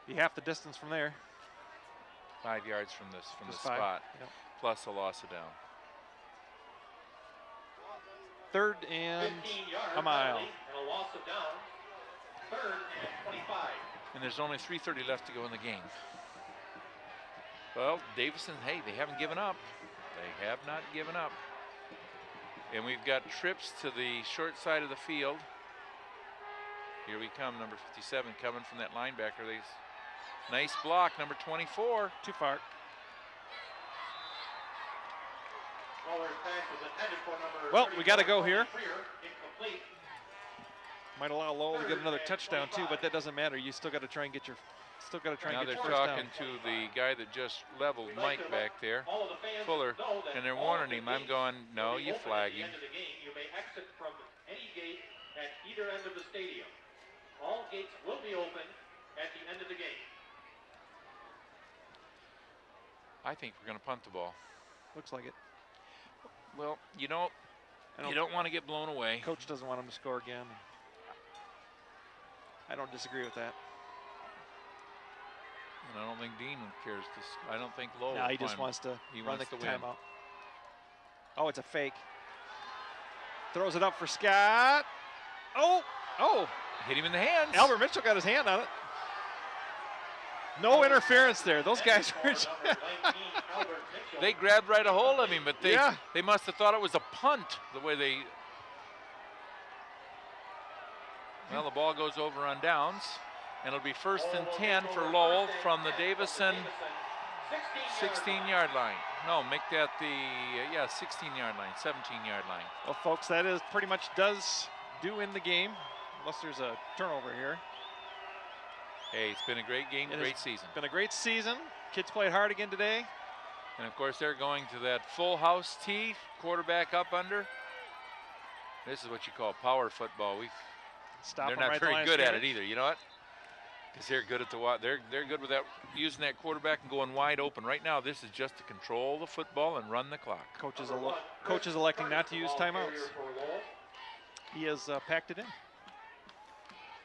Be half the distance from there. 5 yards from this Just the 5, spot, yep. plus a loss of down. 3rd and 15 yards a mile. penalty and a loss of down. 3rd and 25. And there's only 3:30 left to go in the game. Well, Davison, hey, they haven't given up. They have not given up. And we've got trips to the short side of the field. Here we come, number 57 coming from that linebacker. Nice block, number 24. Too far. Waller's pass was intended for number Well, we got to 34, go here. Freer, incomplete. Might allow Lowell to get another touchdown too, but that doesn't matter. You still got to try and get your, Now they're first talking down. to the guy that just leveled We'd like Mike to back there, All of the fans Fuller, know that and they're all warning of the him. I'm gates going, no, will be you open flag at the him. end of the game. You may exit from any gate at either end of the stadium. All gates will be open at the end of the game. I think we're going to punt the ball. Looks like it. Well, you know, you don't want to get blown away. Coach doesn't want him to score again. I don't disagree with that. And I don't think Dean cares to. I don't think Lowell. No, he will just climb. wants to He run wants the to win. timeout. Oh, it's a fake. Throws it up for Scott. Oh! Hit him in the hands. Albert Mitchell got his hand on it. No interference there. Those guys were. For number 19, Albert Mitchell. They grabbed right a hold of him, but Yeah. they must have thought it was a punt the way they. Well, the ball goes over on downs, and it'll be 1st and 10 for Lowell from the Davison 16-yard line. No, make that the 16-yard line, 17-yard line. Well, folks, that is pretty much does do in the game, unless there's a turnover here. Hey, it's been a great game, It great has season. Been a great season. Kids played hard again today. And of course, they're going to that full house tee, quarterback up under. This is what you call power football. Stop They're them not right at the very line of good at it scrimmage. either. You know what? Because they're good at they're good with that, using that quarterback and going wide open. Right now, this is just to control the football and run the clock. Coach is electing not to use timeouts. He has packed it in.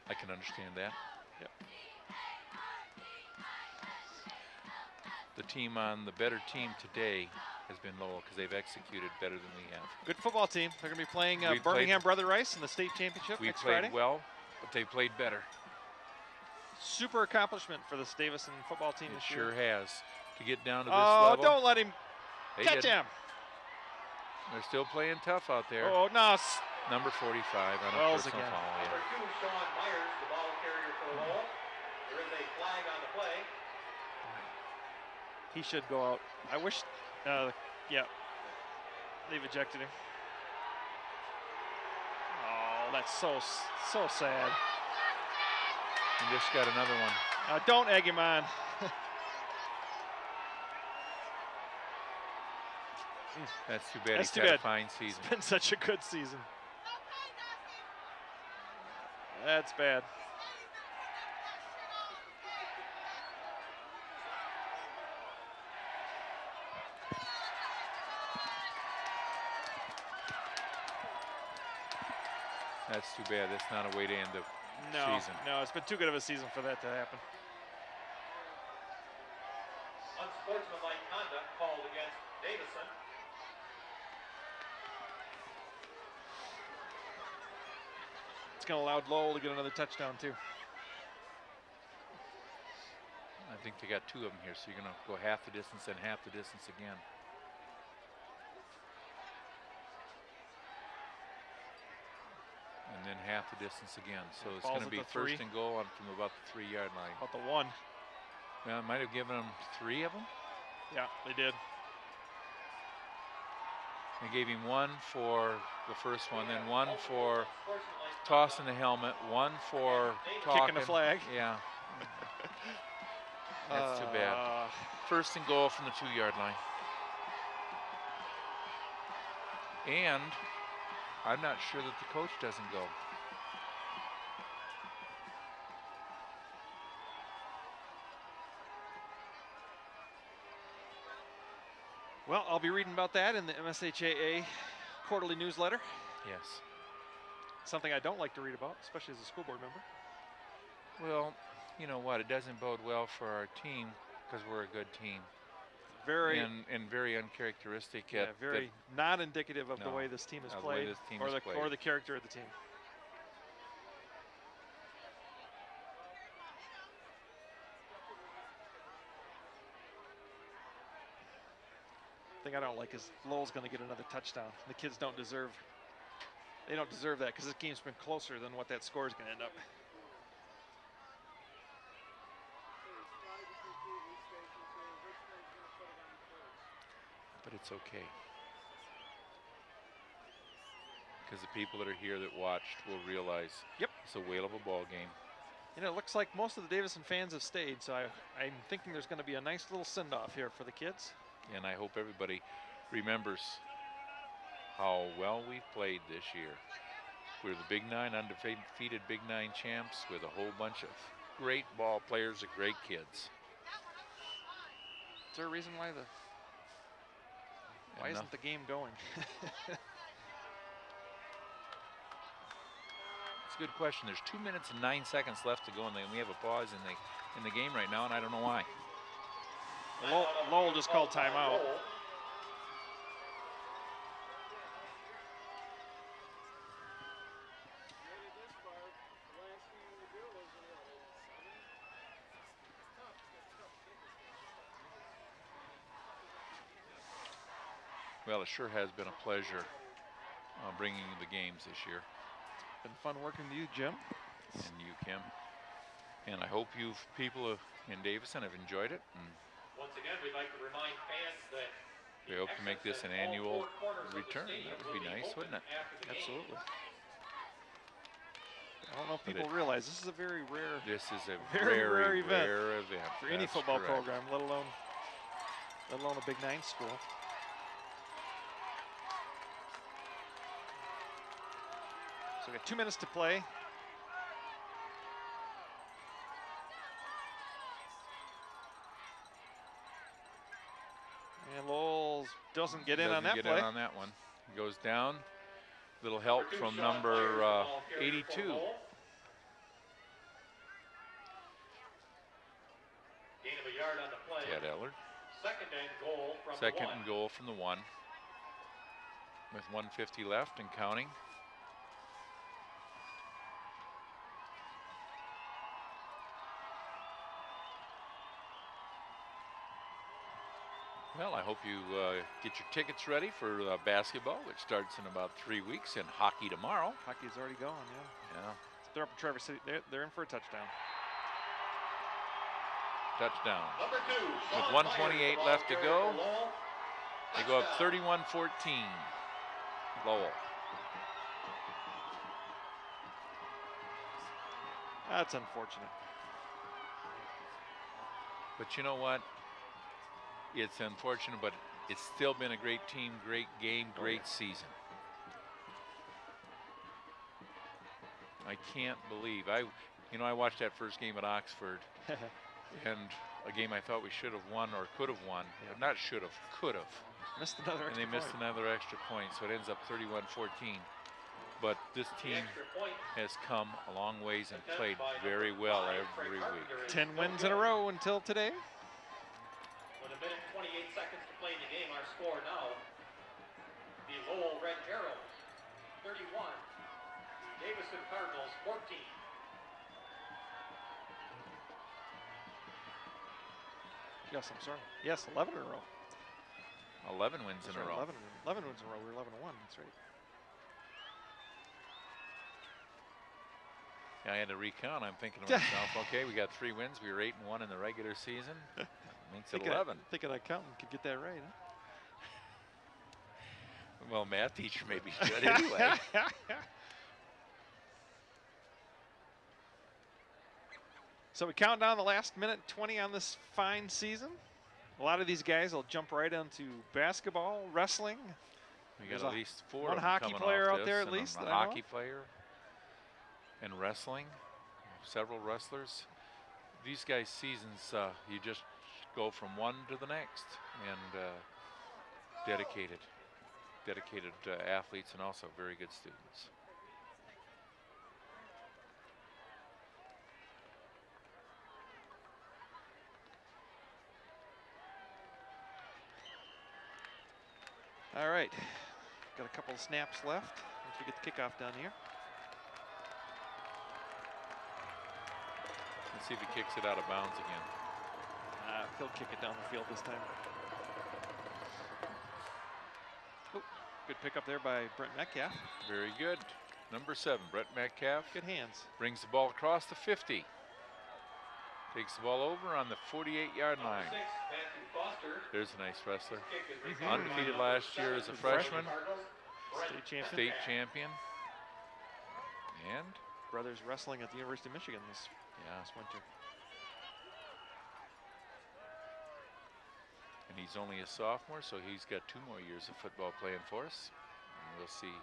I can understand that. Yep. The team on the better team today has been Lowell because they've executed better than we have. Good football team. They're going to be playing We Birmingham Brother Rice in the state championship We next played Friday. well, but they played better. Super accomplishment for this Davison football team It this sure year. has. To get down to this Oh, level. don't let him They catch didn't. him. They're still playing tough out there. Oh, no. Number 45 on a Wells personal again. foul. Yeah. Number 2, Sean Myers, the ball carrier for Lowell. There is a flag on the play. He should go out. I wish, yeah, they've ejected him. Oh, that's so sad. And just got another one. Don't egg him on. That's too bad. That's He's too had a bad. fine season. It's been such a good season. That's bad. That's too bad. That's not a way to end the season. No, it's been too good of a season for that to happen. Unsportsmanlike conduct called against Davison. It's going to allow Lowell to get another touchdown too. I think they got 2 of them here, so you're going to go half the distance and half the distance again. And then half the distance again. So it's Ball's going to at be the 3. 1st and goal on from about the 3-yard line. About the 1. Well, it might have given them 3 of them. Yeah, they did. They gave him 1 for the first one, then 1 for tossing the helmet, one for talking. Kicking the flag. Yeah. That's too bad. First and goal from the 2-yard line. And I'm not sure that the coach doesn't go. Well, I'll be reading about that in the MSHAA quarterly newsletter. Yes. Something I don't like to read about, especially as a school board member. Well, you know what? It doesn't bode well for our team because we're a good team. Very and very uncharacteristic. Yeah, very not indicative of the No, way this team is of the way played, this team or is the played. or the character of the team. The thing I don't like is Lowell's going to get another touchdown. The kids don't deserve. They don't deserve that because this game's been closer than what that score is going to end up. But it's okay. Because the people that are here that watched will realize it's a whale of a ball game. You know, it looks like most of the Davison fans have stayed, so I'm thinking there's going to be a nice little send-off here for the kids. And I hope everybody remembers how well we played this year. We're the Big Nine, undefeated Big Nine champs with a whole bunch of great ball players and great kids. Is there a reason why isn't the game going? It's a good question. There's 2 minutes and 9 seconds left to go, and we have a pause in the game right now, and I don't know why. Lowell just called timeout. Well, it sure has been a pleasure bringing you the games this year. It's been fun working with you, Jim. And you, Kim. And I hope people in Davison have enjoyed it. And once again, we'd like to remind fans that we hope to make this an annual return. That would be nice, wouldn't it? Absolutely. I don't know if people realize this is a very rare. This is a very rare event for any That's football correct. program, let alone a Big Nine school. So we got 2 minutes to play. And Lowell doesn't get in on that Get play. in on that one. Goes down. Little help from number 82. Gain of a yard on the play. Ted Ellard. Second and goal from Second the 1. and goal from the 1. With 1:50 left and counting. Well, I hope you get your tickets ready for basketball, which starts in about 3 weeks, and hockey tomorrow. Hockey's already going, yeah. Yeah. They're up in Traverse City. They're in for a touchdown. Touchdown. Number 2. With Sean 1:28 Myers, left to ball go. carrier for Lowell. They go up Touchdown. 31-14. Lowell. That's unfortunate. But you know what? It's unfortunate, but it's still been a great team, great game, great season. I can't believe I watched that first game at Oxford, and a game I thought we should have won or could have won. Not should have, could have. Missed another And extra they missed point. another extra point, so it ends up 31-14. But this team has come a long ways and played very well every week. 10 wins in a row until today. With a minute and 28 seconds to play in the game, our score now, the Lowell Red Arrows, 31, Davison Cardinals, 14. Yes, I'm sorry. Yes, 11 in a row. 11 wins in a row. 11 wins in a row. We were 11-1. That's right. I had to recount. I'm thinking to myself, okay, we got 3 wins. We were 8-1 in the regular season. That makes it 11. Thinking an accountant could get that right, huh? Well, math teacher maybe should anyway. So we count down the last minute 20 on this fine season. A lot of these guys will jump right into basketball, wrestling. We There's got at least 4 one of them hockey coming player off out there this, at and least a that I know hockey of. player and wrestling. Several wrestlers. These guys' seasons, you just go from one to the next, and dedicated athletes and also very good students. All right, got a couple of snaps left once we get the kickoff down here. Let's see if he kicks it out of bounds again. He'll kick it down the field this time. Oh, good pickup there by Brent Metcalf. Very good. Number 7, Brett Metcalf. Good hands. Brings the ball across the 50. Takes the ball over on the 48-yard line. There's a nice wrestler. Undefeated last year as a freshman. State champion. State champion. And Brothers wrestling at the University of Michigan this winter. And he's only a sophomore, so he's got 2 more years of football playing for us. And we'll see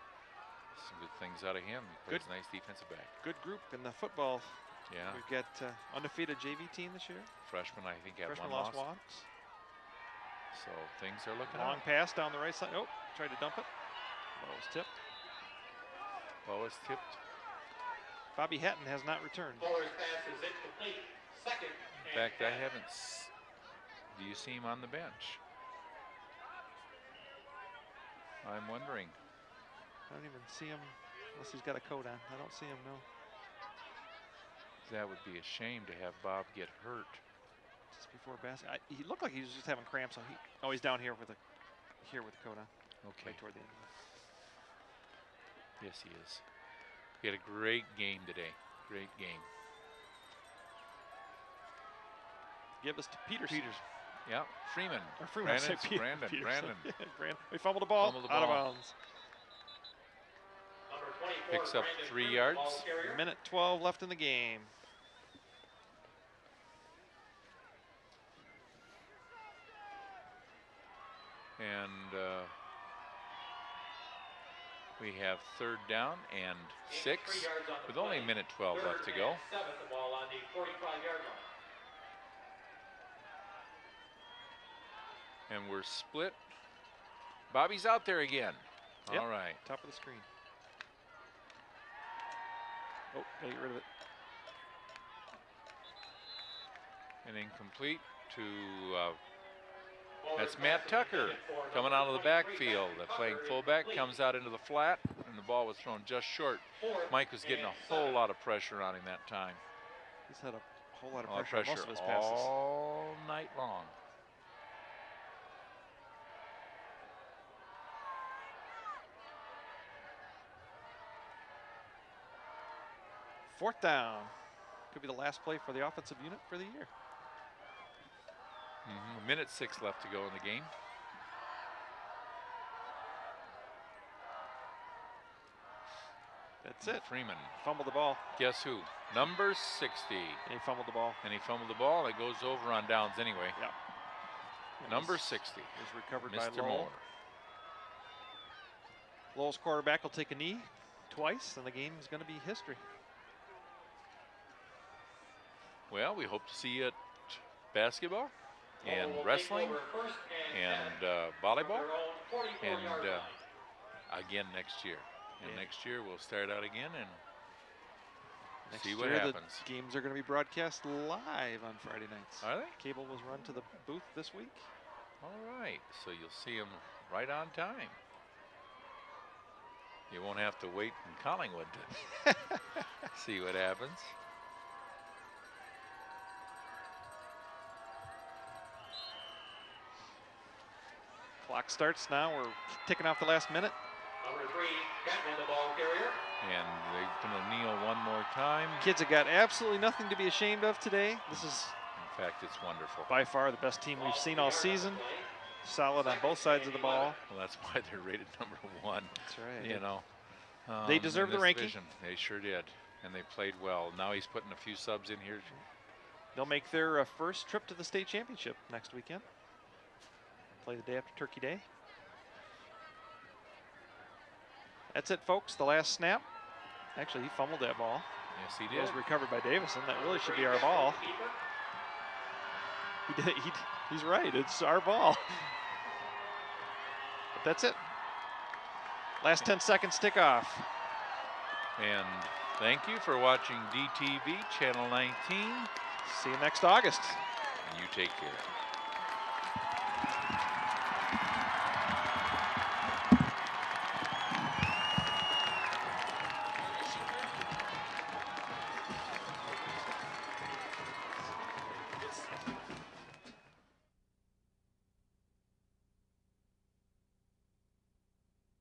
some good things out of him. He plays a nice defensive back. Good group in the football. Yeah. We've got undefeated JV team this year. Freshman, I think, have Freshman one lost loss. once. So things are looking Long up. pass down the right side. Oh, tried to dump it. Ball was tipped. Ball was tipped. Bobby Hatton has not returned. Bowler's pass is incomplete. Second. In fact, I haven't. Do you see him on the bench? I'm wondering. I don't even see him unless he's got a coat on. I don't see him, no. That would be a shame to have Bob get hurt. Just before basket. He looked like he was just having cramps. So he's down here with the coat on. Okay. Right toward the end. Yes, he is. He had a great game today. Great game. Give us to Peterson. Yeah, Freeman. Or Freeman. Brandon. Brandon. We fumbled the ball. Out of bounds. Picks up 3 yards. Minute 12 left in the game. And we have 3rd down and 6 with only a minute 12 left to go. And we're split. Bobby's out there again. Yep. All right. Top of the screen. Oh, gotta get rid of it. And incomplete to, that's Matt Tucker coming out of the backfield. Playing fullback, comes out into the flat, and the ball was thrown just short. Mike was getting a whole lot of pressure on him that time. He's had a whole lot of pressure on most of his passes. All night long. Fourth down. Could be the last play for the offensive unit for the year. Minute 6 left to go in the game. That's it. Freeman. Fumbled the ball. Guess who? Number 60. And he fumbled the ball. And he fumbled the ball. It goes over on downs anyway. Yep. Number 60. Is recovered Mr. by Lowell. Moore. Lowell's quarterback will take a knee twice, and the game is going to be history. Well, we hope to see you at basketball and wrestling and volleyball and again next year. And next year we'll start out again and see what happens. The games are going to be broadcast live on Friday nights. Are they? Cable was run to the booth this week. All right, so you'll see them right on time. You won't have to wait in Collingwood to see what happens. Clock starts now. We're ticking off the last minute. Number 3, Catlin, the ball carrier. And they're going to kneel one more time. Kids have got absolutely nothing to be ashamed of today. This is, in fact, it's wonderful. By far the best team we've seen all season. Solid on both sides of the ball. Well, that's why they're rated number 1. That's right. You know, they deserve in the this ranking. division. They sure did, and they played well. Now he's putting a few subs in here They'll make their first trip to the state championship next weekend. Play the day after Turkey Day. That's it, folks. The last snap. Actually, he fumbled that ball. Yes, he It did. was recovered by Davison. That really should be our ball. He's right. It's our ball. But that's it. Last 10 seconds tick off. And thank you for watching DTV Channel 19. See you next August. And you take care.